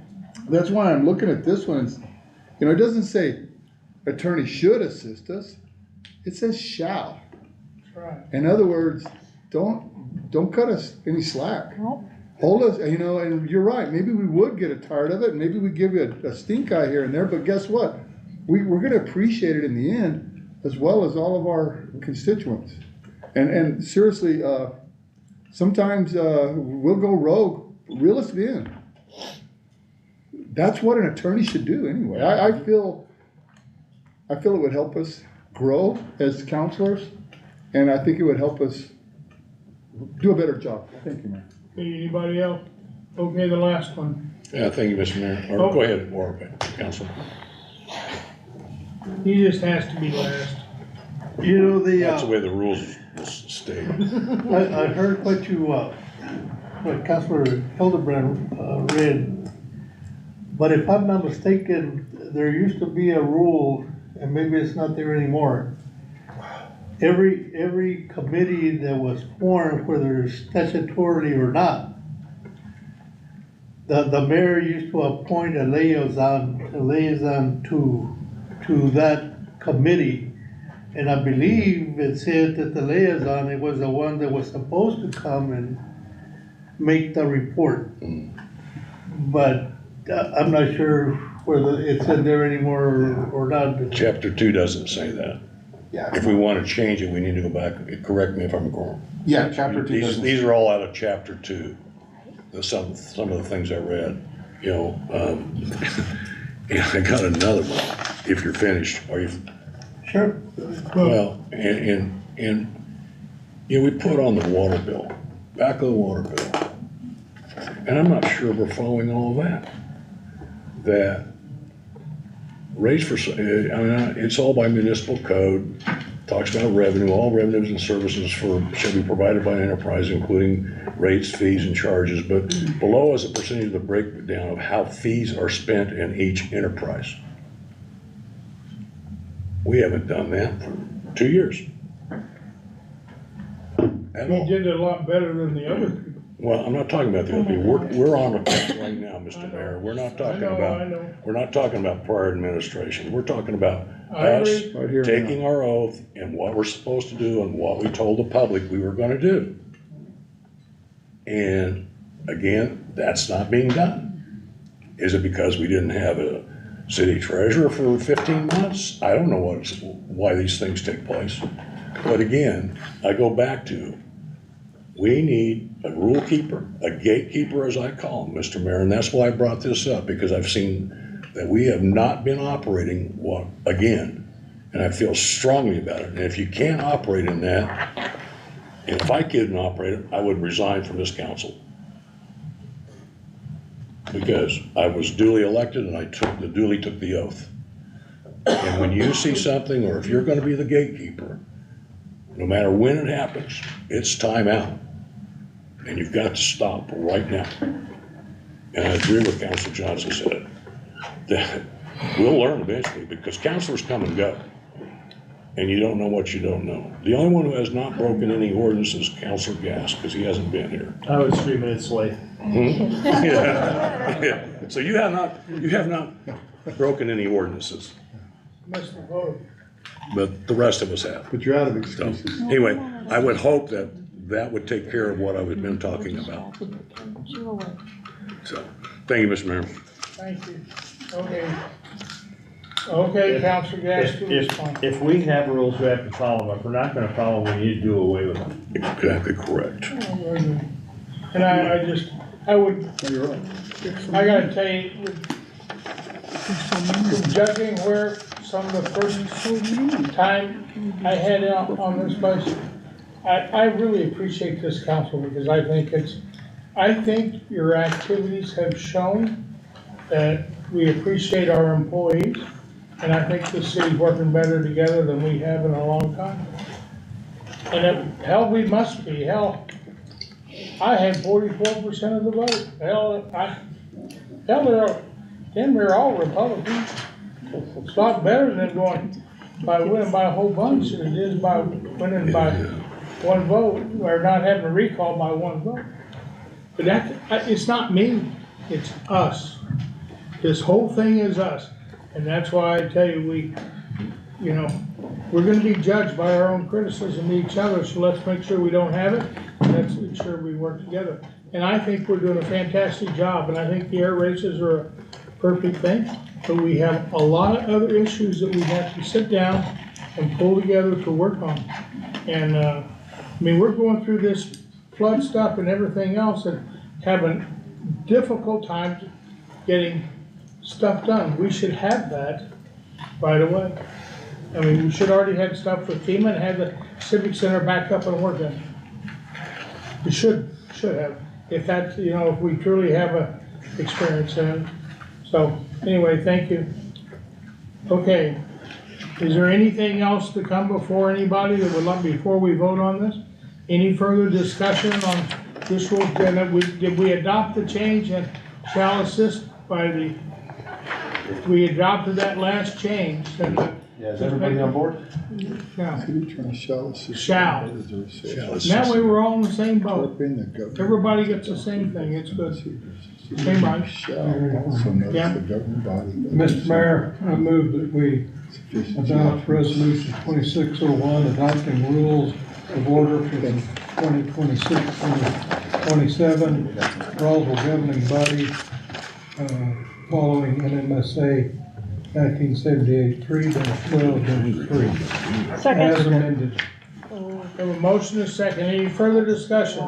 That's why I'm looking at this one. It doesn't say attorney should assist us. It says shall. That's right. In other words, don't cut us any slack. Hold us, and you're right, maybe we would get tired of it, and maybe we give you a stink eye here and there, but guess what? We're gonna appreciate it in the end, as well as all of our constituents. And seriously, sometimes we'll go rogue, reel us in. That's what an attorney should do anyway. I feel it would help us grow as counselors, and I think it would help us do a better job. Thank you, Mayor. Anybody else? Okay, the last one. Yeah, thank you, Mr. Mayor. Or go ahead, or Council. He just has to be last. That's the way the rules state. I heard what Councilor Hildebrand read, but if I'm not mistaken, there used to be a rule, and maybe it's not there anymore. Every committee that was formed, whether statutorily or not, the mayor used to appoint a liaison to that committee. And I believe it said that the liaison, it was the one that was supposed to come and make the report. But I'm not sure whether it's in there anymore or not. Chapter 2 doesn't say that. Yeah. If we want to change it, we need to go back, correct me if I'm wrong. Yeah, chapter 2 doesn't. These are all out of chapter 2, some of the things I read, and I got another one, if you're finished, are you? Sure. Well, and we put on the water bill, back of the water bill, and I'm not sure we're following all of that. That rates for, it's all by municipal code, talks about revenue, all revenues and services shall be provided by an enterprise, including rates, fees, and charges, but below is a percentage of the breakdown of how fees are spent in each enterprise. We haven't done that for 2 years. He did it a lot better than the other people. Well, I'm not talking about the other people. We're on a path right now, Mr. Mayor. We're not talking I about, know. we're not talking about prior administration. We're talking about I us agree. Right here taking our oath and what we're supposed to do and what we told the public we were gonna do. And again, that's not being done. Is it because we didn't have a city treasurer for 15 months? I don't know why these things take place. But again, I go back to, we need a rule keeper, a gatekeeper as I call him, Mr. Mayor, and that's why I brought this up, because I've seen that we have not been operating again, and I feel strongly about it. And if you can't operate in that, and if I couldn't operate it, I would resign from this council. Because I was duly elected and I duly took the oath. And when you see something, or if you're gonna be the gatekeeper, no matter when it happens, it's time out. And you've got to stop right now. And I agree with Councilor Johnson said, that we'll learn eventually, because councilors come and go. And you don't know what you don't know. The only one who has not broken any ordinances is Councilor Gass, because he hasn't been here. I was 3 minutes late. Yeah. So you have not broken any ordinances, Must have voted. but the rest of us have. But you're out of So, excuses. anyway, I would hope that would take care of what I've been talking about. So, thank you, Mr. Mayor. Thank you. Okay. Okay, Counselor Gass, to respond. If we have rules, we have to follow them. If we're not gonna follow them, we need to do away with them. Exactly correct. And I gotta tell you, with judging where some of the first time I had out on this place, I really appreciate this council, because I think your activities have shown that we appreciate our employees, and I think the city's working better together than we have in a long time. And hell, we must be, hell, I had 44% of the vote. We're all Republicans. It's a lot better than winning by a whole bunch than it is by winning by one vote, or not having a recall by one vote. But it's not me, it's us. This whole thing is us. And that's why I tell you, we're gonna be judged by our own criticism of each other, so let's make sure we don't have it. Let's make sure we work together. And I think we're doing a fantastic job, and I think the air races are a perfect thing. But we have a lot of other issues that we have to sit down and pull together to work on. And, we're going through this flood stuff and everything else and having difficult times getting stuff done. We should have that right away. We should already have stuff with FEMA and have the Civic Center back up and working. We should have, if we truly have a experience in it. So, anyway, thank you. Okay, is there anything else to come before anybody that would like, before we vote on this? Any further discussion on this rule? Did we adopt the change and shall assist we adopted that last change? Yeah, is everybody on board? Yeah. Shall. That way we're all in the same boat. Everybody gets the same thing, it's good. Same right. Shall also notice the governing body. Mr. Mayor, I move that we adopt resolution 2601, adopting rules of order for the 2026-2027 Roswell governing body, following NMSA 1978-3-12-3. As amended. We have a motion and a second. Any further discussion?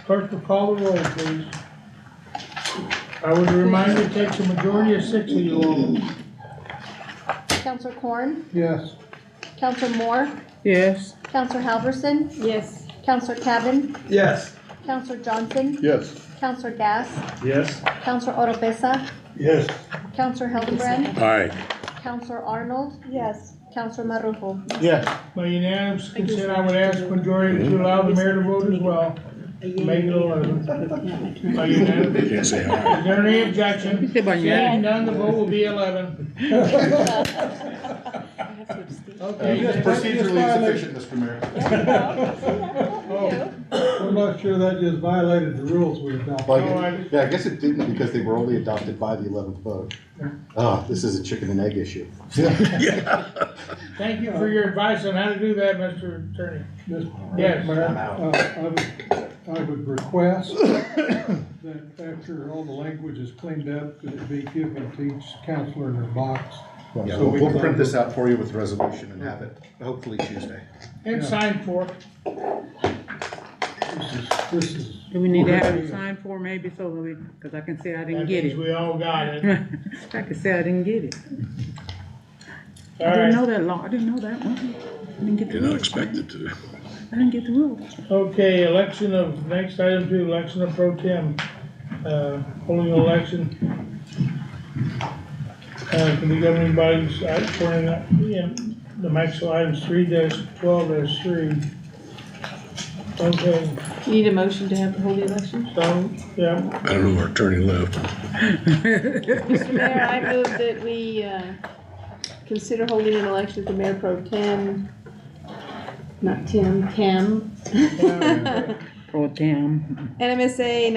Clerk will call the roll, please. I would remind you it takes a majority of 6 of you all. Counselor Corn? Yes. Counselor Moore? Yes. Counselor Halverson? Yes. Counselor Cavan? Yes. Counselor Johnson? Yes. Counselor Gass? Yes? Counselor Oropesa? Yes. Counselor Hildebrand? All right. Counselor Arnold? Yes. Counselor Marujo? Yes. By unanimous consent, I would ask majority to allow the mayor to vote as well. Make it 11. By unanimous. Can't say aye. Is there any objection? Hearing none, the vote will be 11. Okay. Procedurally sufficient, Mr. Mayor. Oh, we're not sure that just violated the rules we adopted. Well, yeah, I guess it didn't because they were only adopted by the 11th vote. Oh, this is a chicken and egg issue. Thank you for your advice on how to do that, Mr. Attorney. Yes. Mayor, I would request that after all the language is cleaned up, that it be given to each counselor in their box. Yeah, So we'll print this out for you with resolution and have it hopefully Tuesday. And sign for. This is. Do we need to have it signed for maybe so that we, because I can say I didn't That get means it. we all got it. I can say I didn't get it. All I didn't right. know that law, I didn't know that one. I didn't get the You're not rules. expected to. I didn't get the rules. Okay, next item 2, election of pro tem. Holding an election. Can the governing bodies, according to the maximum items 3-12-3. Okay, You need a motion to have, hold the election? so, yeah, I don't know, our attorney left. Mr. Mayor, I move that we, consider holding an election for Mayor Pro Tem, not Tim, Tem. Pro tem. NMSA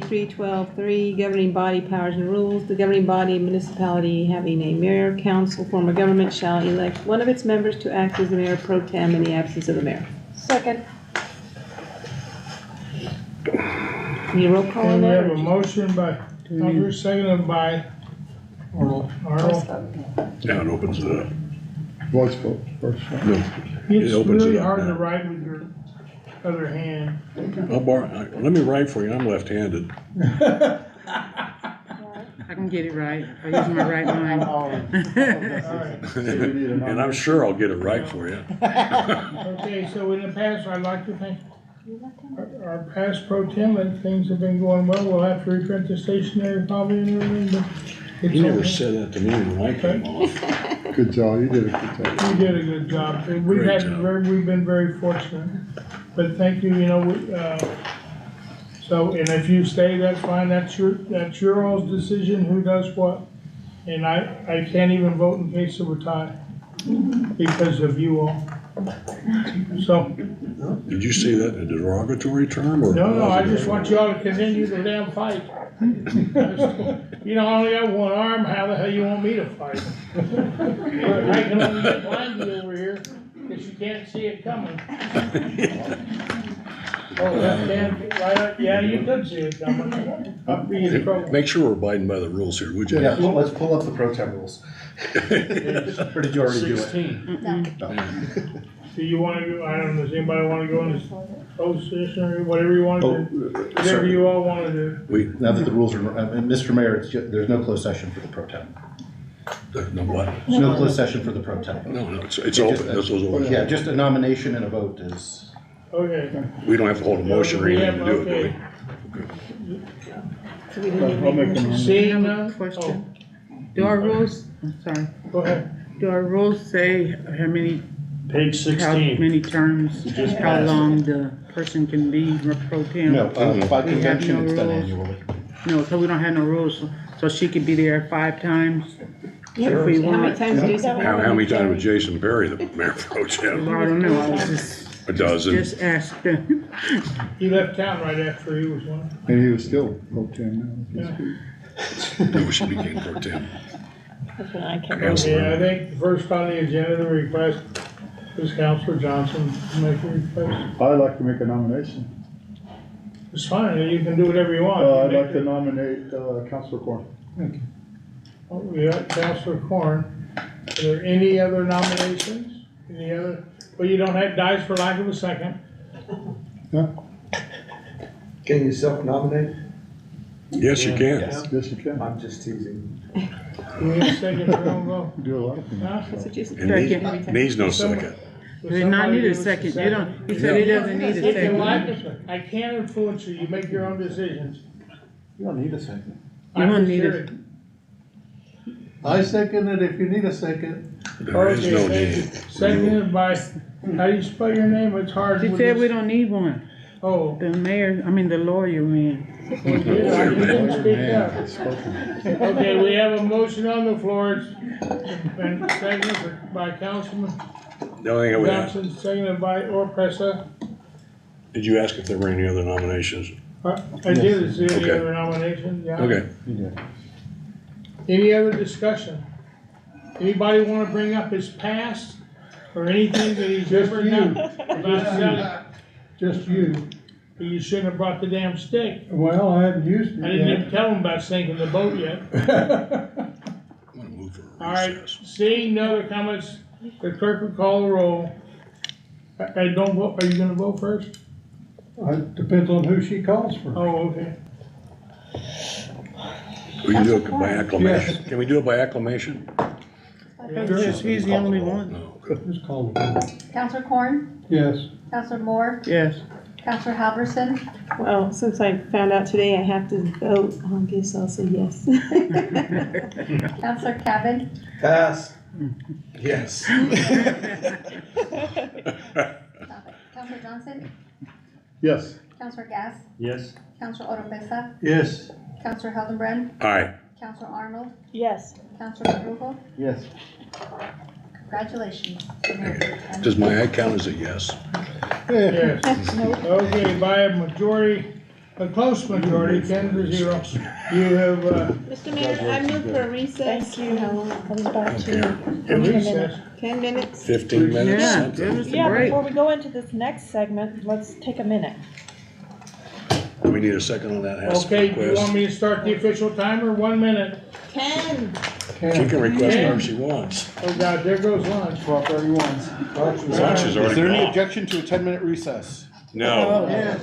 1978-312-3, governing body powers and rules. The governing body municipality having a mayor, council, form of government shall elect one of its members to act as the mayor pro tem in the absence of the mayor. Second. Need a roll call and on we that? have a or- motion by Hunter, seconded by Arnold. Arnold. Now it opens it up. Voice vote first. No, it It's opens really it up hard to now. write with your other hand. Let me write for you, I'm left-handed. I can get it right. I use my right mind. All right. And I'm sure I'll get it right for you. Okay, so in the past, I'd like to thank our past pro tem, and things have been going well. We'll have to reprint the stationery probably and everything, but it's He never okay. said that to me when I came off. Good job, you did a good job. You did a good job. We've Great job. we've been very fortunate. But thank you, so, and if you stay, that's fine. That's your all's decision, who does what. And I can't even vote in case of a tie because of you all. So, Did you say that in a derogatory term or? no, I positive? just want you all to continue the damn fight. You know, I only got one arm, how the hell you want me to fight? I can only get blinded over here, because you can't see it coming. Oh, that damn, right, yeah, you could see it coming. I'd be in trouble. Make sure we're abiding by the rules here, would you? Yeah, let's pull up the pro tem rules. Or did you already do it? Do you wanna go, I don't know, does anybody wanna go into closed session or whatever you wanna do? Whatever Sorry. you all wanna do. Now that the rules are, Mr. Mayor, there's no closed session for the pro tem. No what? There's no closed session for the pro tem. No, it's open, this was open. Yeah, just a nomination and a vote is. Okay. We don't have to hold a motion or anything to do it, do we? So we didn't I'll make make a a motion. Seeing I have a none? question. Do our rules, I'm sorry, Oh, go ahead. do our rules say how many, Page how 16. many terms, just how passed it. long the person can be pro tem? No, by We have convention, no it's done rules. annually. No, so we don't have no rules, so she could be there 5 times? Yeah, If we how many want. times do you say? How many times was Jason Perry the mayor pro Well, tem? I don't know, I was just. A dozen. Just asked them. He left town right after he was one. And he was still pro tem now. No, she became pro tem. That's when I came. Councilor. Yeah, I think the first on the agenda, the request is Counselor Johnson to make a request. I'd like to make a nomination. It's fine, you can do whatever you want. I'd like to nominate, Councilor Corn. Oh, we got Counselor Corn. Are there any other nominations? Any other? Well, you don't have dice for lack of a second. Can you self-nominate? Yes, you can. Yes, you can. I'm just teasing. Do we have a second for your own vote? Do a lot of things. Huh? That's what you said. And needs no second. Does Did not somebody need a give us second, you don't, he said he doesn't need a If you like, second. I can't influence you, you make your own decisions. You don't need a second. You I'm don't for need sure. it. I second it if you need a second. There is no Okay, need. seconded by, how do you spell your name? It's hard. She with said this- we don't need one, Oh. the mayor, I mean, the lawyer man. Yeah, you didn't speak up. Man, it's spoken. Okay, we have a motion on the floor, it's been seconded by Councilman The only thing I would add, Johnson, seconded by Orpressa. Did you ask if there were any other nominations? I did, is there any Okay. other nominations? Yeah. Okay. Any other discussion? Anybody wanna bring up his past or anything that he's Just ever you. done about selling? Just you. You shouldn't have brought the damn stick. Well, I haven't used I it didn't yet. even tell him about sinking the boat yet. I'm gonna move for a All right, recess. seeing no other comments, the clerk will call the roll. I don't vote, are you gonna vote first? Depends on who she calls for. Oh, okay. We can do it by Yes. acclamation. Can we do it by acclamation? Because he's the only one. No. Just call it. Counselor Corn? Yes. Counselor Moore? Yes. Counselor Halverson? Well, since I found out today I have to vote, I guess I'll say yes. Counselor Cavan? Pass. Yes. Counselor Johnson? Yes. Counselor Gass? Yes. Counselor Oropesa? Yes. Counselor Hildenbrand? Aye. Counselor Arnold? Yes. Counselor Rugel? Yes. Congratulations. Does my eye count as a yes? Yes. Okay, by a majority, a close majority, 10-0, you have, Mr. Mayor, I move for a recess. Thank you. How long? I was about to. a recess. 10 minutes? 15 minutes, Yeah, something. give us a Yeah, break. before we go into this next segment, let's take a minute. Do we need a second on that? Has to Okay, do you request. want me to start the official timer? 1 minute. 10. She can request whatever she wants. Oh God, there goes lunch. 12:31. Lunch is Is already there any gone. objection to a 10-minute recess? No. Yes.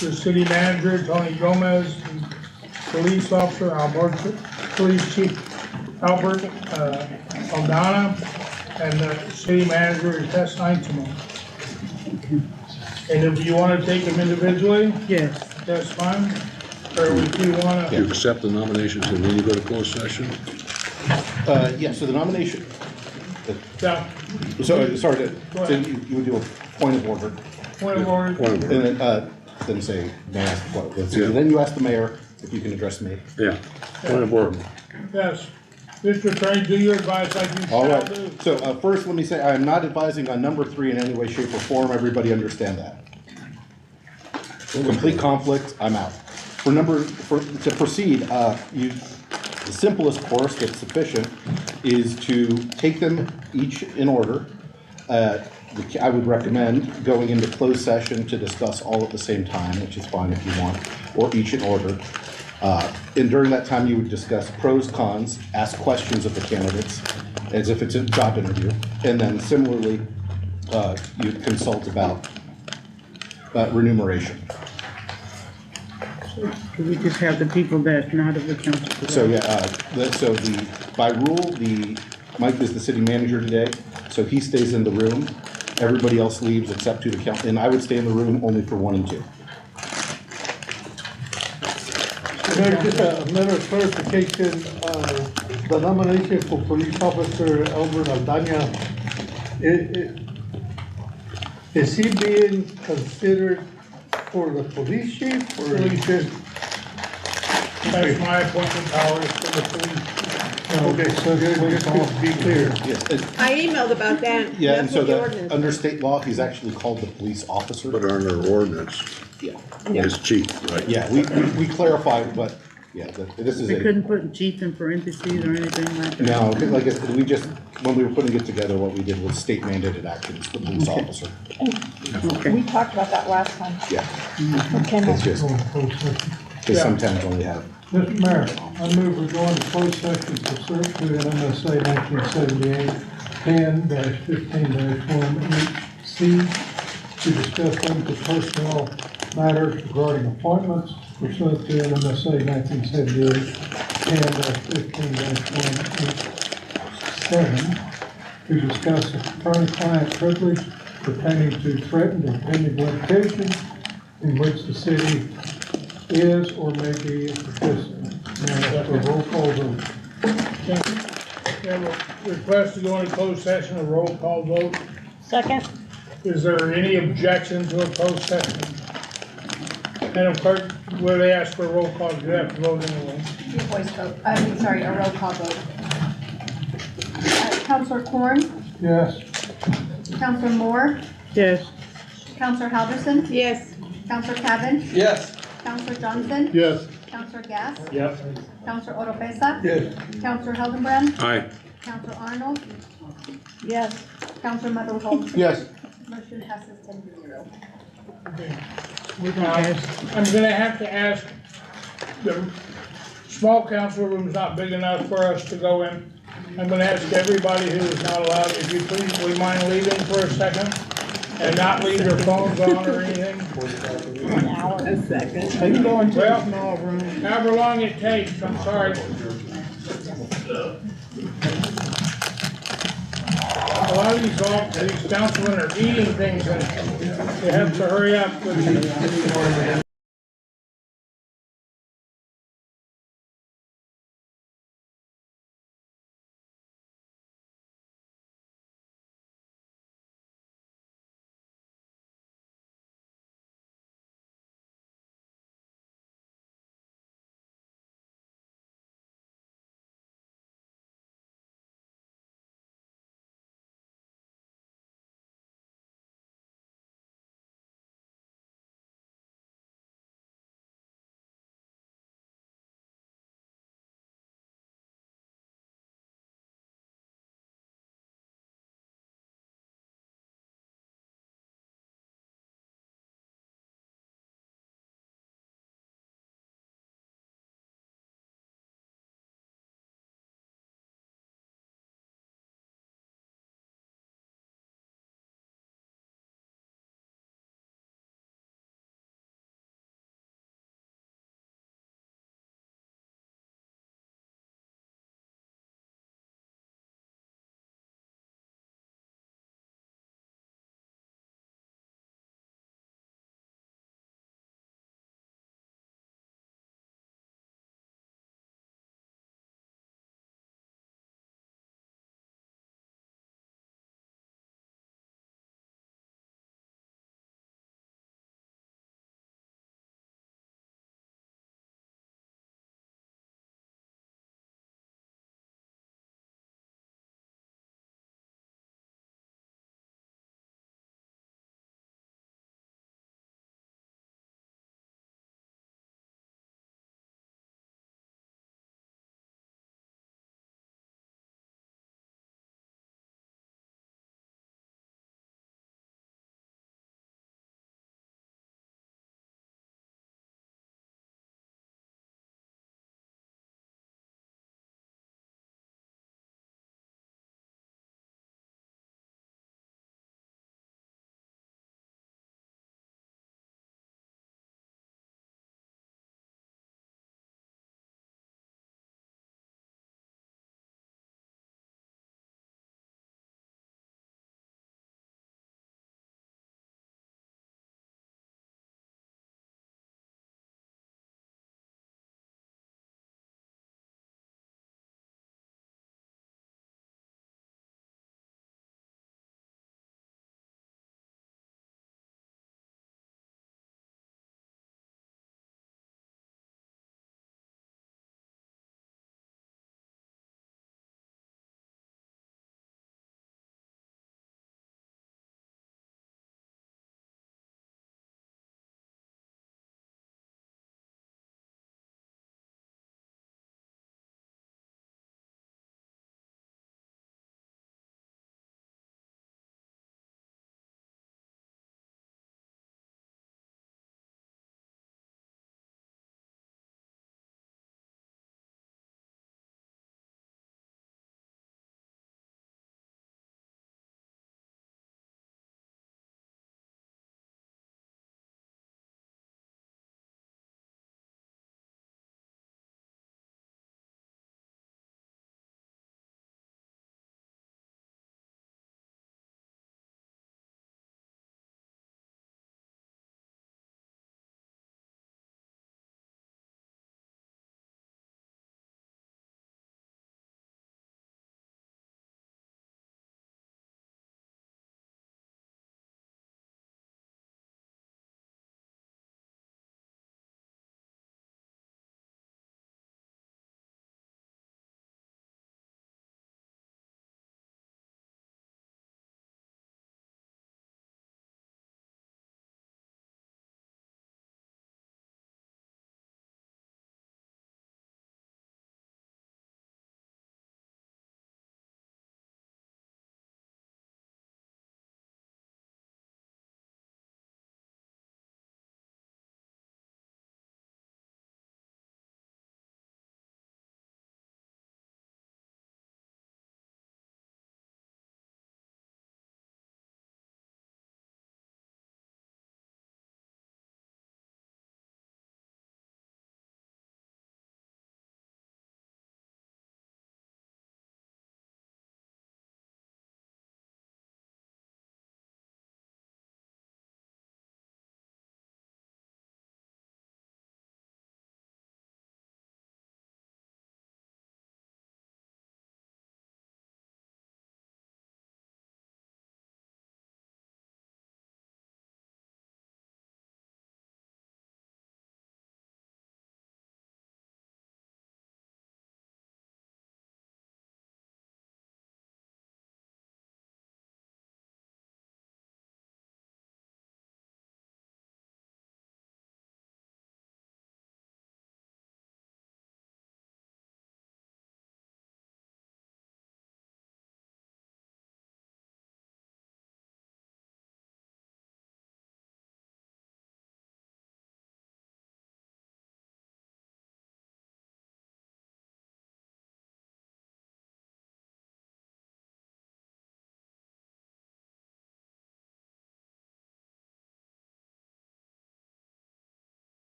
the city manager, Tony Gomez, police officer, Albert, police chief, Albert, Aldana, and the city manager, Tess Heinzman. And if you wanna take them individually, Yes. that's fine, or if you wanna. You accept the nominations and then you go to closed session? Yeah, so the nomination, Yeah, so, sorry, Go so ahead. you would do a point of order, point of order. Point of order. and then say, may I ask the question? Yeah. Then you ask the mayor if you can address me. Yeah, point of order. Yes, Mr. Attorney, do your advice like you All shall right, do. so first, let me say, I am not advising on number 3 in any way, shape, or form. Everybody understand that. Complete conflict, I'm out. To proceed, the simplest course that's sufficient is to take them each in order. I would recommend going into closed session to discuss all at the same time, which is fine if you want, or each in order. And during that time, you would discuss pros, cons, ask questions of the candidates as if it's a job interview. And then similarly, you'd consult about remuneration. Could we just have the people that's not of the council? So, yeah, by rule, Mike is the city manager today, so he stays in the room. Everybody else leaves except to the council, and I would stay in the room only for 1 and 2. Mayor, just a matter of clarification, the nomination for police officer Albert Aldana, is he being considered for the police chief or? Police chief. That's my appointment powers for the police. Okay, so just to be clear. Yes, I emailed about that. yeah, and That's so what the ordinance. under state law, he's actually called the police officer. But under ordinance, Yeah, it's chief, right? yeah, we clarify, but, yeah, this is We a, couldn't put chief in parentheses or anything like that? no, like, we just, when we were putting it together, what we did was state mandated actions for police officer. We talked about that last time. Yeah, Okay, it's just, they Yeah. sometimes only have. Mr. Mayor, I move we go into closed session pursuant to NMSA 1978 10-15-1C to discuss limited personnel matters regarding appointments pursuant to NMSA 1978 10-15-1H7 to discuss attorney-client privilege pertaining to threatened and pending litigation in which the city is or may be a participant. May I have a roll call vote? We have a request to go into closed session, a roll call vote. Second? Is there any objection to a closed session? Madam Clerk, where they ask for a roll call, you have to vote anyway. Your voice vote, a roll call vote. Counselor Corn, Yes. Counselor Moore, Yes. Counselor Halverson, Yes. Counselor Cavan, Yes. Counselor Johnson, Yes. Counselor Gass, Yep. Counselor Oropesa, Yes. Counselor Hildenbrand, Aye. Counselor Arnold, Yes. Counselor Madhuho. Yes. Motion passes 10-0. We're gonna ask, I'm gonna have to ask, the small council room's not big enough for us to go in. I'm gonna ask everybody who is not allowed, if you please, would you mind leaving for a second? And not leave your phones on or anything? A second. are you going to the Well- small room? However long it takes, I'm sorry. A lot of these councilmen are eating things and they have to hurry up with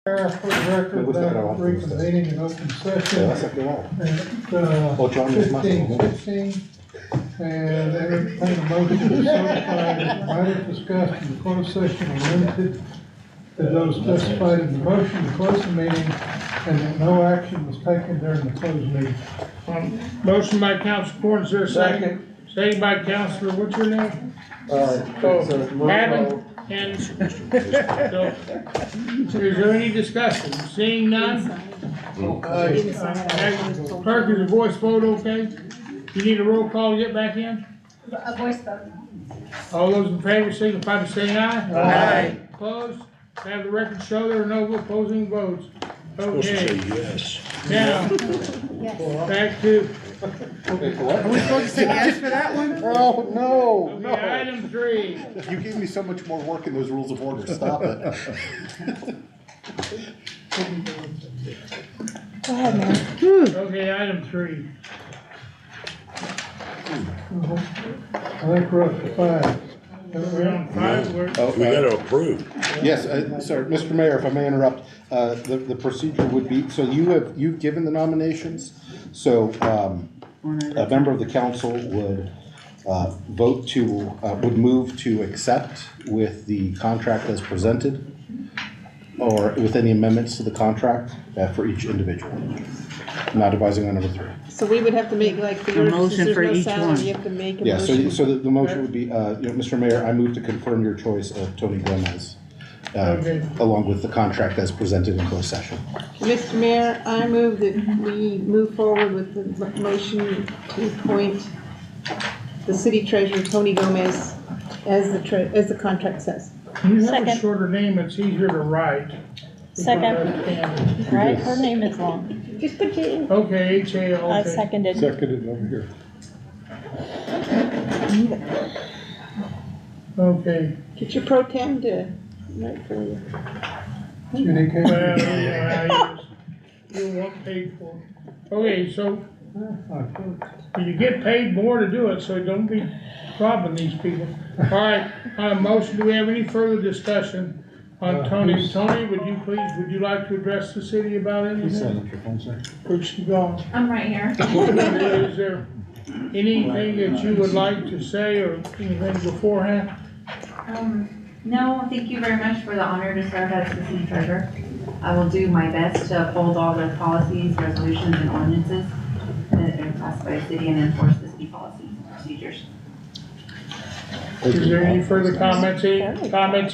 For the record, that reconvening in open session at, 15:16. And entertain a motion to certify that the matter discussed in the closed session are limited to those specified in the motion to close the meeting, and that no action was taken during the closed meeting. Motion by Councilor Corn, is there a second? Second by Councilor, what's your name? Adam, and, so, is there any discussion? Seeing none? Clerk, is the voice vote okay? You need a roll call to get back in? A voice vote. All those in favor signify by saying aye. Aye. Opposed? Have the record show there are no opposing votes. Supposed to say Okay, yes. now, back to, Are we supposed to say yes for that one? Oh, no, okay, item 3. You gave me so much more work in those rules of order, stop it. Go ahead, Mayor. Okay, item 3. I think we're up to 5. We're on 5, we're, We gotta approve. Yes, sorry, Mr. Mayor, if I may interrupt, the procedure would be, so you've given the nominations, so, a member of the council would, would move to accept with the contract as presented, or with any amendments to the contract, for each individual. Not advising on number 3. So we would have to make like for yours, since motion there's for no each salary, one. you have to make a Yeah, motion. so the motion would be, Mr. Mayor, I move to confirm your choice of Tony Gomez, Okay. along with the contract as presented in closed session. Mr. Mayor, I move that we move forward with the motion to appoint the city treasurer, Tony Gomez, as the contract says. you have a Second. shorter name, it's easier to write. Second. Right, her name is long. Just put your, Okay, H-A, I okay. seconded. Seconded over here. Okay. get your pro tem to write for you. Judy Kay. Well, yeah, you want paid for it. Okay, so you get paid more to do it, so don't be robbing these people. All right, on a motion, do we have any further discussion on Tony? Tony, would you like to address the city about anything? Where's she gone? I'm right here. Is there anything that you would like to say or anything beforehand? No, thank you very much for the honor to serve as the city treasurer. I will do my best to uphold all the policies, resolutions, and ordinances that are passed by the city and enforce the city policies and procedures. Is there any further comments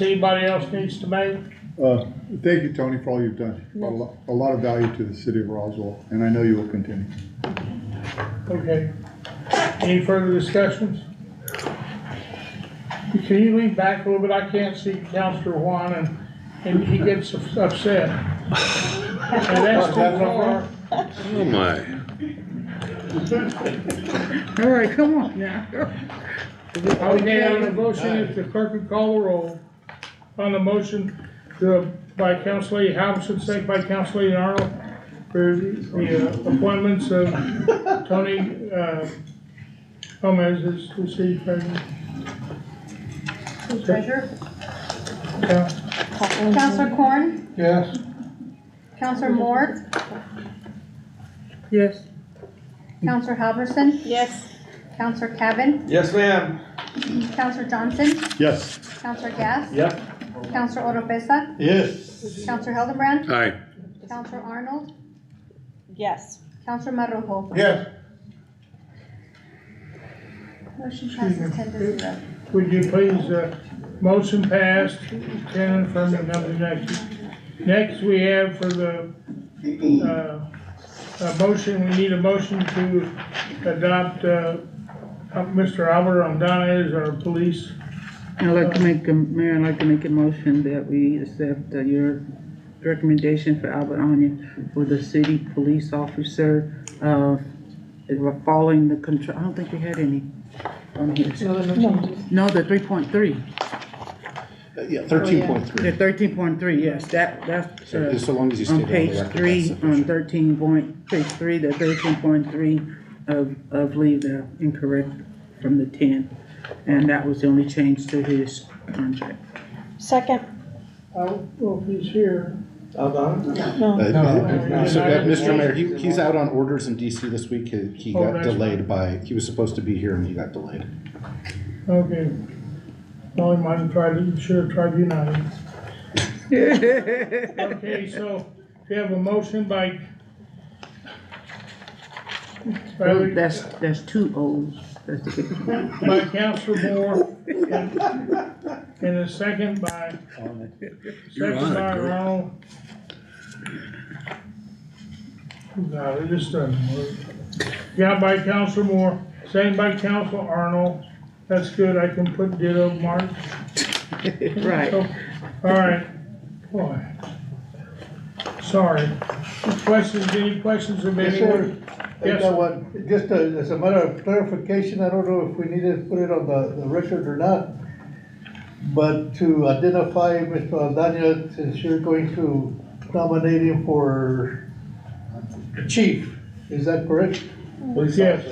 anybody else needs to make? Thank you, Tony, for all you've done. Brought a lot of value to the city of Roswell, and I know you will continue. Okay. Any further discussions? Can you lean back a little bit? I can't see Councilor Juan and he gets upset. And that's too far. Oh, my. All right, come on now. Okay, on the motion, if the clerk would call the roll. On the motion by Council Lady Halverson, second by Council Lady Arnold, for the appointments of Tony Gomez as the city treasurer. Treasurer? Yeah. Counselor Corn? Yes. Counselor Moore? Yes. Counselor Halverson? Yes. Counselor Cavan? Yes, ma'am. Counselor Johnson? Yes. Counselor Gass? Yep. Counselor Oropesa? Yes. Counselor Hildebrand? Aye. Counselor Arnold? Yes. Counselor Marujo? Yes. Motion passes 10-0. Would you please, motion passed, 10 affirmative, nothing negative. Next, we have for the, motion, we need a motion to adopt, Mr. Albert Ondana as our police. I'd like to make Mayor, I'd like to make a motion that we accept your recommendation for Albert Onion for the city police officer. We're following the control, I don't think we had any on here. No, the 3.3. Yeah, 13.3. The 13.3, yes, that's, So long as you state on it on the page record, 3, that's on sufficient. page 3, the 13.3 of leave the incorrect from the 10. And that was the only change to his contract. Second. I don't know if he's here. No. Mr. Mayor, he's out on orders in DC this week. He Oh, got that's delayed he was supposed to be here and he got delayed. Okay. Well, he might have should have tried United. Okay, so we have a motion by. Oh, that's two O's. That's the big one. By Councilor Moore, and a second by, You're on it, girl. Ronald. No, it just doesn't work. Got by Councilor Moore, second by Councilor Arnold. That's good, I can put ditto mark. Right. So, all right, boy. Sorry. Questions, any questions of Yes, anyone? sir. Yes, That one, just as a matter of clarification, I don't know if we need to put it on the record or not, but to identify Mr. Aldana, since you're going to nominate him for chief, is that correct? Yes.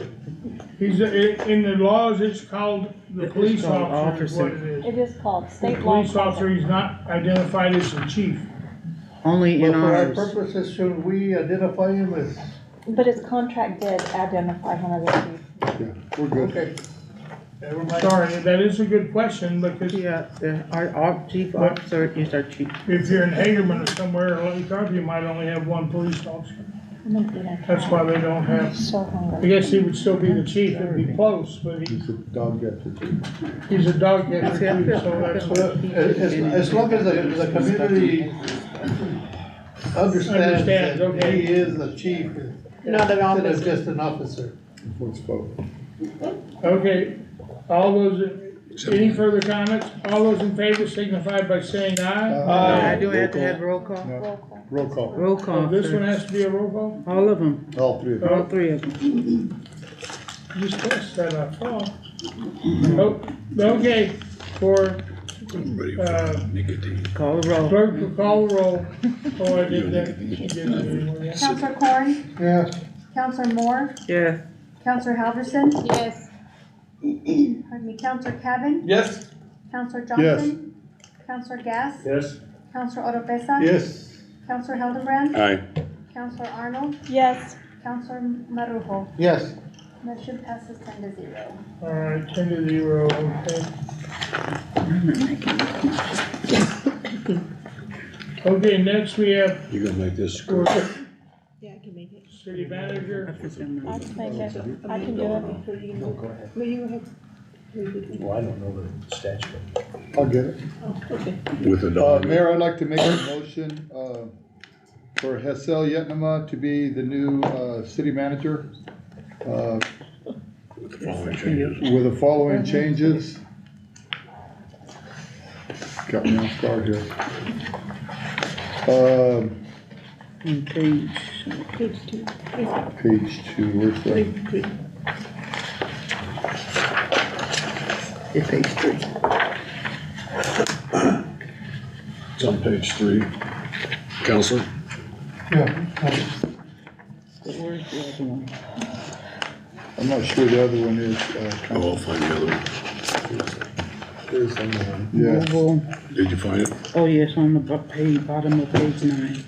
He's, in the laws, it's called the police called officer is what it officer. is. It is called The state law. police officer, he's not identified as the chief. Only But in for our ours. purposes, should we identify him as? But his contract did identify him as a chief. Yeah, we're good. Okay. Everybody. Sorry, that is a good question, because Yeah, our chief officer is our chief. if you're in Hagerman or somewhere, or Lake Carver, you might only have one police officer. I'm gonna eat a That's why they don't I'm have, so I hungry. guess he would still be the chief, it'd be close, but He's a dog catcher too. he's a dog catcher too, so that's what. As long as the community understands that okay. he is the chief, Not an instead of officer. just an officer. Let's vote. Okay, all those, any further comments? All those in favor signify by saying aye. I do have to have roll call. No, roll call. Roll call. Oh, this one sir. has to be a roll call? All of them, All three of all them. three of them. Just press that I thought. Oh, okay, for, Everybody Uh, nicotine. Call the roll. clerk will call the roll. Oh, I did that. She did it anyway. Counselor Corn? Yes. Counselor Moore? Yeah, Counselor Halverson? Yes. Pardon me, Counselor Cavan? Yes. Counselor Johnson? Counselor Gass? Yes. Counselor Oropesa? Yes. Counselor Hildebrand? Aye. Counselor Arnold? Yes. Counselor Marujo? Yes. Motion passes 10-0. All right, 10-0, okay. Okay, next we have You gonna make this? for Yeah, I can make it. city manager. I can make it. I can do it. No, go ahead. No, you go ahead. Well, I don't know the statute. I'll get it. Oh, okay. With the dog. Mayor, I'd like to make a motion, for Hessel Yetnama to be the new, city manager, With the following changes. with the following changes. Got me off guard here. on page, Page 2. Page 2, where's that? Page 3. it's page 3. It's on page 3. Counselor? Yeah. But where's the other one? I'm not sure the other one is, Oh, I'll find the other one. There's someone. yeah. Oval. Did you find it? Oh, yes, on the page, bottom of page 9.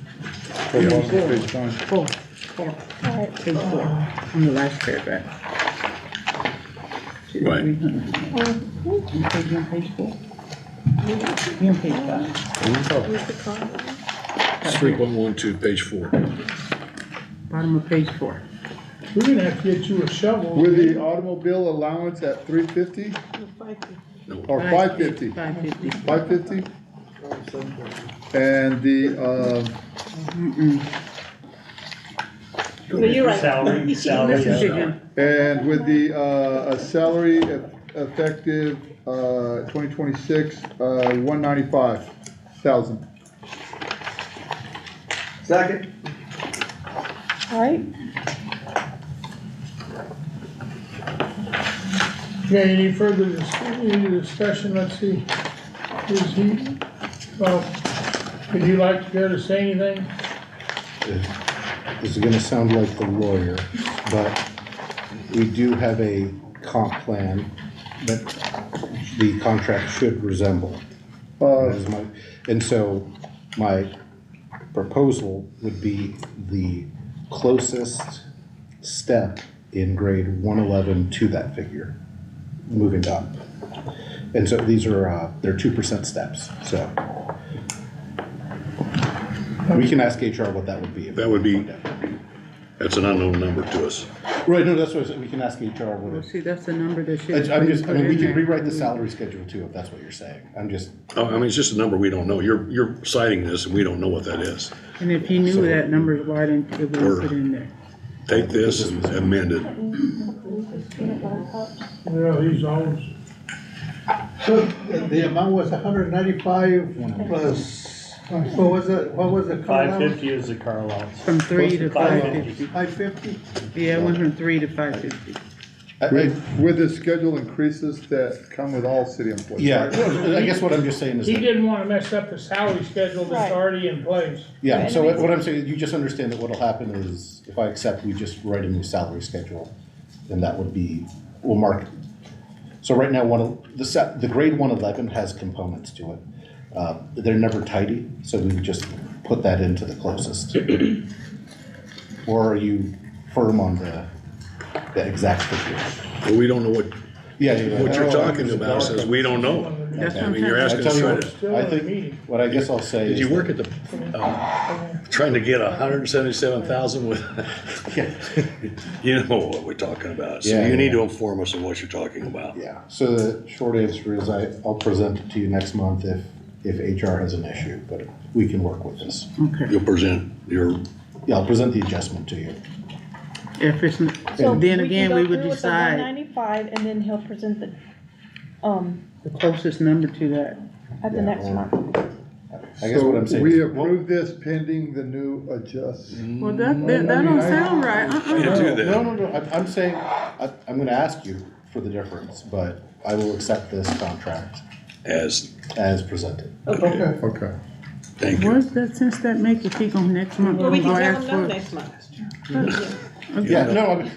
Hold on, page 9. 4, Alright. page 4, on the last paragraph. Right. On page 4? You on page 5. Where's the car? It's 3.12, page 4. Bottom of page 4. We're gonna have to get you a shovel. With the automobile allowance at $350 No, 5. or $550? 550. $550? And the, No, you're right. Salary. and with the, a salary effective, 2026, 195,000. Second. Alright. Okay, any further discussion, let's see. Is he, well, would you like to care to say anything? This is gonna sound like the lawyer, but we do have a comp plan that the contract should resemble. That is my, and so my proposal would be the closest step in grade 111 to that figure, moving up. And so these are, they're 2% steps, so. We can ask HR what that would be. That would be, that's an unknown number to us. Right, no, that's what I said, we can ask HR what Well, it. see, that's the number that should. I'm just, I mean, we can in there. rewrite the salary schedule too, if that's what you're saying. I'm just, Oh, I mean, it's just a number we don't know. You're citing this and we don't know what that is. And if you knew So- that number, why didn't you put Or- it in there? Take this and amend it. Well, he's always, So the amount was 195 plus, what was it? 550 is the car allowance. From 3 to 550. 550. 550? Yeah, it went from 3 to 550. With the schedule increases that come with all city employees. yeah, right? well, I guess what I'm just saying is he that, didn't wanna mess up the salary schedule that's Right. already in place. yeah, so what I'm saying, you just understand that what'll happen is, if I accept, we just write a new salary schedule. And that would be, we'll mark, so right now, the grade 111 has components to it. They're never tidy, so we would just put that into the closest. Or are you firm on the exact figure? But we don't know what Yeah. What you're talking about says we don't know. That's I what mean, I'm you're saying. asking I tell us you try what, to, Still I in the think, meeting. what I guess I'll say did is you that- work at the, trying to get 177,000 with, you know what we're talking about. So Yeah, you need yeah. to inform us of what you're talking about. Yeah, so the short answer is I'll present it to you next month if HR has an issue, but we can work with this. Okay. You'll present your, Yeah, I'll present the adjustment to you. If it's, So then we again, can we go would through with the decide 195 and then he'll present the closest number to that. at the Yeah, next or- month. I guess what I'm saying. We is- approve this pending the new adjust. Well, that don't sound right. can't do that. No, I'm saying, I'm gonna ask you for the difference, but I will accept this contract as, presented. Okay. Okay. thank you. What's that sense that make if he go next month? Well, we can Go tell ask them no for- next month. Yeah, no, I mean,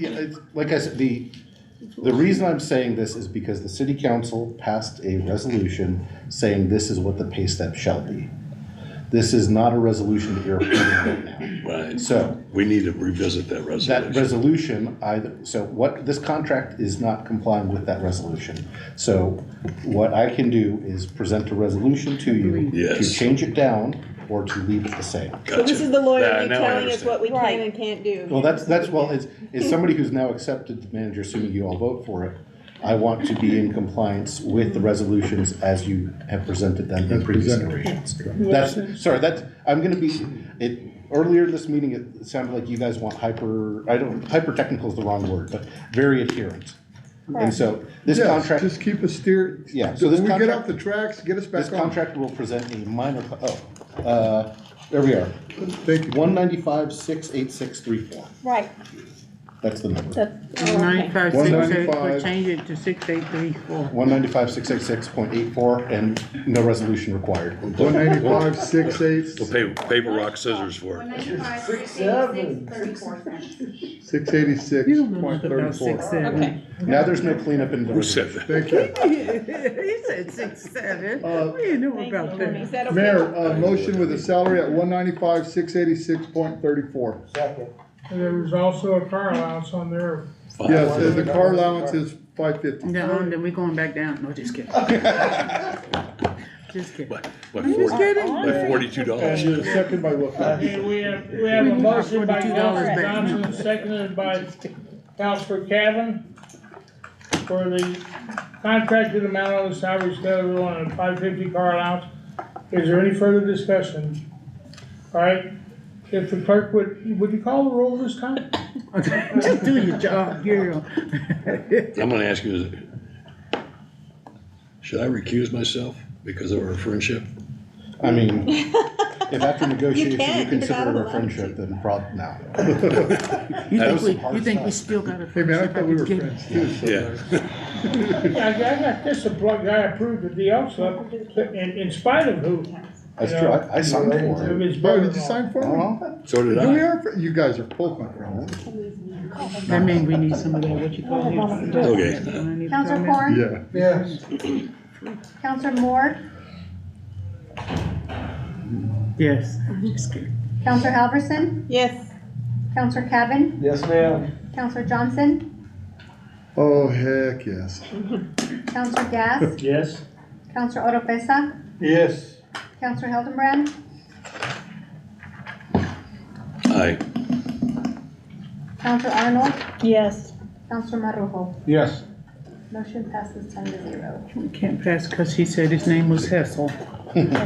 it's, like I said, the reason I'm saying this is because the city council passed a resolution saying this is what the pay step shall be. This is not a resolution that you're approving right now. Right. So, We need to revisit that that resolution. resolution, this contract is not complying with that resolution. So what I can do is present a resolution to you to Yes. change it down or to leave it the same. So this is the lawyer Yeah, now I telling us understand. what we can Right. and can't do. Well, it's somebody who's now accepted the manager, assuming you all vote for it. I want to be in compliance with the resolutions as you have presented them in previous iterations. I'm gonna be, earlier in this meeting, it sounded like you guys want hyper technical is the wrong word, but very adherent. And so, this Yes, contract, just keep us steer. Yeah, so this When we get contract- off the tracks, get us this back on. contract will present a minor, there we are. Thank you. 195,686.34. Right, That's the number. that's, oh, okay. 195, 684, 195. change it to 6834. 195,686.84 and no resolution required. 195, 68, We'll pay paper, rock, scissors for it. 195, 686, 34 cents. 686.34. You don't know nothing about 6'7". Okay. Now there's no cleanup in the Who said that? Thank you. He said 6'7". Uh, We didn't know Thank about you, that. Tony. Is that okay? Mayor, motion with a salary at 195, 686.34. Second. And there was also a car allowance on there. Yes, and the car allowance is 550. No, then we going back down. No, just kidding. Just kidding. By I'm just kidding. $42. And second by what? Okay, we have a We need motion by $42 Councilor back. Johnson, seconded by Councilor Cavan for the contracted amount on the salary schedule on a 550 car allowance. Is there any further discussion? All right, if the clerk would you call the roll this time? Just do your job, girl. I'm gonna ask you, should I recuse myself because of our friendship? I mean, if after negotiation you can't, you're consider not it a allowed friendship, then no. You think we still got a Hey, man, I thought we were friendship? friends too. So Yeah. I got this, the guy approved the deal, so in spite of who? That's true, I signed for Of it. his Bro, did you brother-in-law. sign for me? So did We I. are, you guys are both my friends. That means we need some of that, what you call it? Okay. Counselor Corn? Yeah. Yes. Counselor Moore? Yes, just kidding. Counselor Halverson, Yes. Counselor Cavan, Yes, ma'am. Counselor Johnson, Oh, heck, yes. Counselor Gass, Yes? Counselor Oropesa, Yes. Counselor Hildenbrand, Aye. Counselor Arnold, Yes. Counselor Marujo. Yes. Motion passes 10-0. We can't pass because he said his name was Hessel.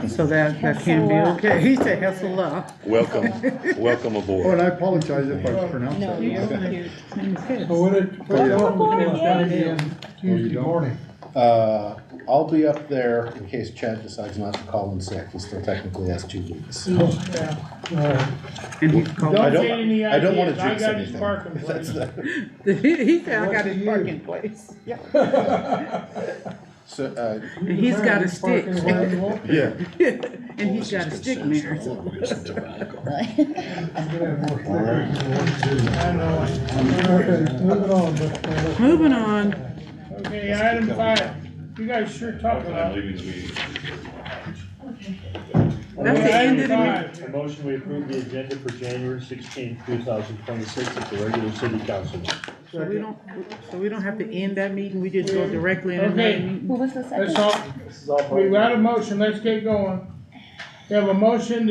So that can't be okay. He said Hessel. Welcome, welcome Oh, aboard. and I apologize if I pronounced that. His wrong. name is Hess. So what it, Oh, yeah. it's gonna be on Tuesday morning. I'll be up there in case Chad decides not to call in sick. He still technically has 2 weeks. Yeah. And he's called. I Don't don't- get any I don't wanna ideas. I jinx got his anything. parking That's place. He said I got What's his he parking place. So, And he's got a stick. Yeah. And he's got a stick man. I know. Okay, moving on, but, Moving on. Okay, item 5. You guys sure talk about it. That's the end of the meeting. Item 5. A motion we approve the agenda for January 16th, 2026 at the regular city council meeting. So we don't have to end that meeting, we just go directly into Okay. that meeting? What was the That's second? all. We've got a motion. Let's get going. We have a motion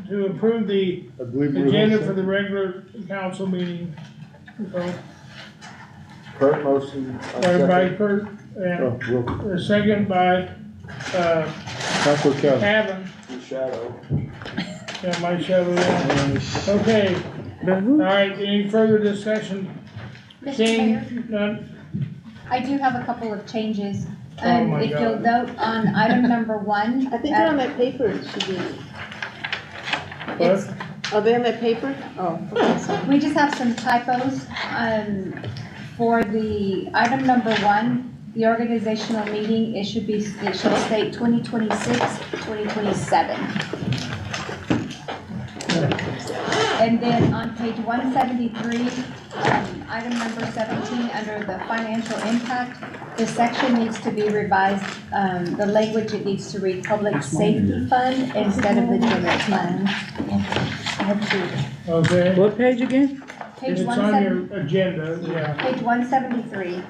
to approve the I believe we're all agenda set. for the regular council meeting. So, Kurt motion. by Kurt, Oh, and real- a second by, Counselor Kevin. Cavan. Shadow. Yeah, my shadow there. Okay, But all who? right, any further discussion? Mr. Mayor, Seeing none? I do have a couple of changes. Oh my If you'll God. note on item number 1. I think they're on that paper, it should be. It's, Are they on that paper? Oh, okay, sorry. we just have some typos, for the item number 1, the organizational meeting, it should state 2026, 2027. And then on page 173, item number 17, under the financial impact, the section needs to be revised, the language, it needs to read public safety fund instead of the general fund. Okay, What page again? Page it's on your agenda, yeah. Page 173.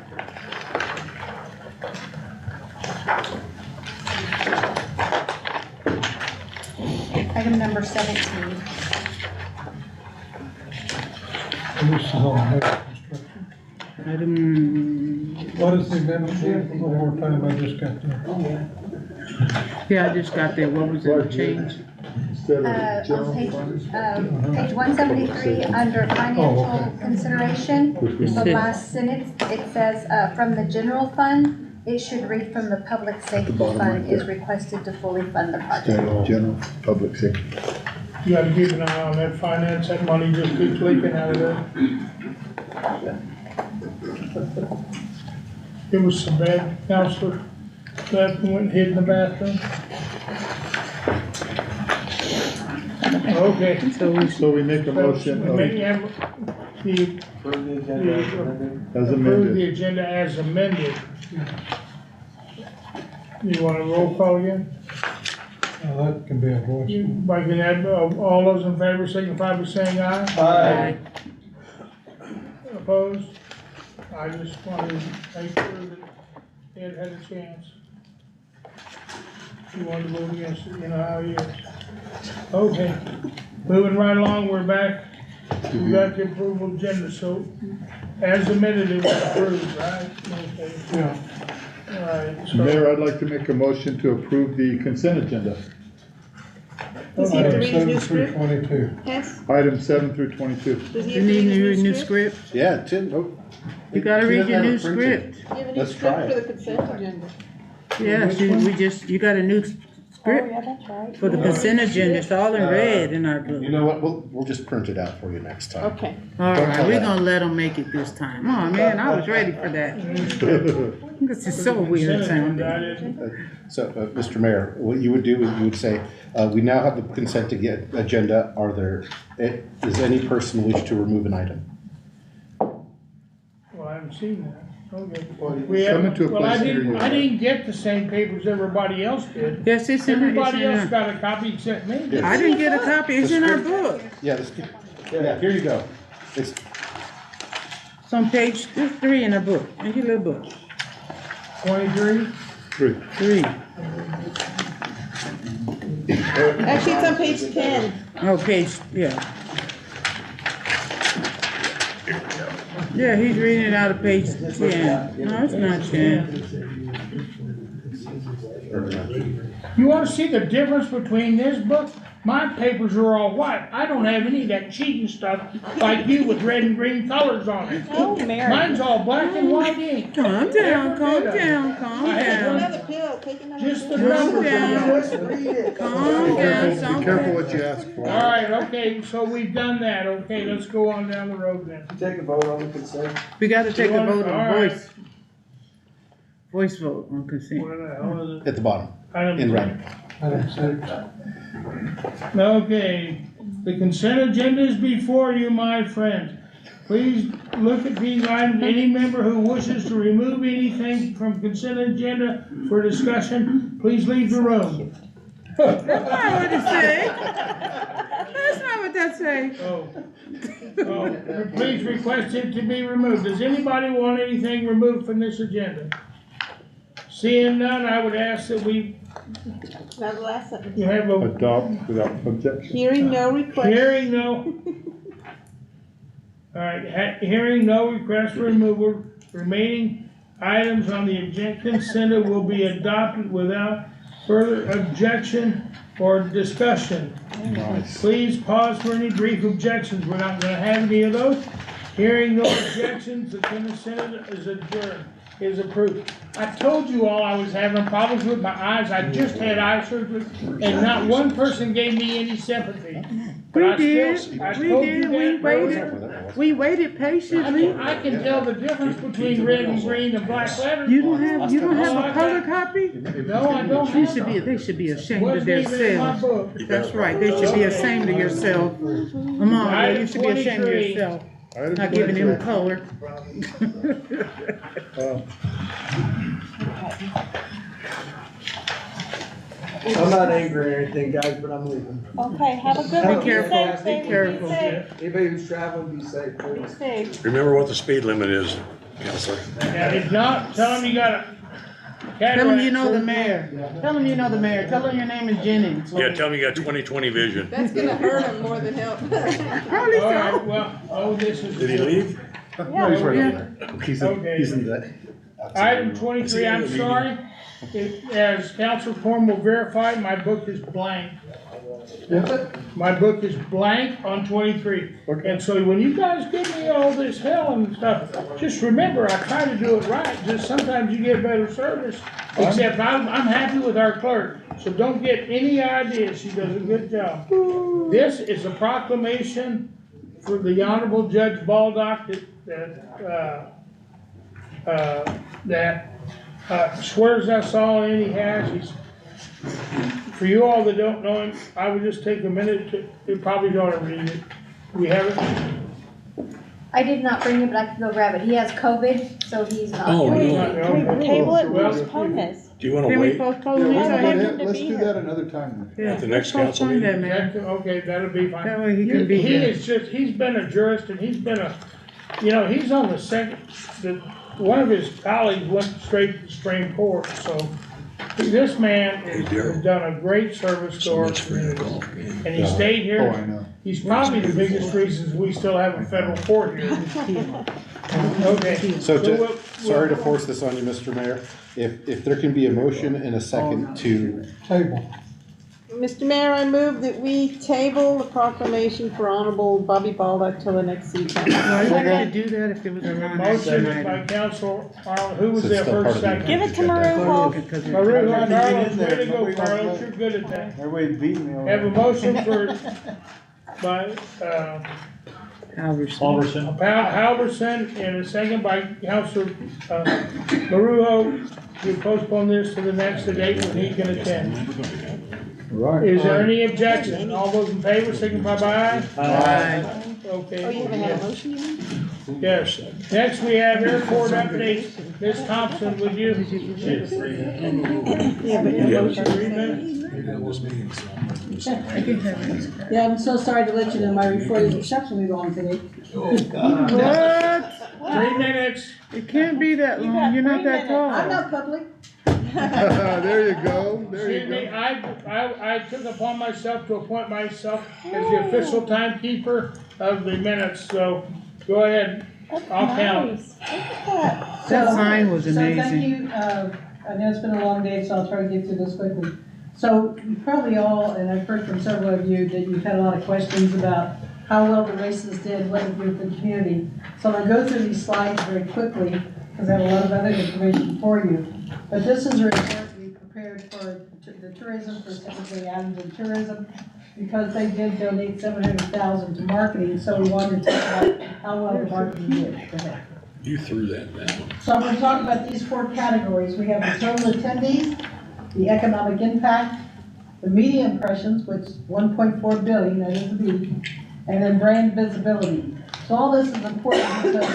Item number 17. This is on heavy construction. Item, What is the amendment here? One more time, I just got there. yeah, I just got there, what was the change? Instead of On general page, fund. page 173, under financial okay. consideration, the said- last sentence, it says, from the general fund, it should read from the public safety bottom fund right is there. requested to fully fund the project. Instead of general public safety. You gotta keep an eye on that finance, that money just keeps leaking out of there. It was so bad, counselor, left and went and hid in the bathroom. Okay. So we make a motion We of, make- have the, Approve the agenda as amended. as approve the amended. agenda as amended. You want a roll call again? Now, that can be a voice. By can add, all those in favor signify by saying aye. Aye. Opposed? I just wanted to make sure that Ed had a chance. If you wanted to vote against it, you know how he is. Okay, moving right along, we're back. We got the approval agenda, so as amended, it was approved, right? Okay, Yeah. all right, so. Mayor, I'd like to make a motion to approve the consent agenda. Does he have to read his new Item 7 through script? 22. Yes? Items 7 through 22. Does he You have to need read his new script? Yeah, Tim, oh. You gotta She read doesn't your have new it printed. script. You have a new Let's try script for it. the consent agenda. Yeah, you got a new Oh, script yeah, that's right. for the consent agenda, it's all in red in our book. You know what, we'll just print it out for you next time. Okay. All Don't right, tell we're that. gonna let them make it this time. Oh, man, I was ready for that. This is so weird sounding. So, Mr. Mayor, what you would do is you would say, we now have the consent agenda. Does any person wish to remove an item? Well, I haven't seen that. Okay. Well, come into a Well, place here you I are. didn't get the same papers everybody else did. Yes, it's in, Everybody else our. got a copy except me. I didn't get a copy, it's in our book. Yeah, here you go. It's, It's on page 3 in our book, in your little book. 23? 3. Actually, it's on page 10. Oh, page, yeah. Yeah, he's reading it out of page 10. No, it's not 10. You wanna see the difference between this book? My papers are all white. I don't have any of that cheating stuff like you with red and green colors on it. Oh, Mary. Mine's all black and white ink. Calm down, calm down, calm I had down. Another pill, take another Just the pill. numbers. Calm down, Be calm careful down. what you ask for. All right, okay, so we've done that. Okay, let's go on down the road then. Take a vote on the consent. We gotta take a vote All on right. voice vote on consent. What the hell is it? at the bottom, Item in 3. red. Item 6. Okay, the consent agenda is before you, my friends. Please look at these items. Any member who wishes to remove anything from consent agenda for discussion, please leave the room. That's not what it say. That's not what that say. Please request it to be removed. Does anybody want anything removed from this agenda? Seeing none, I would ask that Now the last sentence. you have a Adopt without objection. Hearing no request. hearing no. All right, hearing no request for removal, remaining items on the consent will be adopted without further objection or discussion. Nice. Please pause for any brief objections. We're not gonna have any of those. Hearing no objections, the consent is adjourned, is approved. I told you all I was having problems with my eyes. I just had eye surgery and not one person gave me any sympathy. But I told you that We waited patiently. I can tell the difference between red and green and black letters. You don't have a color copy? No, I don't have them. They should be ashamed of Wasn't even in my themselves. book. That's right, they should be ashamed of yourself. Amon, you should be ashamed of yourself, not giving him color. I'm not angry or anything, guys, but I'm leaving. Okay, have a good Be one. careful, safe, be baby. careful. Anybody who's traveling, be safe, Be please. safe. Remember what the speed limit is, Counselor. And if not, tell them you got a cataract. Tell him you know the mayor. Tell him you know the mayor. Tell him your name is Jennings. Yeah, tell me you got 20/20 vision. That's gonna hurt him more than help. Probably All right, so. well, this is. Did he leave? No, he's right Yeah. over there. Okay. He's in that. Item 23, I'm sorry. As Council Form will verify, my book is blank. My book is blank on 23. Okay. And so when you guys give me all this hell and stuff, just remember, I try to do it right. Just sometimes you get better service. Except I'm happy with our clerk. So don't get any ideas. She does a good job. This is a proclamation for the Honorable Judge Baldock that swears us all in. He has. For you all that don't know him, I would just take a minute to, you probably ought to read it. We have it? I did not bring it, but I can go grab it. He has COVID, so he's not. Oh, Wait, no. can we table it and Well, postpone this? Do you want to Can we wait postpone Yeah, it? him to let's be do here. that another time. Yeah, at the next let's council postpone meeting? that, man. Okay, that'll be fine. That way he can be He here. is just, he's been a jurist and he's been he's on the second, one of his colleagues went straight to the Supreme Court, so this man has done a great service to our community. And he stayed Oh, I here. know. He's probably the biggest reason we still have a federal court here. Okay. So we'll- sorry to force this on you, Mr. Mayor. If there can be a motion and a second to, Table. Mr. Mayor, I move that we table the proclamation for Honorable Bobby Baldock till the next city council. Well, you had to do that if it was a Motion non-action by item. Council Arnold, who was So it's there still part first of the second? Give it to Maru. Because it- Maru, I'm trying to get Carlos, in way there. to go, Nobody wants Carlos, to- you're good at that. Everybody's beating me on Have a that. motion by, Halverson. Halverson, and a second by Council, Marujo, to postpone this to the next date when he can attend. Right. Is there any objection? All those in favor signify by aye. Aye. Okay. Oh, you haven't had a yes. motion, you mean? Yes. Next, we have airport updates. Ms. Thompson, would you? Yeah, but no motion. 3 minutes? Yeah, I'm so sorry to let you know, my report is exceptionally long today. What? 3 minutes. It can't be that long, you're not that tall. I'm not public. There you go, there you Excuse me, go. I took upon myself to appoint myself as the official timekeeper of the minutes, so go ahead. I'll count. That sign was So thank amazing. you, I know it's been a long day, so I'll try to get through this quickly. So you probably all, and I've heard from several of you, that you've had a lot of questions about how well the races did, what it did for the community. So I'm gonna go through these slides very quickly, because I have a lot of other information for you. But this is a report we prepared for the tourism, for Secretary Adams and Tourism, because they did donate $700,000 to marketing, so we wanted to talk about how well the marketing did. Go ahead. You threw that down. So I'm gonna talk about these 4 categories. We have the total attendees, the economic impact, the media impressions, which is 1.4 billion, that is the B, and then brand visibility. So all this is important because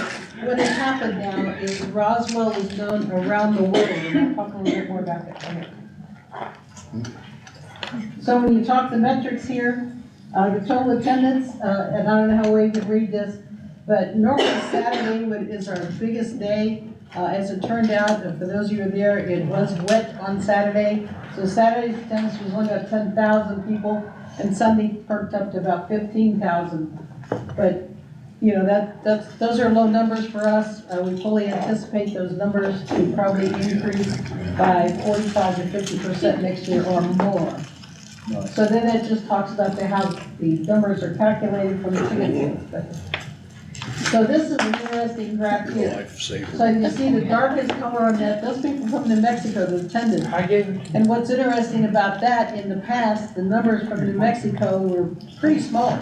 what has happened now is Roswell is known around the world, and I'll talk a little bit more about that. Okay. So when you talk the metrics here, the total attendance, and I don't know how well you can read this, but normally Saturday is our biggest day. As it turned out, for those of you who were there, it was wet on Saturday. So Saturday's attendance was only about 10,000 people, and Sunday perked up to about 15,000. But, you know, those are low numbers for us. We fully anticipate those numbers to probably increase by 45 to 50% next year or more. So then it just talks about how the numbers are calculated from the ticket sales. So this is an interesting graph here. So you see the darkest color on that, those people from New Mexico that attended. And what's interesting about that, in the past, the numbers from New Mexico were pretty small.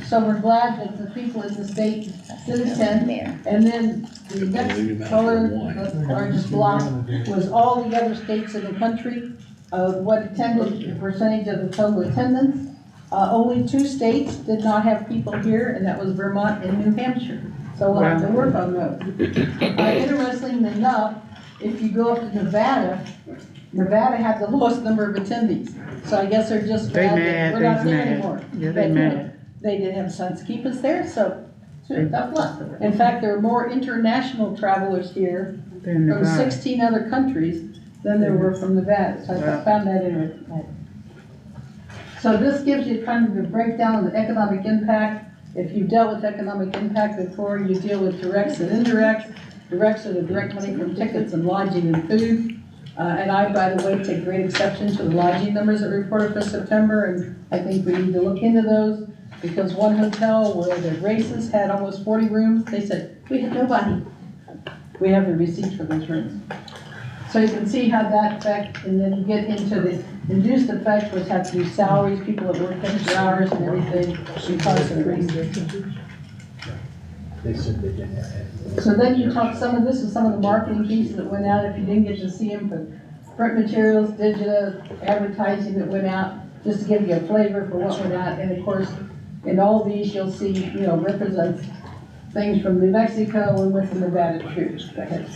So we're glad that the people in the state did attend. And then the next color, the largest block, was all the other states in the country, what attended, the percentage of the total attendance. Only 2 states did not have people here, and that was Vermont and New Hampshire. So we'll have to work on those. Interestingly enough, if you go up to Nevada, Nevada had the lowest number of attendees. So I guess they're just glad that we're not there anymore. Yeah, But, they you know, mad. they didn't have sons to keep us there, so it's tough luck. In fact, there are more international travelers here Then from Nevada. 16 other countries than there were from Nevada. So I found that interesting. So this gives you kind of a breakdown of the economic impact. If you've dealt with economic impact before, you deal with directs and indirects. Directs are the direct money from tickets and lodging and food. And I, by the way, take great exception to the lodging numbers that were reported for September, and I think we need to look into those, because one hotel where the races had almost 40 rooms, they said, we had nobody. We have the receipts for those rooms. So you can see how that affect, and then you get into the induced effect, which has to do salaries, people that work extra hours and everything, because of the races. So then you talk, some of this is some of the marketing pieces that went out, if you didn't get to see them, but print materials, digital, advertising that went out, just to give you a flavor for what went out. And of course, in all these, you'll see, you know, represents things from New Mexico and with the Nevada troops. Go ahead.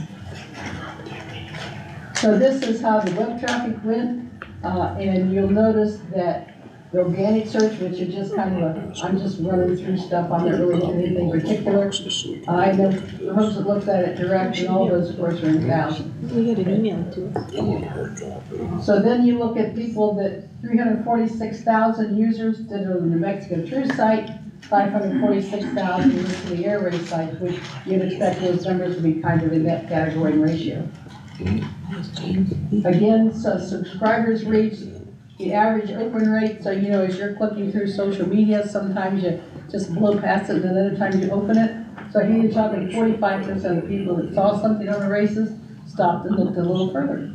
So this is how the web traffic went, and you'll notice that the organic search, which is just kind of I'm just running through stuff, I'm not really doing anything particular. I know the folks that looked at it direct, and all those, of course, are in thousands. We had an email to us. So then you look at people that 346,000 users did it on the New Mexico True site, 546,000 to the air race site, which you'd expect those numbers to be kind of in that category and ratio. Again, so subscribers reached the average open rate, so you know, as you're clicking through social media, sometimes you just blow past it and then other times you open it. So here you're talking 45% of people that saw something on the races stopped and looked a little further.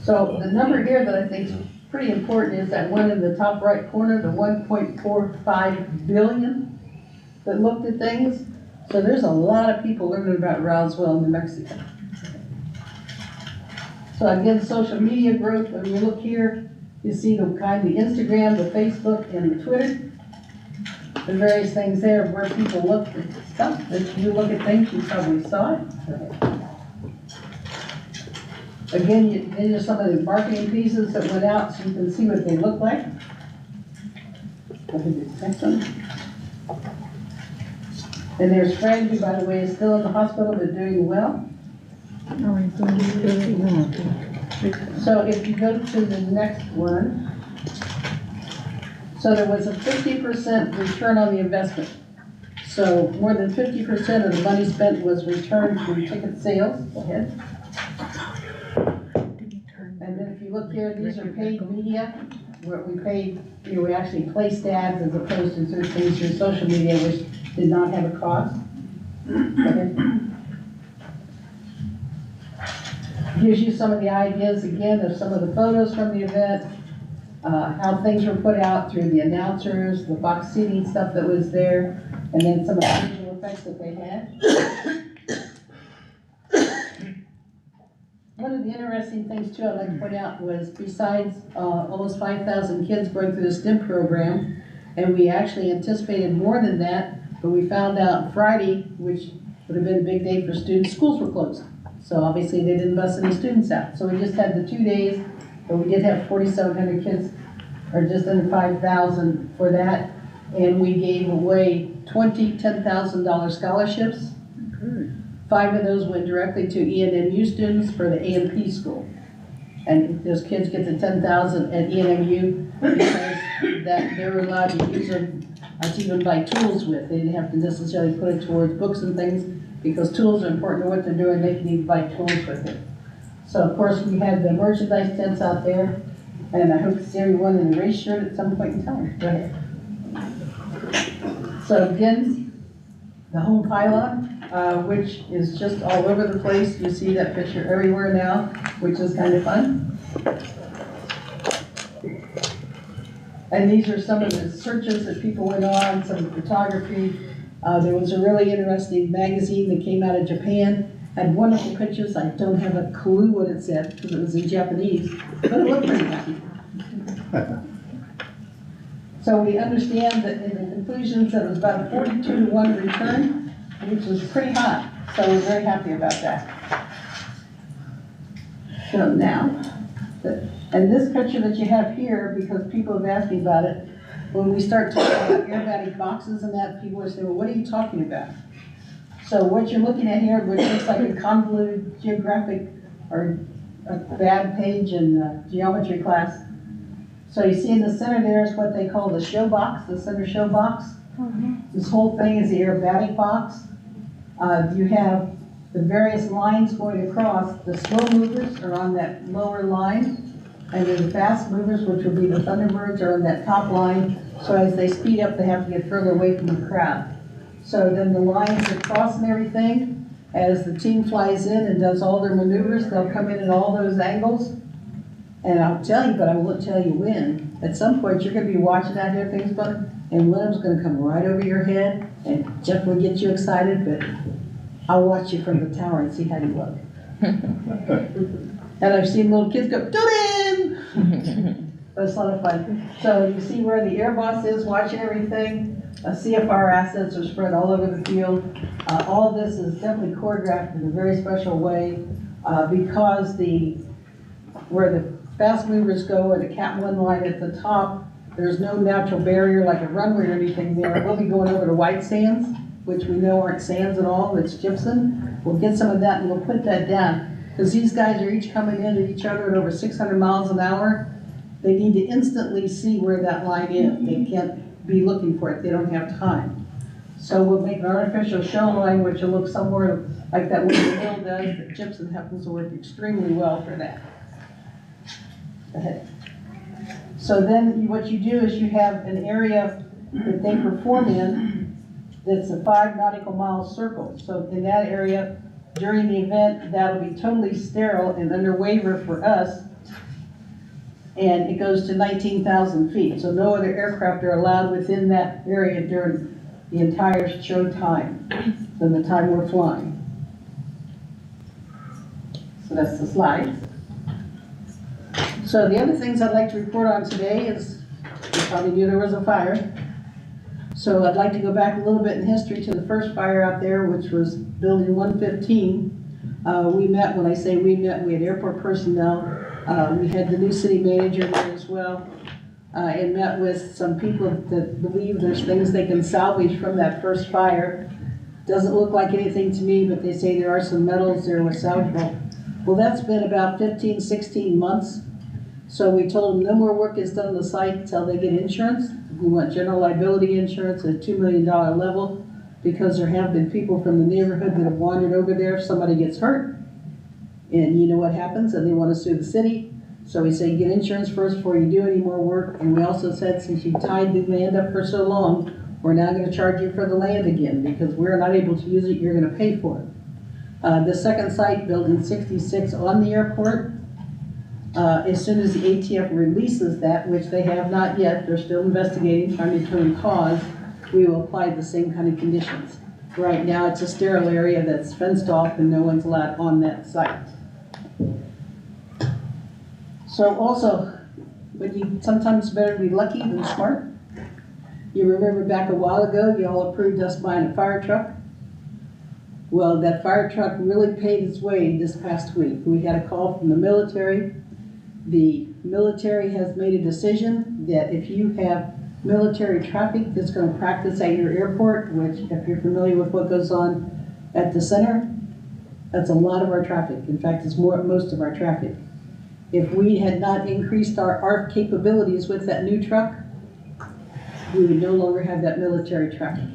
So the number here that I think is pretty important is that one in the top right corner, the 1.45 billion that looked at things. So there's a lot of people learning about Roswell, New Mexico. So again, social media growth, when you look here, you see the kind, the Instagram, the Facebook, and the Twitter. the various things there where people look at stuff. If you look at things, you probably saw it. Again, these are some of the marketing pieces that went out so you can see what they look like. Next one. And there's Frank, who, by the way, is still in the hospital but doing well. So if you go to the next one, so there was a 50% return on the investment. So more than 50% of the money spent was returned through ticket sales. Go ahead. And then if you look here, these are paid media, where we paid, we actually placed ads as opposed to certain things through social media, which did not have a cost. Okay. Gives you some of the ideas, again, of some of the photos from the event, how things were put out through the announcers, the box seating stuff that was there, and then some of the visual effects that they had. One of the interesting things too I'd like to point out was besides almost 5,000 kids going through the STEM program, and we actually anticipated more than that, but we found out Friday, which would have been a big day for students, schools were closed. So obviously they didn't bus any students out. So we just had the 2 days, but we did have 4,700 kids, or just under 5,000 for that. And we gave away 20 $10,000 scholarships. 5 of those went directly to ENMU students for the AMP school. And those kids get the 10,000 at ENMU because that they were allowed to use them to even buy tools with. They didn't have to necessarily put it towards books and things, because tools are important to what they're doing. They can even buy tools with it. So of course we had the merchandise tents out there, and I hope to see everyone in a race shirt at some point in time. Go ahead. So again, the home pylon, which is just all over the place. You see that picture everywhere now, which is kind of fun. And these are some of the searches that people went on, some photography. There was a really interesting magazine that came out of Japan, had wonderful pictures. I don't have a clue what it said because it was in Japanese, but it looked pretty happy. So we understand that in the conclusions that it was about a 42-to-1 return, which was pretty high. So we're very happy about that. So now, and this picture that you have here, because people have asked me about it, when we start talking about aerobatic boxes and that, people will say, well, what are you talking about? So what you're looking at here, which looks like a convoluted geographic or a bad page in geometry class. So you see in the center there is what they call the show box, the center show box. This whole thing is the aerobatic box. You have the various lines going across. The slow movers are on that lower line. And then the fast movers, which would be the Thunderbirds, are on that top line. So as they speed up, they have to get further away from the crowd. So then the lines across and everything, as the team flies in and does all their maneuvers, they'll come in at all those angles. And I'll tell you, but I won't tell you when. At some point, you're going to be watching out here, things fun, and one of them's going to come right over your head, and Jeff will get you excited, but I'll watch you from the tower and see how you look. And I've seen little kids go, "Doo-din!" That's a lot of fun. So you see where the air boss is, watching everything. CFR assets are spread all over the field. All of this is definitely choreographed in a very special way because where the fast movers go, or the Cat 1 line at the top, there's no natural barrier like a runway or anything there. We'll be going over to white sands, which we know aren't sands at all, it's gypsum. We'll get some of that and we'll put that down. Because these guys are each coming in at each other at over 600 miles an hour. They need to instantly see where that line is. They can't be looking for it, they don't have time. So we'll make an artificial show line which will look somewhere like that Winter Hill does, that gypsum happens to work extremely well for that. Go ahead. So then what you do is you have an area that they perform in that's a 5 nautical mile circle. So in that area, during the event, that'll be totally sterile and under waiver for us. And it goes to 19,000 feet. So no other aircraft are allowed within that area during the entire show time, than the time we're flying. So that's the slide. So the other things I'd like to report on today is, you probably knew there was a fire. So I'd like to go back a little bit in history to the first fire out there, which was building 115. We met, when I say we met, we had airport personnel. We had the new city manager there as well. And met with some people that believe there's things they can salvage from that first fire. Doesn't look like anything to me, but they say there are some metals there with salvageable. Well, that's been about 15, 16 months. So we told them no more work is done on the site until they get insurance. We want general liability insurance at a $2 million level, because there have been people from the neighborhood that have wandered over there if somebody gets hurt. And you know what happens, and they want to sue the city. So we say get insurance first before you do any more work. And we also said, since you tied the land up for so long, we're now going to charge you for the land again, because we're not able to use it, you're going to pay for it. The second site, building 66 on the airport, as soon as the ATF releases that, which they have not yet, they're still investigating, trying to determine cause, we will apply the same kind of conditions. Right now, it's a sterile area that's fenced off and no one's allowed on that site. So also, but sometimes better to be lucky than smart. You remember back a while ago, you all approved us buying a fire truck. Well, that fire truck really paid its way this past week. We had a call from the military. The military has made a decision that if you have military traffic that's going to practice at your airport, which if you're familiar with what goes on at the center, that's a lot of our traffic. In fact, it's most of our traffic. If we had not increased our ARP capabilities with that new truck, we would no longer have that military traffic.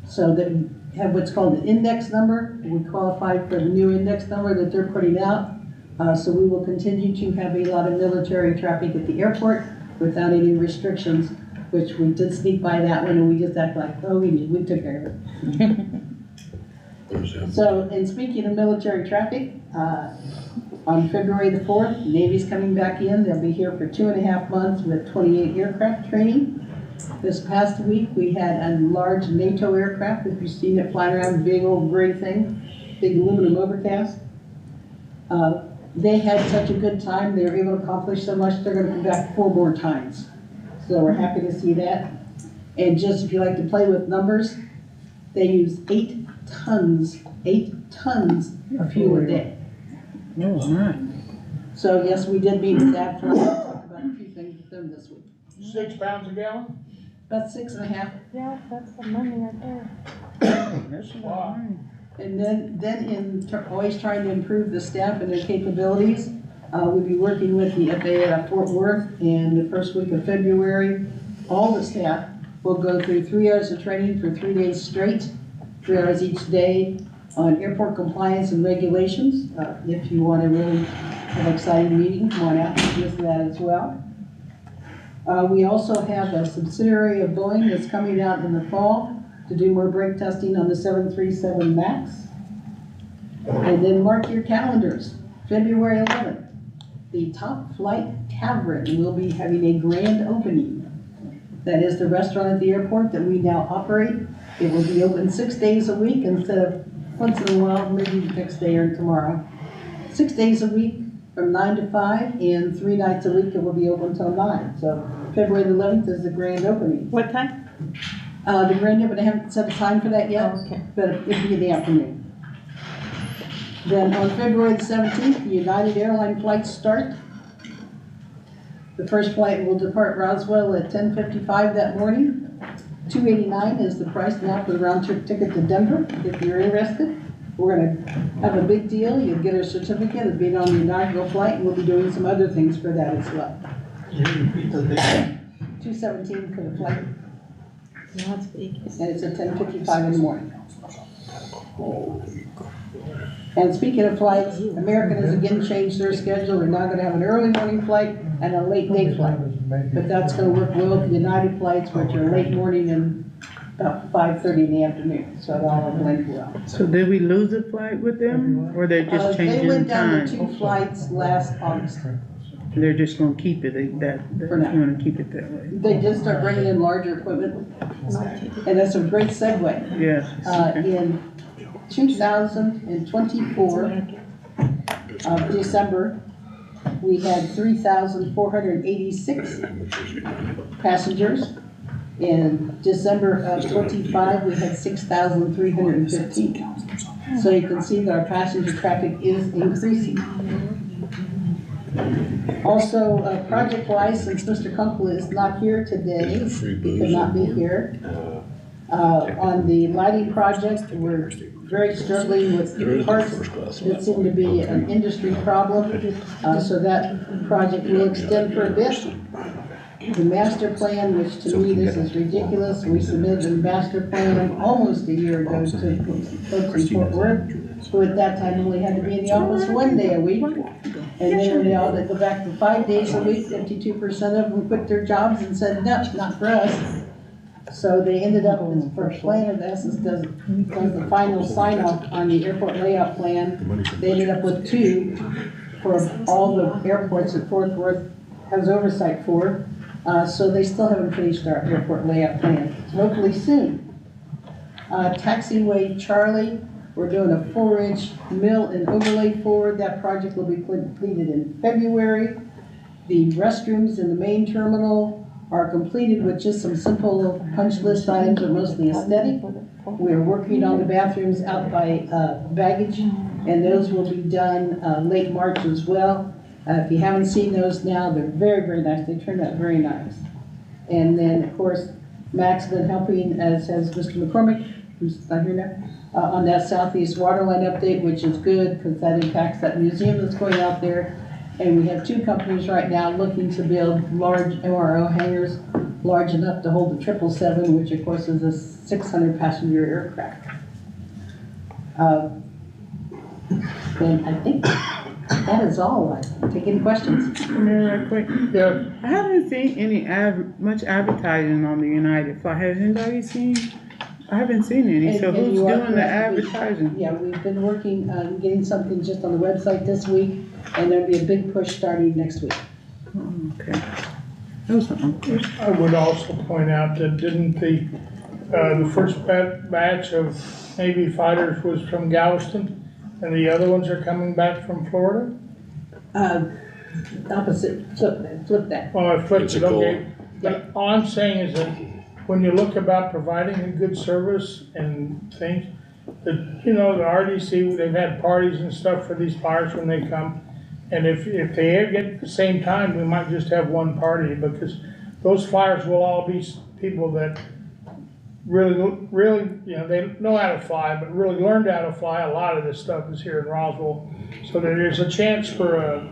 So that we have what's called an index number. We qualify for the new index number that they're putting out. So we will continue to have a lot of military traffic at the airport without any restrictions, which we did sneak by that one and we just act like, oh, we took care of it. So, and speaking of military traffic, on February the 4th, Navy's coming back in. They'll be here for 2.5 months with 28 aircraft training. This past week, we had a large NATO aircraft, if you've seen it flying around, big old gray thing, big aluminum overcast. They had such a good time, they were able to accomplish so much, they're gonna come back 4 more times. So we're happy to see that. And just if you like to play with numbers, they use 8 tons of fuel a day. Oh, my. So yes, we did meet with that for talk about a few things with them this week. 6 pounds a gallon? About 6.5. Yeah, that's the money right there. That's a lot of money. And then always trying to improve the staff and their capabilities, we'll be working with the FAA at Fort Worth in the first week of February. All the staff will go through 3 hours of training for 3 days straight, 3 hours each day on airport compliance and regulations. If you want to really have an exciting meeting, come on out and listen to that as well. We also have a subsidiary of Boeing that's coming out in the fall to do more brake testing on the 737 MAX. And then mark your calendars, February 11th, the Top Flight Tavern will be having a grand opening. That is the restaurant at the airport that we now operate. It will be open 6 days a week instead of once in a while, maybe the next day or tomorrow. 6 days a week from 9 to 5, and 3 nights a week it will be open until 9. So February the 11th is the grand opening. What time? The grand opening, I haven't set a time for that yet, Oh, okay. but it'll be in the afternoon. Then on February the 17th, the United Airline flights start. The first flight will depart Roswell at 10:55 that morning. $289 is the price now for the round trip ticket to Denver, if you're interested. We're gonna have a big deal. You'll get a certificate of being on the inaugural flight, and we'll be doing some other things for that as well. 217 for the flight. That's big. And it's at 10:55 in the morning. And speaking of flights, American has again changed their schedule. They're now going to have an early morning flight and a late day flight. But that's going to work well with the United flights, which are late morning and about 5:30 in the afternoon. So it all blends well. So did we lose a flight with them, or they're just They changing went down time? to 2 flights last August. They're just gonna keep it, they're gonna keep it that way. They did start bringing in larger equipment. And that's a great segue. Yes. In 2024 of December, we had 3,486 passengers. In December of 25, we had 6,315. So you can see that our passenger traffic is increasing. Also, project-wise, since Mr. Kunkel is not here today, he could not be here. On the lighting project, we're very struggling with parts that seem to be an industry problem. So that project will extend for a bit. The master plan, which to me this is ridiculous, we submitted the master plan almost a year ago to folks in Fort Worth, who at that time only had to be in the office 1 day a week. And then when they all had to go back to 5 days a week, 52% of them quit their jobs and said, no, not for us. So they ended up with the first plan, in essence, does the final sign off on the airport layout plan. They ended up with 2 for all the airports that Fort Worth has oversight for. So they still haven't finished our airport layout plan. Hopefully soon. Taxiway Charlie, we're doing a 4-inch mill and overlay forward. That project will be completed in February. The restrooms in the main terminal are completed with just some simple punch list items, are mostly aesthetic. We're working on the bathrooms out by baggage, and those will be done late March as well. If you haven't seen those now, they're very, very nice. They turned out very nice. And then, of course, Mac's been helping, as has Mr. McCormick, who's not here now, on that southeast water line update, which is good because that impacts that museum that's going out there. And we have 2 companies right now looking to build large MRO hangars, large enough to hold the 777, which of course is a 600 passenger aircraft. And I think that is all. I take any questions. Mayor, right quick. Yeah. I haven't seen any much advertising on the United Fly. Has anybody seen? I haven't seen any. So who's doing the advertising? Yeah, we've been working on getting something just on the website this week, and there'll be a big push starting next week. Oh, okay. I would also point out that didn't the first batch of Navy fighters was from Galveston, and the other ones are coming back from Florida? Opposite, flip that. Oh, I flipped it, okay. But all I'm saying is that when you look about providing a good service and things, that, you know, the RDC, they've had parties and stuff for these fires when they come. And if they get at the same time, we might just have one party, because those flyers will all be people that really, you know, they know how to fly, but really learned how to fly. A lot of this stuff is here in Roswell. So there's a chance for a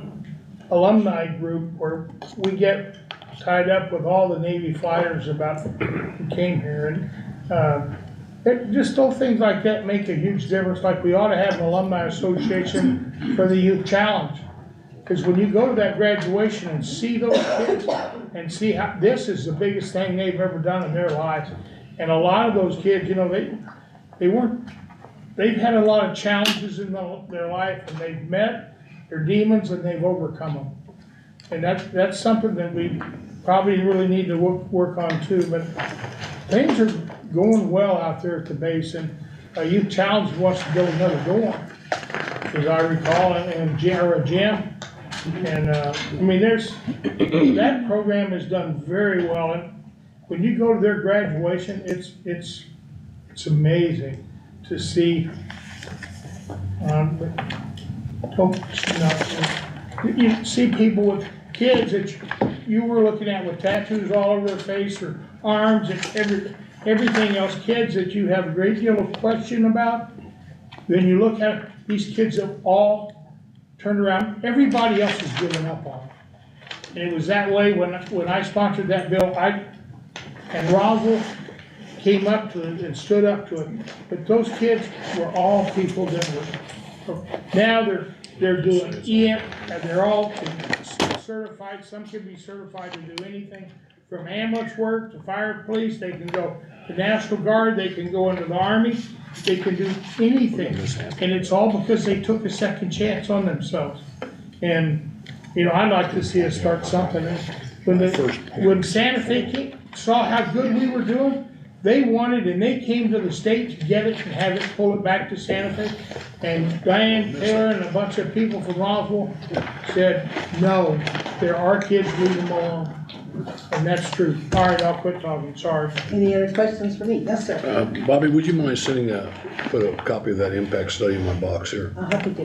alumni group where we get tied up with all the Navy fighters about who came here. And just those things like that make a huge difference. Like we ought to have an alumni association for the Youth Challenge. Because when you go to that graduation and see those kids and see how this is the biggest thing they've ever done in their lives. And a lot of those kids, you know, they've had a lot of challenges in their life, and they've met their demons and they've overcome them. And that's something that we probably really need to work on too. But things are going well out there at the base, and Youth Challenge wants to build another dorm, as I recall, and a gym. And I mean, that program has done very well. And when you go to their graduation, it's amazing to see. You see people with kids that you were looking at with tattoos all over their face or arms and everything else. Kids that you have a great deal of question about. Then you look at these kids that all turned around. Everybody else has given up on them. And it was that way when I sponsored that bill. And Roswell came up to it and stood up to it. But those kids were all people that were, now they're doing EM, and they're all certified. Some can be certified to do anything from ambulance work to fire, police. They can go to National Guard. They can go into the Army. They can do anything. And it's all because they took a second chance on themselves. And, you know, I'd like to see us start something. When Santa Fe saw how good we were doing, they wanted, and they came to the state to get it and have it, pull it back to Santa Fe. And Diane Taylor and a bunch of people from Roswell said, no, there are kids, leave them alone. And that's true. All right, I'll quit talking, sorry. Any other questions for me? Yes, sir. Bobby, would you mind put a copy of that impact study in my box here? I'll happy to.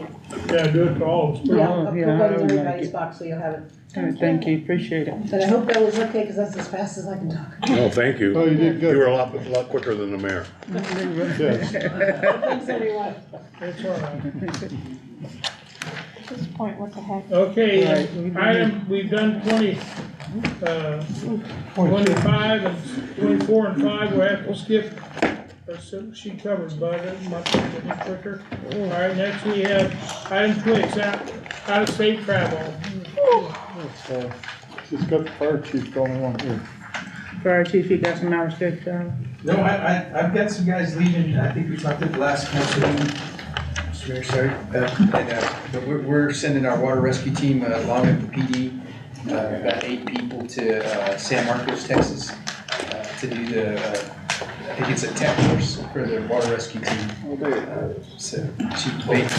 Yeah, do it to all of us. Yeah, Oh, I'll yeah, put one I in would like everybody's it. box so you'll have it. All right, thank you, appreciate it. And I hope that was okay, because that's as fast as I can talk. Oh, thank you. Oh, you did good. You were a lot quicker than the mayor. Yes. Thanks, everyone. It's all right. At this point, what the heck? Okay, we've done 25 and 24 and 5, we'll have to skip. She covered, but it might be a little quicker. All right, next we have item 6, out of state travel. Just got the fire chief going on here. Fire chief, you got some out of state travel? No, I've got some guys leaving, I think we talked at the last council meeting. Mr. Mayor, sorry. But we're sending our water rescue team along with the PD, about 8 people to San Marcos, Texas, to do the, I think it's a tech course for the water rescue team. So, Chief Bateman.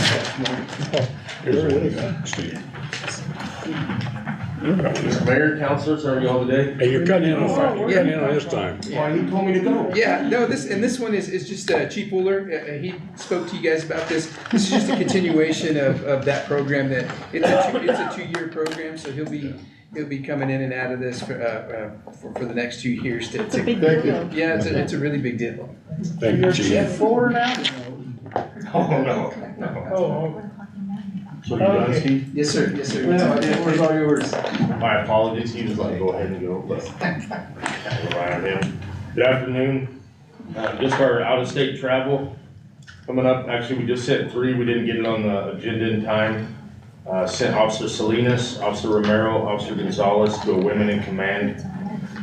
Mr. Mayor, councilors, how are y'all today? Hey, you're cutting in on this time. Well, he told me to go. Yeah, no, this one is just Chief Wooler. He spoke to you guys about this. This is just a continuation of that program. That it's a 2-year program, so he'll be coming in and out of this for the next 2 years. It's a big deal. Yeah, it's a really big deal. Thank you, Chief. You're 4 now? Oh, no. Oh, So you done, Steve? Yes, sir. Yes, sir. Where's all yours? My apologies, he was like, go ahead and go, but I'll rely on him. Good afternoon. Just our out-of-state travel coming up. Actually, we just sent 3. We didn't get it on the agenda in time. Sent Officer Salinas, Officer Romero, Officer Gonzalez to a Women in Command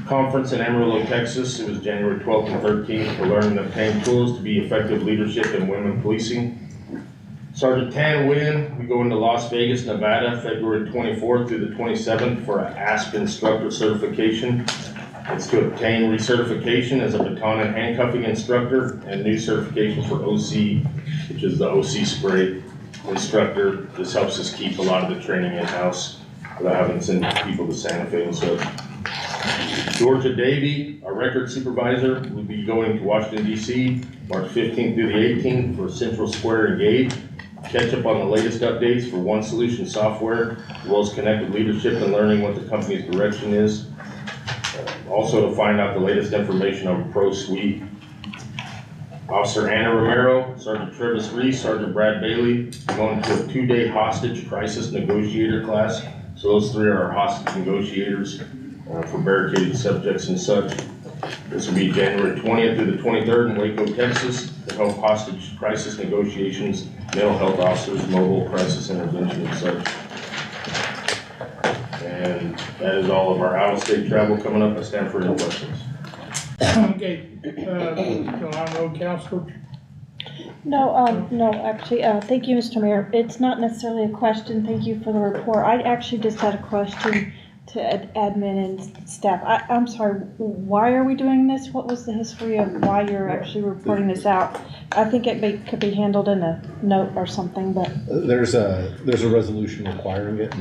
conference in Amarillo, Texas. It was January 12th and 13th to learn and obtain tools to be effective leadership in women policing. Sergeant Tan Wynn, we go into Las Vegas, Nevada, February 24th through the 27th for an ASP instructor certification. It's to obtain recertification as a baton and handcuffing instructor and new certification for OC, which is the OC spray instructor. This helps us keep a lot of the training in-house without having to send people to Santa Fe and such. Georgia Davy, our record supervisor, will be going to Washington, D.C., March 15th through the 18th for Central Square Engage. Catch up on the latest updates for One Solution software, as well as connected leadership and learning what the company's direction is. Also to find out the latest information on Pro Suite. Officer Anna Romero, Sergeant Travis Reese, Sergeant Brad Bailey, going to a 2-day hostage crisis negotiator class. So those 3 are our hostage negotiators for barricaded subjects and such. This will be January 20th through the 23rd in Waco, Texas, to help hostage crisis negotiations, mental health officers, mobile crisis intervention and such. And that is all of our out-of-state travel coming up. I stand for any questions. okay. I don't know, Counselor. No, actually, thank you, Mr. Mayor. It's not necessarily a question. Thank you for the report. I actually just had a question to admin and staff. I'm sorry, why are we doing this? What was the history of why you're actually reporting this out? I think it could be handled in a note or something, but. There's a resolution requiring it.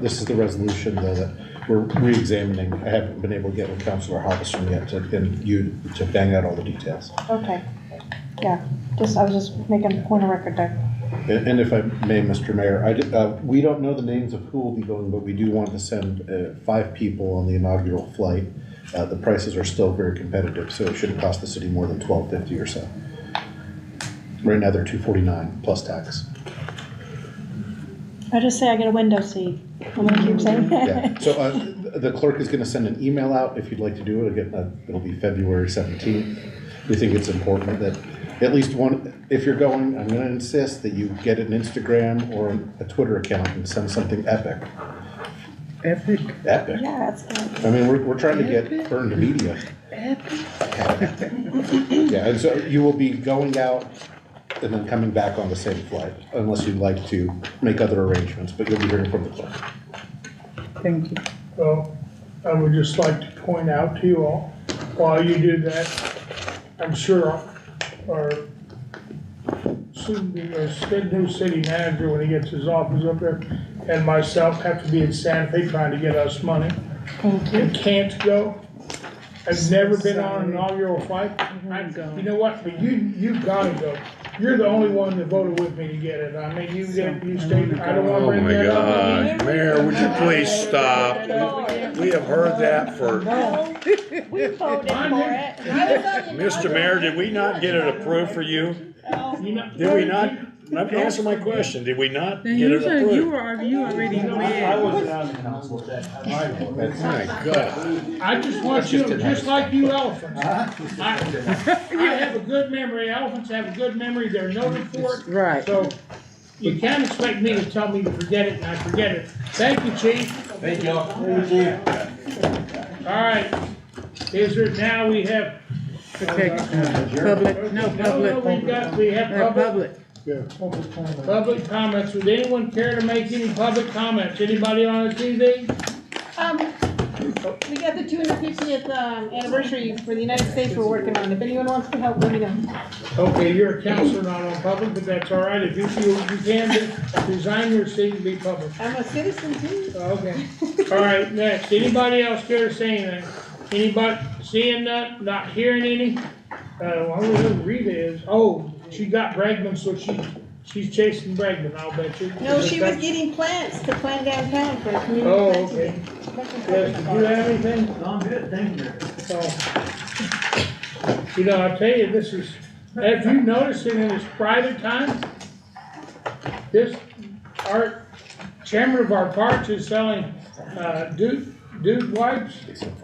This is the resolution though that we're re-examining. I haven't been able to get with Councilor Halverson yet to bang out all the details. Okay, yeah, I was just making a point of record there. And if I may, Mr. Mayor, we don't know the names of who will be going, but we do want to send 5 people on the inaugural flight. The prices are still very competitive, so it shouldn't cost the city more than $12.50 or so. Right now they're $249 plus tax. I just say I get a window seat. I'm gonna keep saying that. Yeah. So the clerk is going to send an email out if you'd like to do it. Again, it'll be February 17th. We think it's important that at least one, if you're going, I'm going to insist that you get an Instagram or a Twitter account and send something epic. Epic? Epic. Yeah, that's good. I mean, we're trying to get earned media. Epic. Yeah, and so you will be going out and then coming back on the same flight, unless you'd like to make other arrangements, but you'll be hearing from the clerk. Thank you. Well, I would just like to point out to you all, while you do that, I'm sure our new city manager, when he gets his office up there, and myself have to be in Santa Fe trying to get us money. Thank you. and can't go. I've never been on an inaugural flight. You know what, but you gotta go. You're the only one that voted with me to get it. I mean, you stayed, I don't wanna Oh bring my that up. God, Mayor, would you please stop? We have heard that for, We voted for it. Mr. Mayor, did we not get it approved for you? Did we not? Answer my question, did we not Then get you it said approved? you already read. wasn't on the council at that time. My God. I just want you, just like you elephants. I have a good memory, elephants have a good memory, they're noted for it. Right. So you can't expect me to tell me to forget it and I forget it. Thank you, chief. Thank y'all. All right, is there, now we have. Protect, public, no, public. We have public. Yeah, public comment. Public comments, would anyone care to make any public comments? Anybody on the TV? We got the 250th anniversary for the United States we're working on. If anyone wants to help, let me know. Okay, you're a counselor, not on public, but that's all right. If you feel you can, resign your seat and be public. I'm a citizen too. Okay. All right, next. Anybody else care to say anything? Anybody seeing none, not hearing any? I wonder who Rita is. Oh, she got Bregman, so she's chasing Bregman, I'll bet you. No, she was getting plants to plant downtown for a community Oh, planting okay. day. Yes, do you have anything? No, I'm good, thank you. So, you know, I tell you, this is, have you noticed it in his private time? Our chairman of our parks is selling, dude wipes.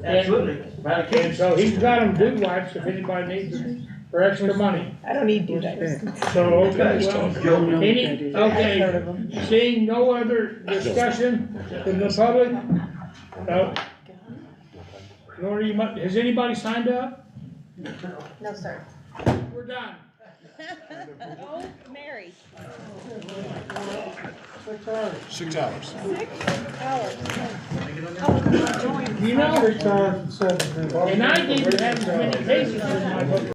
Absolutely. And so he's got them dude wipes if anybody needs them for extra money. I don't need to do that. So, okay, well, okay, seeing no other discussion from the public? Has anybody signed up? No, sir. We're done. Oh, Mary. 6 hours. 6 hours. You know, 6 hours and 7 minutes. and I didn't have as many cases in my book.